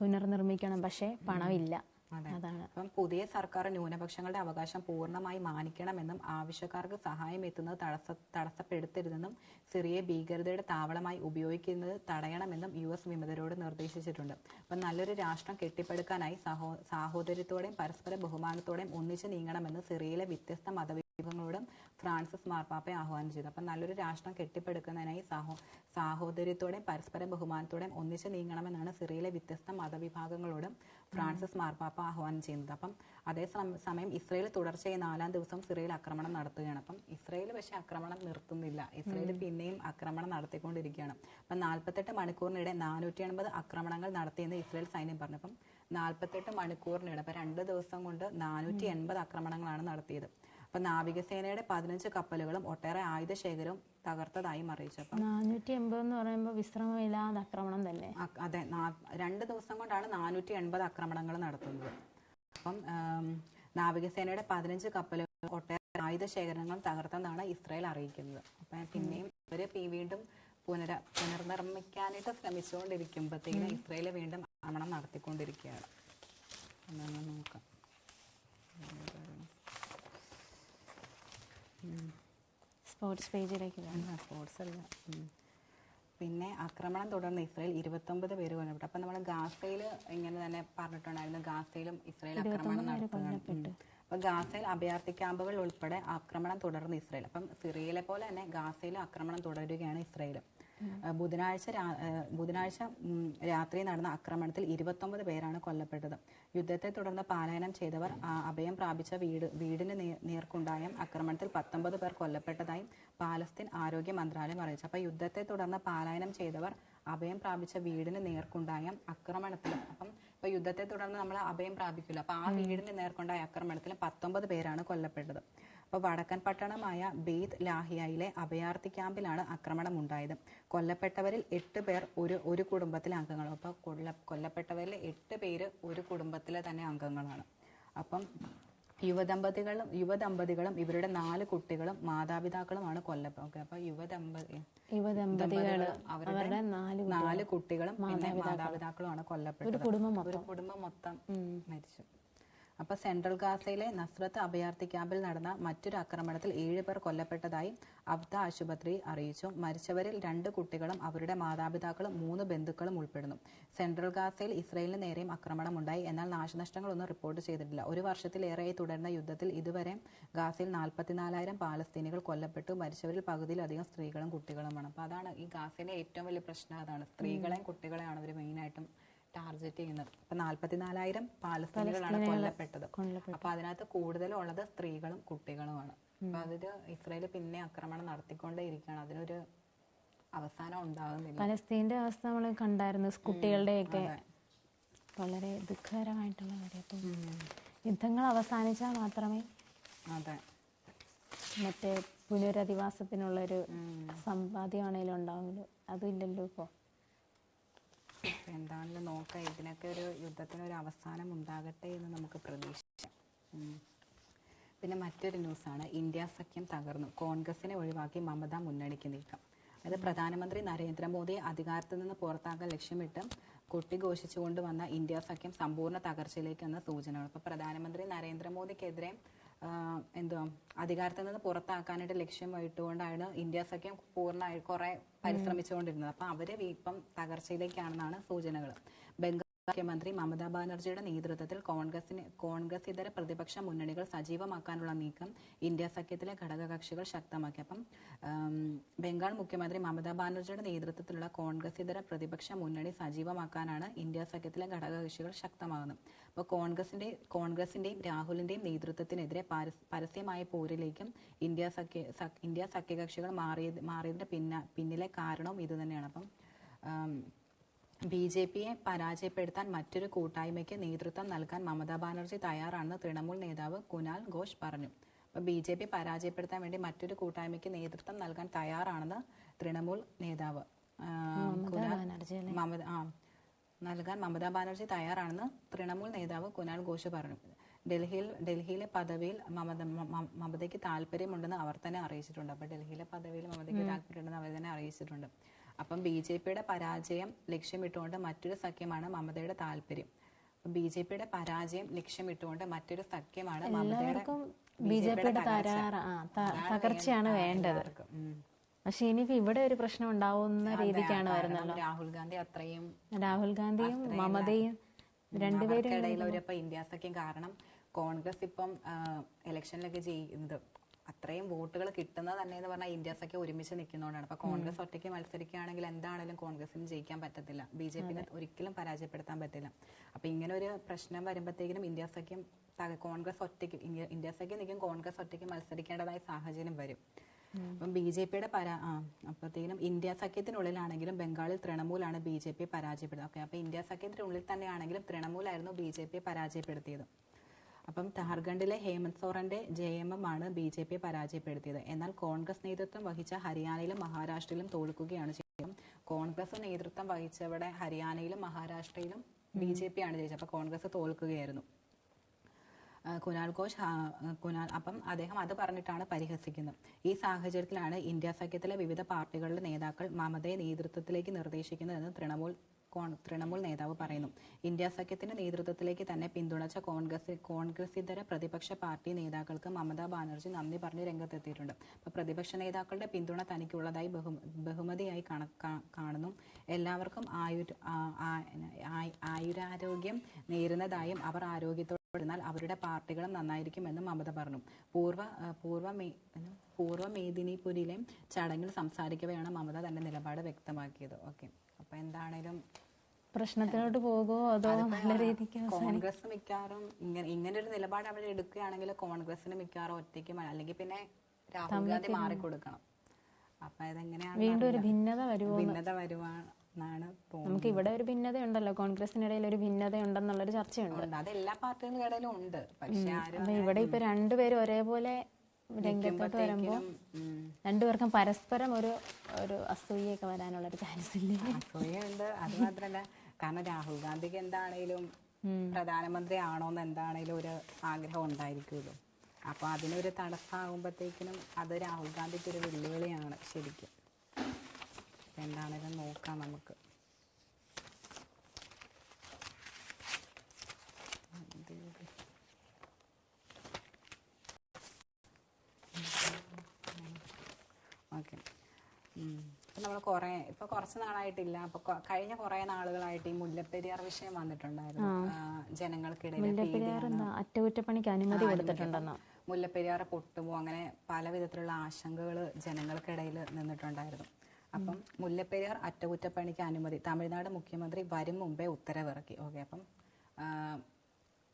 പുനർനിർമ്മിക്കണം, പക്ഷെ പണമില്ല. അതാണ്. അപ്പം പുതിയ സർക്കാർ ന്യൂനപക്ഷങ്ങളുടെ അവകാശം പൂർണ്ണമായി മാനിക്കണമെന്നും ആവശ്യക്കാർക്ക് സഹായം എത്തുന്നത് തടസ്സപ്പെടുത്തരുതെന്നും സിറിയയെ ഭീകരതയുടെ താവളമായി ഉപയോഗിക്കുന്നത് തടയണമെന്നും US വിമതരോട് നിർദ്ദേശിച്ചിട്ടുണ്ട്. അപ്പം നല്ലൊരു രാഷ്ട്രം കെട്ടിപ്പടുക്കാനായി സാഹോദര്യത്തോടെയും പരസ്പര ബഹുമാനത്തോടെയും ഒന്നിച്ചു നീങ്ങണമെന്ന് സിറിയയിലെ വ്യത്യസ്ത മതവിഭാഗങ്ങളോടും ഫ്രാൻസിസ് മാർപ്പാപ്പയെ ആഹ്വാനം ചെയ്തു. അപ്പം നല്ലൊരു രാഷ്ട്രം കെട്ടിപ്പടുക്കുന്നതിനായി സാഹോദര്യത്തോടെയും പരസ്പര ബഹുമാനത്തോടെയും ഒന്നിച്ചു നീങ്ങണമെന്നാണ് സിറിയയിലെ വ്യത്യസ്ത മതവിഭാഗങ്ങളോടും ഫ്രാൻസിസ് മാർപ്പാപ്പ ആഹ്വാനം ചെയ്യുന്നത്. അപ്പം അതേസമയം ഇസ്രയേൽ തുടർച്ചയായി 4ാം ദിവസം സിറിയയിൽ ആക്രമണം നടത്തുകയാണ്. അപ്പം ഇസ്രയേൽ പക്ഷേ ആക്രമണം നിർത്തുന്നില്ല. ഇസ്രയേൽ പിന്നെയും ആക്രമണം നടത്തിക്കൊണ്ടിരിക്കുകയാണ്. അപ്പം 48 മണിക്കൂറിനിടെ 480 ആക്രമണങ്ങൾ നടത്തിയെന്ന് ഇസ്രയേൽ സൈന്യം പറഞ്ഞു. അപ്പം 48 മണിക്കൂറിനിടെ അപ്പൊ 2 ദിവസം കൊണ്ട് 480 ആക്രമണങ്ങളാണ് നടത്തിയത്. അപ്പൊ നാവികസേനയുടെ 15 കപ്പലുകളും ഒട്ടേറെ ആയുധ ശേഖരവും തകർത്തതായും അറിയിച്ചു. 480 എന്ന് പറയുമ്പോൾ വിശ്രമമില്ലാതെ ആക്രമണം തന്നെ. അതെ, 2 ദിവസം കൊണ്ടാണ് 480 ആക്രമണങ്ങൾ നടത്തുന്നത്. അപ്പം നാവികസേനയുടെ 15 കപ്പലുകൾ ഒട്ടേറെ ആയുധ ശേഖരങ്ങളും തകർത്തെന്നാണ് ഇസ്രായേൽ അറിയിക്കുന്നത്. അപ്പം പിന്നെയും ഇവർ വീണ്ടും പുനർനിർമ്മിക്കാനായിട്ട് ശ്രമിച്ചുകൊണ്ടിരിക്കുമ്പോഴത്തേക്കും ഇസ്രായേൽ വീണ്ടും ആക്രമണം നടത്തിക്കൊണ്ടിരിക്കുകയാണ്. എന്നാണ് നോക്കാം. സ്പോർട്സ് പേജിലേക്ക് സ്പോർട്സ് അല്ല. പിന്നെ ആക്രമണം തുടർന്ന് ഇസ്രായേൽ 29 പേര് കൊല്ലപ്പെട്ടു. അപ്പം നമ്മൾ ഗാസയിൽ ഇങ്ങനെ തന്നെ പറഞ്ഞിട്ടുണ്ടായിരുന്നു, ഗാസയിലും ഇസ്രായേൽ ആക്രമണം നടത്തുന്നുണ്ട്. അപ്പം ഗാസയിൽ അഭയാർത്ഥി ക്യാമ്പുകൾ ഉൾപ്പെടെ ആക്രമണം തുടർന്ന് ഇസ്രായേൽ. അപ്പം സിറിയയിലെ പോലെ തന്നെ ഗാസയിലും ആക്രമണം തുടരുകയാണ് ഇസ്രായേൽ. ബുധനാഴ്ച രാത്രി നടന്ന ആക്രമണത്തിൽ 29 പേരാണ് കൊല്ലപ്പെട്ടത്. യുദ്ധത്തെ തുടർന്ന് പലായനം ചെയ്തവർ അഭയം പ്രാപിച്ച വീടിന് നേർക്കുണ്ടായ ആക്രമണത്തിൽ 19 പേർ കൊല്ലപ്പെട്ടതായി പാലസ്തീൻ ആരോഗ്യ മന്ത്രാലയം അറിയിച്ചു. അപ്പോൾ യുദ്ധത്തെ തുടർന്ന് പലായനം ചെയ്തവർ അഭയം പ്രാപിച്ച വീടിന് നേർക്കുണ്ടായ ആക്രമണത്തിൽ, അപ്പം ഇപ്പോൾ യുദ്ധത്തെ തുടർന്ന് നമ്മൾ അഭയം പ്രാപിക്കില്ല, അപ്പോൾ ആ വീടിന് നേർക്കുണ്ടായ ആക്രമണത്തിൽ 19 പേരാണ് കൊല്ലപ്പെട്ടത്. അപ്പോൾ വടക്കൻ പട്ടണമായ ബെയ്ത് ലാഹിയയിലെ അഭയാർത്ഥി ക്യാമ്പിലാണ് ആക്രമണം ഉണ്ടായത്. കൊല്ലപ്പെട്ടവരിൽ 8 പേർ ഒരു കുടുംബത്തിലെ അംഗങ്ങളും. അപ്പോൾ കൊല്ലപ്പെട്ടവരിൽ 8 പേര് ഒരു കുടുംബത്തിലെ തന്നെ അംഗങ്ങളാണ്. അപ്പം യുവദമ്പതികളും ഇവരുടെ 4 കുട്ടികളും മാതാപിതാക്കളുമാണ് കൊല്ലപ്പെട്ടത്. അപ്പൊ യുവദമ്പതികളും അവരുടെ 4 കുട്ടികളും പിന്നെ മാതാപിതാക്കളുമാണ് കൊല്ലപ്പെട്ടത്. ഒരു കുടുംബം മൊത്തം മരിച്ചു. അപ്പോൾ സെൻട്രൽ ഗാസയിലെ നസ്രത്ത് അഭയാർത്ഥി ക്യാമ്പിൽ നടന്ന മറ്റൊരു ആക്രമണത്തിൽ 7 പേർ കൊല്ലപ്പെട്ടതായി അബ്ദ ആശുപത്രി അറിയിച്ചു. മരിച്ചവരിൽ 2 കുട്ടികളും അവരുടെ മാതാപിതാക്കളും 3 ബന്ധുക്കളും ഉൾപ്പെടുന്നു. സെൻട്രൽ ഗാസയിൽ ഇസ്രായേലിന് നേരെയും ആക്രമണമുണ്ടായി, എന്നാൽ നാശനഷ്ടങ്ങളൊന്നും റിപ്പോർട്ട് ചെയ്തിട്ടില്ല. ഒരു വർഷത്തിലേറെയായി തുടർന്ന യുദ്ധത്തിൽ ഇതുവരെ ഗാസയിൽ 44,000 പാലസ്തീനികൾ കൊല്ലപ്പെട്ടു. മരിച്ചവരിൽ പകുതിയിലധികം സ്ത്രീകളും കുട്ടികളുമാണ്. അപ്പോൾ അതാണ് ഈ ഗാസയിലെ ഏറ്റവും വലിയ പ്രശ്നം, അതാണ് സ്ത്രീകളെയും കുട്ടികളെയാണ് അവർ മെയിനായിട്ടും ടാർഗറ്റ് ചെയ്യുന്നത്. ഇപ്പൊ 44,000 പാലസ്തീനികളാണ് കൊല്ലപ്പെട്ടത്. അപ്പൊ അതിനകത്ത് കൂടുതലുള്ളത് സ്ത്രീകളും കുട്ടികളുമാണ്. അപ്പൊ അതില് ഇസ്രായേൽ പിന്നെ ആക്രമണം നടത്തിക്കൊണ്ടേ ഇരിക്കുകയാണ്. അതിനൊരു അവസാനം ഉണ്ടാകുന്നില്ല. പലസ്തീന്റെ അവസ്ഥ നമ്മൾ കണ്ടായിരുന്നു, കുട്ടികളുടെയൊക്കെ വളരെ ദുഃഖകരമായിട്ടുള്ള കാര്യം. യുദ്ധങ്ങൾ അവസാനിച്ചാൽ മാത്രമേ മറ്റേ പുനരധിവാസത്തിനുള്ളൊരു സമ്പാദ്യമാണേലും ഉണ്ടാവുള്ളൂ. അതില്ലല്ലോ ഇപ്പോൾ. എന്താണെന്ന് നോക്കാം. ഇതിനൊക്കെ ഒരു യുദ്ധത്തിനൊരു അവസാനം ഉണ്ടാകട്ടെ എന്ന് നമുക്ക് പ്രതീക്ഷിക്കാം. പിന്നെ മറ്റൊരു ന്യൂസാണ്, ഇന്ത്യ സഖ്യം തകർന്നു, കോൺഗ്രസിനെ ഒഴിവാക്കി മമത മുന്നണിക്ക് നീക്കം. അത് പ്രധാനമന്ത്രി നരേന്ദ്രമോദിയെ അധികാരത്തിൽ നിന്ന് പുറത്താക്കാൻ ലക്ഷ്യമിട്ട് കൊട്ടിഘോഷിച്ചുകൊണ്ട് വന്ന ഇന്ത്യ സഖ്യം സമ്പൂർണ്ണ തകർച്ചയിലേക്കെന്ന സൂചനകൾ. അപ്പോൾ പ്രധാനമന്ത്രി നരേന്ദ്രമോദിക്കെതിരെ അധികാരത്തിൽ നിന്ന് പുറത്താക്കാനായിട്ട് ലക്ഷ്യമിട്ടുകൊണ്ടാണ് ഇന്ത്യ സഖ്യം പൂർണ്ണമായി കുറെ പരിശ്രമിച്ചുകൊണ്ടിരുന്നത്. അപ്പം അവര് ഇപ്പം തകർച്ചയിലേക്കാണെന്നാണ് സൂചനകൾ. ബംഗാൾ മുഖ്യമന്ത്രി മമതാ ബാനർജിയുടെ നേതൃത്വത്തിൽ കോൺഗ്രസ് ഇതര പ്രതിപക്ഷ മുന്നണികൾ സജീവമാക്കാനുള്ള നീക്കം ഇന്ത്യ സഖ്യത്തിലെ ഘടകകക്ഷികൾ ശക്തമാക്കി. അപ്പം ബംഗാൾ മുഖ്യമന്ത്രി മമതാ ബാനർജിയുടെ നേതൃത്വത്തിലുള്ള കോൺഗ്രസ് ഇതര പ്രതിപക്ഷ മുന്നണി സജീവമാക്കാനാണ് ഇന്ത്യ സഖ്യത്തിലെ ഘടകകക്ഷികൾ ശക്തമാകുന്നത്. അപ്പോൾ കോൺഗ്രസിന്റെയും രാഹുലിന്റെയും നേതൃത്വത്തിനെതിരെ പരസ്യമായ പോരിലേക്കും ഇന്ത്യ സഖ്യകക്ഷികൾ മാറിയതിന്റെ പിന്നിലെ കാരണവും ഇതുതന്നെയാണ്. അപ്പം BJPയെ പരാജയപ്പെടുത്താൻ മറ്റൊരു കൂട്ടായ്മയ്ക്ക് നേതൃത്വം നൽകാൻ മമതാ ബാനർജി തയ്യാറാണെന്ന് തൃണമൂൽ നേതാവ് കുനാൽ ഘോഷ് പറഞ്ഞു. അപ്പോൾ BJP പരാജയപ്പെടുത്താൻ വേണ്ടി മറ്റൊരു കൂട്ടായ്മയ്ക്ക് നേതൃത്വം നൽകാൻ തയ്യാറാണെന്ന് തൃണമൂൽ നേതാവ് മമതാ ബാനർജി തയ്യാറാണെന്ന് തൃണമൂൽ നേതാവ് കുനാൽ ഘോഷ് പറഞ്ഞു. ഡൽഹിയിലെ പദവിയിൽ മമതയ്ക്ക് താല്പര്യമുണ്ടെന്ന് അവർ തന്നെ അറിയിച്ചിട്ടുണ്ട്. അപ്പോൾ ഡൽഹിയിലെ പദവിയിൽ മമതയ്ക്ക് താല്പര്യമുണ്ടെന്ന് അവർ തന്നെ അറിയിച്ചിട്ടുണ്ട്. അപ്പം BJPയുടെ പരാജയം ലക്ഷ്യമിട്ടുകൊണ്ട് മറ്റൊരു സഖ്യമാണ് മമതയുടെ താല്പര്യം. BJPയുടെ പരാജയം ലക്ഷ്യമിട്ടുകൊണ്ട് മറ്റൊരു സഖ്യമാണ് BJPയുടെ തകർച്ചയാണ് വേണ്ടത്. പക്ഷെ ഇനിയിപ്പോ ഇവിടെ ഒരു പ്രശ്നം ഉണ്ടാവുന്ന രീതിക്കാണ് വരുന്നത്. രാഹുൽ ഗാന്ധിയും മമതയും രണ്ടുപേരും ഇന്ത്യ സഖ്യം കാരണം കോൺഗ്രസ് ഇപ്പം ഇലക്ഷനിലൊക്കെ ചെയ്യുന്നത് അത്രയും വോട്ടുകൾ കിട്ടുന്നത് തന്നെ എന്ന് പറഞ്ഞാൽ ഇന്ത്യ സഖ്യം ഒരുമിച്ച് നിൽക്കുന്നതുകൊണ്ടാണ്. അപ്പൊ കോൺഗ്രസ് ഒറ്റയ്ക്ക് മത്സരിക്കുകയാണെങ്കിൽ എന്താണെങ്കിലും കോൺഗ്രസിന് ജയിക്കാൻ പറ്റത്തില്ല, BJPനെ ഒരിക്കലും പരാജയപ്പെടുത്താൻ പറ്റില്ല. അപ്പൊ ഇങ്ങനെ ഒരു പ്രശ്നം വരുമ്പോഴത്തേക്കും ഇന്ത്യ സഖ്യം നിൽക്കും, കോൺഗ്രസ് ഒറ്റയ്ക്ക് മത്സരിക്കേണ്ടതായ സാഹചര്യം വരും. അപ്പം BJPയുടെ അപ്പോഴത്തേക്കും ഇന്ത്യ സഖ്യത്തിനുള്ളിലാണെങ്കിലും ബംഗാളിൽ തൃണമൂലാണ് BJPയെ പരാജയപ്പെടുന്നത്. ഓക്കെ, അപ്പൊ ഇന്ത്യ സഖ്യത്തിനുള്ളിൽ തന്നെയാണെങ്കിലും തൃണമൂലായിരുന്നു BJPയെ പരാജയപ്പെടുത്തിയത്. അപ്പം ഝാർഖണ്ഡിലെ ഹേമന്ത് സോറന്റെ JMM ആണ് BJPയെ പരാജയപ്പെടുത്തിയത്. എന്നാൽ കോൺഗ്രസ് നേതൃത്വം വഹിച്ച ഹരിയാനയിലും മഹാരാഷ്ട്രയിലും തോൽക്കുകയാണ് ചെയ്തത്. കോൺഗ്രസ് നേതൃത്വം വഹിച്ചവിടെ ഹരിയാനയിലും മഹാരാഷ്ട്രയിലും BJP ആണ് ജയിച്ചത്. അപ്പൊ കോൺഗ്രസ് തോൽക്കുകയായിരുന്നു. അപ്പം അദ്ദേഹം അത് പറഞ്ഞിട്ടാണ് പരിഹസിക്കുന്നത്. ഈ സാഹചര്യത്തിലാണ് ഇന്ത്യ സഖ്യത്തിലെ വിവിധ പാർട്ടികളുടെ നേതാക്കൾ മമതയെ നേതൃത്വത്തിലേക്ക് നിർദ്ദേശിക്കുന്നതെന്ന് തൃണമൂൽ നേതാവ് പറയുന്നു. ഇന്ത്യ സഖ്യത്തിന്റെ നേതൃത്വത്തിലേക്ക് തന്നെ പിന്തുണച്ച കോൺഗ്രസിതര പ്രതിപക്ഷ പാർട്ടി നേതാക്കൾക്ക് മമതാ ബാനർജി നന്ദി പറഞ്ഞ് രംഗത്തെത്തിയിട്ടുണ്ട്. അപ്പോൾ പ്രതിപക്ഷ നേതാക്കളുടെ പിന്തുണ തനിക്കുള്ളതായി ബഹുമതിയായി കാണുന്നു. എല്ലാവർക്കും ആയുരാരോഗ്യം നേരുന്നതായും അവർ ആരോഗ്യത്തോടിരുന്നാൽ അവരുടെ പാർട്ടികളും നന്നായിരിക്കുമെന്നും മമത പറഞ്ഞു. പൂർവ്വ മേദിനിപുരിലെ ചടങ്ങിൽ സംസാരിക്കവെയാണ് മമത തന്റെ നിലപാട് വ്യക്തമാക്കിയത്. ഓക്കെ, അപ്പൊ എന്താണേലും പ്രശ്നത്തിലോട്ട് പോകുമോ അതോ നല്ല രീതിക്ക് കോൺഗ്രസ് മിക്കവാറും ഇങ്ങനെ ഒരു നിലപാട് അവിടെ എടുക്കുകയാണെങ്കിൽ കോൺഗ്രസിന് മിക്കവാറും ഒറ്റയ്ക്ക് അല്ലെങ്കിൽ പിന്നെ രാഹുൽ ഗാന്ധി മാറിക്കൊടുക്കണം. അപ്പൊ ഇതെങ്ങനെയാണ് വീണ്ടും ഒരു ഭിന്നത വരുവാണെന്നാണ് തോന്നുന്നത്. നമുക്ക് ഇവിടെ ഒരു ഭിന്നത ഉണ്ടല്ലോ, കോൺഗ്രസിനിടയിൽ ഒരു ഭിന്നത ഉണ്ടെന്നുള്ളൊരു ചർച്ചയുണ്ട്. അത് എല്ലാ പാർട്ടികളുടെ ഇടയിലും ഉണ്ട്. പക്ഷെ ഇവിടെ ഇപ്പൊ രണ്ടുപേരും ഒരേപോലെ രംഗത്തോട്ട് വരുമ്പോ രണ്ടുപേർക്കും പരസ്പരം ഒരു അസൂയൊക്കെ വരാനുള്ളൊരു ചാൻസ് ഇല്ലേ? അസൂയുണ്ട്. അത് മാത്രല്ല, കാരണം രാഹുൽ ഗാന്ധിക്ക് എന്താണേലും പ്രധാനമന്ത്രി ആണോന്ന് എന്താണേലും ഒരു ആഗ്രഹം ഉണ്ടായിരിക്കുമല്ലോ. അപ്പൊ അതിനൊരു തടസ്സമാകുമ്പോഴത്തേക്കിനും അത് രാഹുൽ ഗാന്ധിക്ക് ഒരു വെല്ലുവിളിയാണ് ശരിക്കും. എന്താണേലും നോക്കാം നമുക്ക്. ഓക്കെ, നമ്മൾ കുറച്ച് നാളായിട്ടില്ല, അപ്പൊ കഴിഞ്ഞ കുറെ നാളുകളായിട്ട് ഈ മുല്ലപ്പെരിയാർ വിഷയം വന്നിട്ടുണ്ടായിരുന്നു. ജനങ്ങൾക്കിടയിൽ അറ്റകുറ്റപ്പണിക്ക് അനുമതി കൊടുത്തിട്ടുണ്ടെന്നോ, മുല്ലപ്പെരിയാർ പൊട്ടുമോ, അങ്ങനെ പല വിധത്തിലുള്ള ആശങ്കകൾ ജനങ്ങൾക്കിടയിൽ നിന്നിട്ടുണ്ടായിരുന്നു. അപ്പം മുല്ലപ്പെരിയാർ അറ്റകുറ്റപ്പണിക്ക് അനുമതി തമിഴ്നാട് മുഖ്യമന്ത്രി വരും മുമ്പേ ഉത്തരവിറക്കി. ഓക്കെ, അപ്പം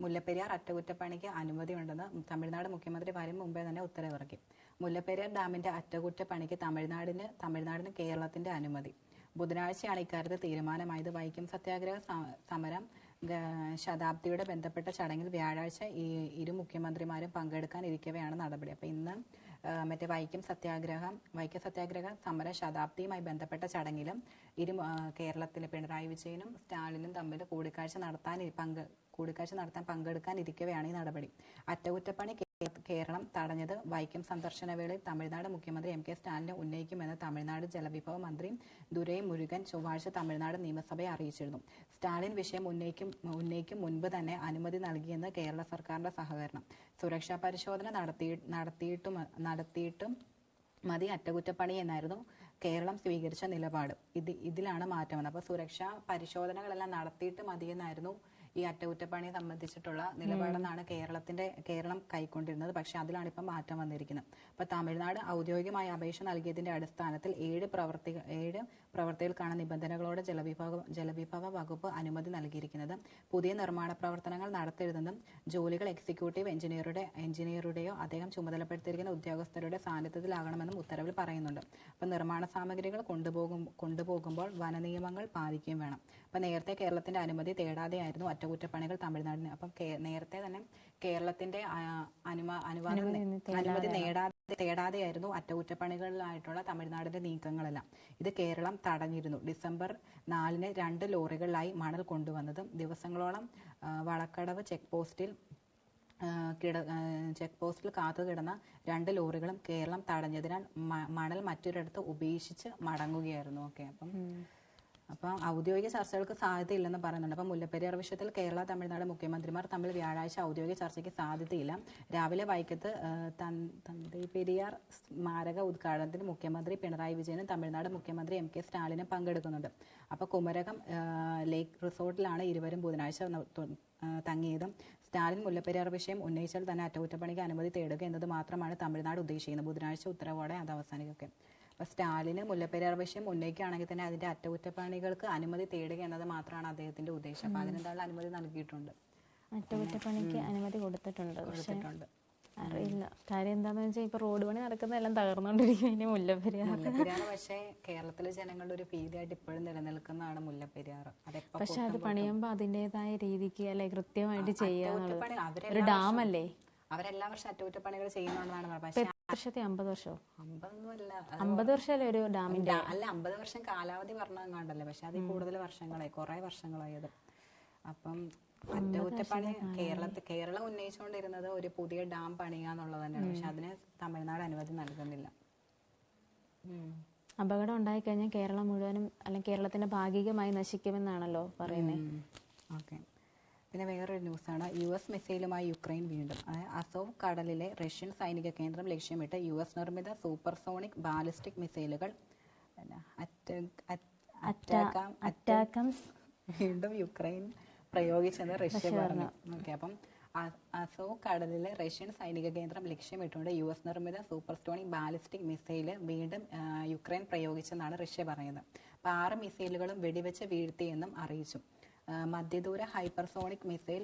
മുല്ലപ്പെരിയാർ അറ്റകുറ്റപ്പണിക്ക് അനുമതി ഉണ്ടെന്ന് തമിഴ്നാട് മുഖ്യമന്ത്രി വരും മുമ്പേ തന്നെ ഉത്തരവിറക്കി. മുല്ലപ്പെരിയാർ ഡാമിന്റെ അറ്റകുറ്റപ്പണിക്ക് തമിഴ്നാടിന് കേരളത്തിന്റെ അനുമതി. ബുധനാഴ്ചയാണ് ഇക്കാര്യത്തിൽ തീരുമാനമായത്. വൈക്കം സത്യാഗ്രഹ സമരം ശതാബ്ദിയുടെ ബന്ധപ്പെട്ട ചടങ്ങിൽ വ്യാഴാഴ്ച ഇരു മുഖ്യമന്ത്രിമാരും പങ്കെടുക്കാൻ ഇരിക്കവെയാണ് നടപടി. അപ്പൊ ഇന്ന് വൈക്കം സത്യാഗ്രഹ സമര ശതാബ്ദിയുമായി ബന്ധപ്പെട്ട ചടങ്ങിലും കേരളത്തിലെ പിണറായി വിജയനും സ്റ്റാലിനും തമ്മിൽ കൂടിക്കാഴ്ച നടത്താൻ പങ്കെടുക്കാനിരിക്കവെയാണ് ഈ നടപടി. അറ്റകുറ്റപ്പണി കേരളം തടഞ്ഞത് വൈക്കം സന്ദർശന വേളയിൽ തമിഴ്നാട് മുഖ്യമന്ത്രി എം കെ സ്റ്റാലിനെ ഉന്നയിക്കുമെന്ന് തമിഴ്നാട് ജലവിഭവ മന്ത്രി ദുരൈ മുരുകൻ ചൊവ്വാഴ്ച തമിഴ്നാട് നിയമസഭയെ അറിയിച്ചിരുന്നു. സ്റ്റാലിൻ വിഷയം ഉന്നയിക്കും മുൻപ് തന്നെ അനുമതി നൽകിയെന്ന് കേരള സർക്കാരിന്റെ സഹകരണം. സുരക്ഷാ പരിശോധന നടത്തിയിട്ടും മതി അറ്റകുറ്റപ്പണി എന്നായിരുന്നു കേരളം സ്വീകരിച്ച നിലപാട്. ഇതിലാണ് മാറ്റം വന്നത്. അപ്പോൾ സുരക്ഷാ പരിശോധനകളെല്ലാം നടത്തിയിട്ട് മതിയെന്നായിരുന്നു ഈ അറ്റകുറ്റപ്പണിയെ സംബന്ധിച്ചിട്ടുള്ള നിലപാടെന്നാണ് കേരളം കൈക്കൊണ്ടിരുന്നത്. പക്ഷെ അതിലാണ് ഇപ്പം മാറ്റം വന്നിരിക്കുന്നത്. അപ്പൊ തമിഴ്നാട് ഔദ്യോഗികമായ അപേക്ഷ നൽകിയതിന്റെ അടിസ്ഥാനത്തിൽ 7 പ്രവൃത്തികൾക്കാണ് നിബന്ധനകളോടെ ജലവിഭവ വകുപ്പ് അനുമതി നൽകിയിരിക്കുന്നത്. പുതിയ നിർമ്മാണ പ്രവർത്തനങ്ങൾ നടത്തരുതെന്നും ജോലികൾ എക്സിക്യൂട്ടീവ് എഞ്ചിനീയറുടെയോ അദ്ദേഹം ചുമതലപ്പെടുത്തിയിരിക്കുന്ന ഉദ്യോഗസ്ഥരുടെ സാന്നിധ്യത്തിലാകണമെന്നും ഉത്തരവിൽ പറയുന്നുണ്ട്. അപ്പൊ നിർമ്മാണ സാമഗ്രികൾ കൊണ്ടുപോകുമ്പോൾ വനനിയമങ്ങൾ പാലിക്കുകയും വേണം. അപ്പൊ നേരത്തെ കേരളത്തിന്റെ അനുമതി തേടാതെയായിരുന്നു അറ്റകുറ്റപ്പണികൾ തമിഴ്നാടിന്. അപ്പം നേരത്തെ തന്നെ കേരളത്തിന്റെ അനുമതി തേടാതെയായിരുന്നു അറ്റകുറ്റപ്പണികളിലായിട്ടുള്ള തമിഴ്നാടിന്റെ നീക്കങ്ങളെല്ലാം. ഇത് കേരളം തടഞ്ഞിരുന്നു. ഡിസംബർ 4-ന് 2 ലോറികളിലായി മണൽ കൊണ്ടുവന്നതും ദിവസങ്ങളോളം വളക്കടവ് ചെക്ക് പോസ്റ്റിൽ കാത്തുകിടന്ന 2 ലോറികളും കേരളം തടഞ്ഞതിനാൽ മണൽ മറ്റൊരിടത്ത് ഉപേക്ഷിച്ച് മടങ്ങുകയായിരുന്നു. ഓക്കെ, അപ്പം ഔദ്യോഗിക ചർച്ചകൾക്ക് സാധ്യതയില്ലെന്ന് പറയുന്നുണ്ട്. അപ്പം മുല്ലപ്പെരിയാർ വിഷയത്തിൽ കേരള തമിഴ്നാട് മുഖ്യമന്ത്രിമാർ തമ്മിൽ വ്യാഴാഴ്ച ഔദ്യോഗിക ചർച്ചയ്ക്ക് സാധ്യതയില്ല. രാവിലെ വൈക്കത്ത് തന്തൈപ്പെരിയാർ സ്മാരക ഉദ്ഘാടനത്തിന് മുഖ്യമന്ത്രി പിണറായി വിജയനും തമിഴ്നാട് മുഖ്യമന്ത്രി എം കെ സ്റ്റാലിനും പങ്കെടുക്കുന്നുണ്ട്. അപ്പോൾ കുമരകം ലേക്ക് റിസോർട്ടിലാണ് ഇരുവരും ബുധനാഴ്ച തങ്ങിയതും. സ്റ്റാലിൻ മുല്ലപ്പെരിയാർ വിഷയം ഉന്നയിച്ചാൽ തന്നെ അറ്റകുറ്റപ്പണിക്ക് അനുമതി തേടുക എന്നത് മാത്രമാണ് തമിഴ്നാട് ഉദ്ദേശിക്കുന്നത്. ബുധനാഴ്ച ഉത്തരവോടെ അത് അവസാനിക്കും. അപ്പൊ സ്റ്റാലിന് മുല്ലപ്പെരിയാർ വിഷയം ഉന്നയിക്കുകയാണെങ്കിൽ തന്നെ അതിന്റെ അറ്റകുറ്റപ്പണികൾക്ക് അനുമതി തേടുക എന്നത് മാത്രമാണ് അദ്ദേഹത്തിന്റെ ഉദ്ദേശം. അപ്പൊ അതിനെന്തായാലും അനുമതി നൽകിയിട്ടുണ്ട്. അറ്റകുറ്റപ്പണിക്ക് അനുമതി കൊടുത്തിട്ടുണ്ട്. അറിയില്ല, കാര്യം എന്താന്ന് വെച്ചാൽ ഇപ്പൊ റോഡ് പണി നടക്കുന്നതെല്ലാം തകർന്നുകൊണ്ടിരിക്കും. മുല്ലപ്പെരിയാർ പക്ഷേ കേരളത്തിലെ ജനങ്ങളുടെ ഒരു ഭീതിയായിട്ട് ഇപ്പോഴും നിലനിൽക്കുന്നതാണ് മുല്ലപ്പെരിയാർ. പക്ഷെ അത് പണിയുമ്പോ അതിന്റേതായ രീതിക്ക് അല്ലെ കൃത്യമായിട്ട് ചെയ്യാന്നുള്ളത്. ഒരു ഡാം അല്ലേ, അവരെല്ലാ വർഷം അറ്റകുറ്റപ്പണികൾ ചെയ്യുന്നതാണ്. പക്ഷേ 50 വർഷമോ 50 വർഷമല്ലേ ഒരു ഡാമിന്റെ? അല്ല, 50 വർഷം കാലാവധി പറഞ്ഞങ്ങാണ്ടല്ലേ. പക്ഷെ അതിൽ കൂടുതൽ വർഷങ്ങളായി, കുറെ വർഷങ്ങളായി അത്. അപ്പം അറ്റകുറ്റപ്പണി കേരളം ഉന്നയിച്ചുകൊണ്ടിരുന്നത് ഒരു പുതിയ ഡാം പണിയുക എന്നുള്ളത് തന്നെയാണ്. പക്ഷെ അതിന് തമിഴ്നാട് അനുമതി നൽകുന്നില്ല. അപകടം ഉണ്ടായിക്കഴിഞ്ഞാൽ കേരളം മുഴുവനും അല്ലെങ്കിൽ കേരളത്തിന്റെ ഭാഗികമായി നശിക്കുമെന്നാണല്ലോ പറയുന്നത്. ഓക്കെ. പിന്നെ വേറൊരു ന്യൂസാണ്, US മിസൈലുമായി യുക്രൈൻ വീണ്ടും. അസോവ് കടലിലെ റഷ്യൻ സൈനിക കേന്ദ്രം ലക്ഷ്യമിട്ട് US നിർമ്മിത സൂപ്പർസോണിക് ബാലിസ്റ്റിക് മിസൈലുകൾ അറ്റാക്കംസ് വീണ്ടും യുക്രൈൻ പ്രയോഗിച്ചെന്ന് റഷ്യ പറഞ്ഞു. ഓക്കെ. അപ്പം അസോവ് കടലിലെ റഷ്യൻ സൈനിക കേന്ദ്രം ലക്ഷ്യമിട്ടുകൊണ്ട് US നിർമ്മിത സൂപ്പർസോണിക് ബാലിസ്റ്റിക് മിസൈല് വീണ്ടും യുക്രൈൻ പ്രയോഗിച്ചെന്നാണ് റഷ്യ പറയുന്നത്. അപ്പോൾ 6 മിസൈലുകളും വെടിവെച്ച് വീഴ്ത്തിയെന്നും അറിയിച്ചു. മധ്യദൂര ഹൈപ്പർസോണിക് മിസൈൽ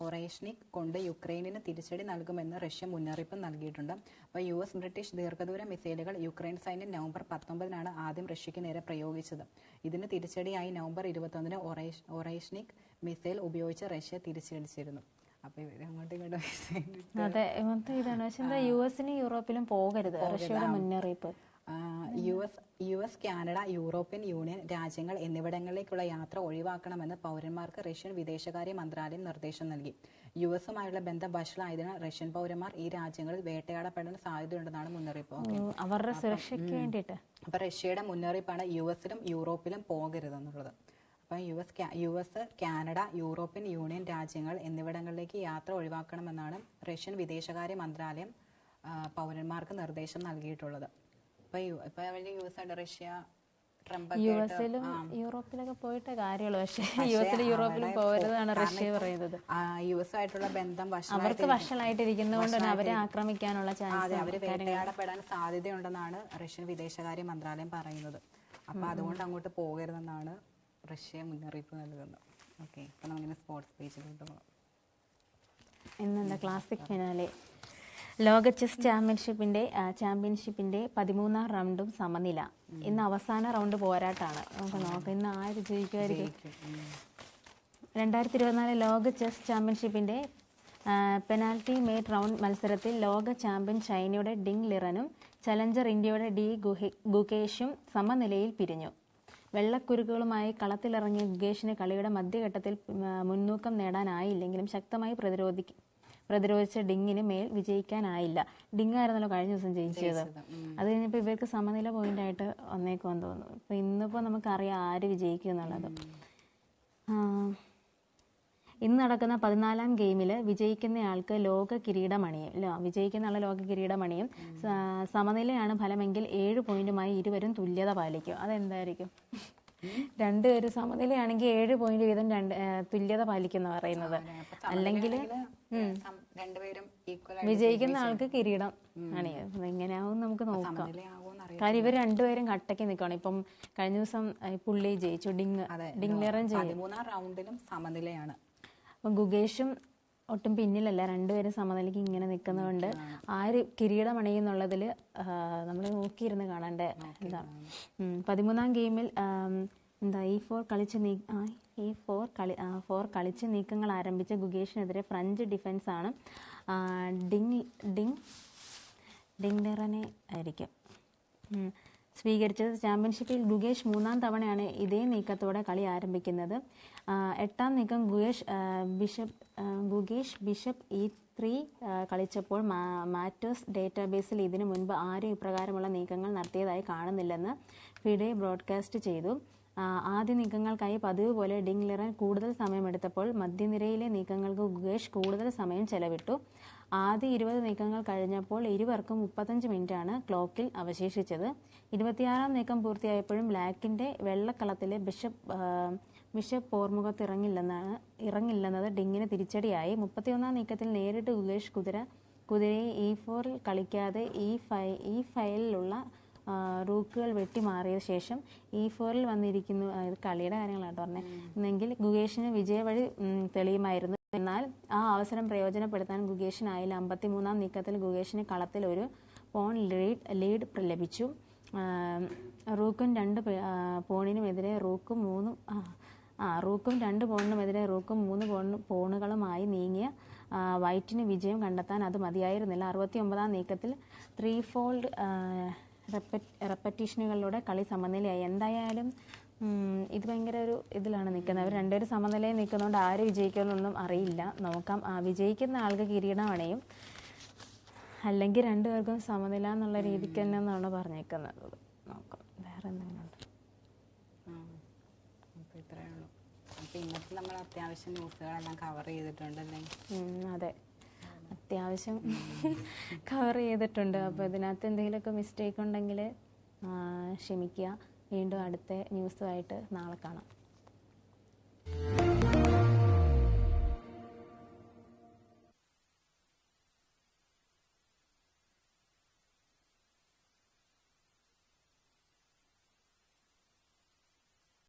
ഒറേഷ്നിക് കൊണ്ട് യുക്രൈനിന് തിരിച്ചടി നൽകുമെന്ന് റഷ്യ മുന്നറിയിപ്പ് നൽകിയിട്ടുണ്ട്. അപ്പോൾ US ബ്രിട്ടീഷ് ദീർഘദൂര മിസൈലുകൾ യുക്രൈൻ സൈന്യം നവംബർ 19 ആദ്യം റഷ്യക്ക് നേരെ പ്രയോഗിച്ചത്. ഇതിന് തിരിച്ചടിയായി നവംബർ 21 ഒറേഷ്നിക് മിസൈൽ ഉപയോഗിച്ച് റഷ്യ തിരിച്ചടിച്ചിരുന്നു. അപ്പൊ ഇവര് അങ്ങോട്ടും ഇങ്ങോട്ടും അതെ ഇതാണ്. പക്ഷെ എന്താ US-നും യൂറോപ്പിലും പോകരുത്, റഷ്യയുടെ മുന്നറിയിപ്പ്. US കാനഡ, യൂറോപ്യൻ യൂണിയൻ രാജ്യങ്ങൾ എന്നിവിടങ്ങളിലേക്കുള്ള യാത്ര ഒഴിവാക്കണമെന്ന് പൗരന്മാർക്ക് റഷ്യൻ വിദേശകാര്യ മന്ത്രാലയം നിർദ്ദേശം നൽകി. US-ഉമായുള്ള ബന്ധം വഷളായതിനാൽ റഷ്യൻ പൗരന്മാർ ഈ രാജ്യങ്ങളിൽ വേട്ടയാടപ്പെടാൻ സാധ്യതയുണ്ടെന്നാണ് മുന്നറിയിപ്പ്. അവരുടെ സുരക്ഷയ്ക്ക് വേണ്ടിയിട്ട്. അപ്പൊ റഷ്യയുടെ മുന്നറിയിപ്പാണ് US-ലും യൂറോപ്പിലും പോകരുതെന്നുള്ളത്. അപ്പം US കാനഡ, യൂറോപ്യൻ യൂണിയൻ രാജ്യങ്ങൾ എന്നിവിടങ്ങളിലേക്ക് യാത്ര ഒഴിവാക്കണമെന്നാണ് റഷ്യൻ വിദേശകാര്യ മന്ത്രാലയം പൗരന്മാർക്ക് നിർദ്ദേശം നൽകിയിട്ടുള്ളത്. ഇപ്പൊ റഷ്യ ട്രംപ് US-ലും യൂറോപ്പിലൊക്കെ പോയിട്ട് കാര്യമുള്ളൂ. പക്ഷെ US-ലും യൂറോപ്പിലും പോകരുതാണ് റഷ്യ പറയുന്നത്. US-ആയിട്ടുള്ള ബന്ധം അവർക്ക് വഷളായിട്ടിരിക്കുന്നതുകൊണ്ട് തന്നെ അവരെ ആക്രമിക്കാനുള്ള ചാൻസ്, അവര് വേട്ടയാടപ്പെടാൻ സാധ്യതയുണ്ടെന്നാണ് റഷ്യൻ വിദേശകാര്യ മന്ത്രാലയം പറയുന്നത്. അപ്പൊ അതുകൊണ്ട് അങ്ങോട്ട് പോകരുതെന്നാണ് റഷ്യ മുന്നറിയിപ്പ് നൽകുന്നത്. ഓക്കെ. അപ്പൊ നമുക്കിനി സ്പോർട്സ് പേജിലോട്ട് പോകാം. ഇന്നെന്താ ക്ലാസിക് ഫിനാലെ ലോക ചെസ് ചാമ്പ്യൻഷിപ്പിന്റെ 13ാം റൗണ്ടും സമനില. ഇന്ന് അവസാന റൗണ്ട് പോരാട്ടാണ്. നമുക്ക് നോക്കാം ഇന്ന് ആര് ജയിക്കുമായിരിക്കും. 2024 ലോക ചെസ് ചാമ്പ്യൻഷിപ്പിന്റെ പെനാൽറ്റി മേറ്റ് റൗണ്ട് മത്സരത്തിൽ ലോക ചാമ്പ്യൻ ചൈനയുടെ ഡിങ് ലിറനും ചലഞ്ചർ ഇന്ത്യയുടെ ഡി ഗുകേഷും സമനിലയിൽ പിരിഞ്ഞു. വെള്ളക്കുരുക്കുകളുമായി കളത്തിലിറങ്ങിയ ഗുകേഷിന് കളിയുടെ മധ്യഘട്ടത്തിൽ മുൻതൂക്കം നേടാനായില്ലെങ്കിലും ശക്തമായി പ്രതിരോധിച്ച ഡിങ്ങിന് മേൽ വിജയിക്കാനായില്ല. ഡിങ് ആയിരുന്നല്ലോ കഴിഞ്ഞ ദിവസം ജയിച്ചത്. അത് കഴിഞ്ഞപ്പോൾ ഇവർക്ക് സമനില പോയിന്റായിട്ട് വന്നേക്കുമെന്ന് തോന്നുന്നു. ഇപ്പം ഇന്നിപ്പോൾ നമുക്കറിയാം ആര് വിജയിക്കും എന്നുള്ളത്. ഇന്ന് നടക്കുന്ന 14ാം ഗെയിമിൽ വിജയിക്കുന്നയാൾക്ക് ലോക കിരീടമണിയും സമനിലയാണ് ഫലമെങ്കിൽ 7 പോയിന്റുമായി ഇരുവരും തുല്യത പാലിക്കും. അതെന്തായിരിക്കും? രണ്ടുപേരും സമനിലയാണെങ്കിൽ 7 പോയിന്റ് വീതം തുല്യത പാലിക്കുന്ന പറയുന്നത്. അല്ലെങ്കിൽ വിജയിക്കുന്ന ആൾക്ക് കിരീടം അണിയും. എങ്ങനെയാവും നമുക്ക് നോക്കാം. കാര്യം ഇവർ രണ്ടുപേരും കട്ടയ്ക്ക് നിൽക്കണം. ഇപ്പം കഴിഞ്ഞ ദിവസം പുള്ളി ജയിച്ചു, ഡിങ് ലിറൻ ചെയ്യും. അപ്പം ഗുകേഷും ഒട്ടും പിന്നിലല്ല, രണ്ടുപേരും സമനിലയ്ക്ക് ഇങ്ങനെ നിൽക്കുന്നതുകൊണ്ട് ആര് കിരീടം അണിയുന്നുള്ളതിൽ നമ്മൾ നോക്കിയിരുന്ന് കാണേണ്ട എന്താ. 13ാം ഗെയിമിൽ E4 കളിച്ച് നീക്കങ്ങൾ ആരംഭിച്ച ഗുകേഷിനെതിരെ ഫ്രഞ്ച് ഡിഫൻസാണ് ഡിങ് ലിറനെ ആയിരിക്കും സ്വീകരിച്ചത്. ചാമ്പ്യൻഷിപ്പിൽ ഗുകേഷ് 3ാം തവണയാണ് ഇതേ നീക്കത്തോടെ കളി ആരംഭിക്കുന്നത്. 8ാം നീക്കം ഗുകേഷ് ബിഷപ്പ് E3 കളിച്ചപ്പോൾ മാറ്റേഴ്സ് ഡേറ്റാബേസിൽ ഇതിനു മുൻപ് ആരും ഇപ്രകാരമുള്ള നീക്കങ്ങൾ നടത്തിയതായി കാണുന്നില്ലെന്ന് ഫിഡെ ബ്രോഡ്കാസ്റ്റ് ചെയ്തു. ആദ്യ നീക്കങ്ങൾക്കായി പതിവ് പോലെ ഡിങ് ലിറൻ കൂടുതൽ സമയമെടുത്തപ്പോൾ മധ്യനിരയിലെ നീക്കങ്ങൾക്ക് ഗുകേഷ് കൂടുതൽ സമയം ചെലവിട്ടു. ആദ്യ 20 നീക്കങ്ങൾ കഴിഞ്ഞപ്പോൾ ഇരുവർക്കും 35 മിനിറ്റാണ് ക്ലോക്കിൽ അവശേഷിച്ചത്. 26ാം നീക്കം പൂർത്തിയായപ്പോഴും ബ്ലാക്കിന്റെ വെള്ളക്കളത്തിലെ ബിഷപ്പ് പോർമുഖത്ത് ഇറങ്ങില്ലെന്നത് ഡിങ്ങിന് തിരിച്ചടിയായി. 31ാം നീക്കത്തിൽ നേരിട്ട് ഗുകേഷ് കുതിരയെ E4 കളിക്കാതെ E5-ലുള്ള റൂക്കുകൾ വെട്ടിമാറിയ ശേഷം E4 വന്നിരിക്കുന്നു. കളിയുടെ കാര്യങ്ങളാണ് പറഞ്ഞത്. എന്നെങ്കിൽ ഗുകേഷിന് വിജയവഴി തെളിയുമായിരുന്നു. എന്നാൽ ആ അവസരം പ്രയോജനപ്പെടുത്താൻ ഗുകേഷിനായില്ല. 53ാം നീക്കത്തിൽ ഗുകേഷിന് കളത്തിൽ ഒരു പോൺ ലീഡ് ലഭിച്ചു. റൂക്കും 2 പോണിനുമെതിരെ റൂക്കും 2 പോണിനുമെതിരെ റൂക്കും 3 പോണുകളുമായി നീങ്ങിയ വൈറ്റിന് വിജയം കണ്ടെത്താൻ അത് മതിയായിരുന്നില്ല. 69ാം നീക്കത്തിൽ 3-ഫോൾഡ് റെപ്പറ്റീഷനുകളിലൂടെ കളി സമനിലയായി. എന്തായാലും ഇത് ഭയങ്കര ഒരു ഇതിലാണ് നിൽക്കുന്നത്. അവർ രണ്ടുപേരും സമനിലയിൽ നിൽക്കുന്നതുകൊണ്ട് ആര് വിജയിക്കുമെന്നൊന്നും അറിയില്ല. നോക്കാം. വിജയിക്കുന്ന ആൾക്ക് കിരീടം അണയും, അല്ലെങ്കിൽ രണ്ടുപേർക്കും സമനില എന്നുള്ള രീതിക്ക് തന്നെ എന്നാണ് പറഞ്ഞേക്കുന്നത്. നോക്കാം വേറെ എന്തെങ്കിലും ഉണ്ട്. അപ്പോൾ ഇത്രയേ ഉള്ളൂ. അപ്പോൾ ഇന്നത്തെ നമ്മൾ അത്യാവശ്യം ന്യൂസുകളെല്ലാം കവർ ചെയ്തിട്ടുണ്ടല്ലേ? അതെ, അത്യാവശ്യം കവർ ചെയ്തിട്ടുണ്ട്. അപ്പോൾ ഇതിനകത്ത് എന്തെങ്കിലുമൊക്കെ മിസ്റ്റേക്ക് ഉണ്ടെങ്കിൽ ക്ഷമിക്കുക. വീണ്ടും അടുത്ത ന്യൂസുമായിട്ട് നാളെ കാണാം.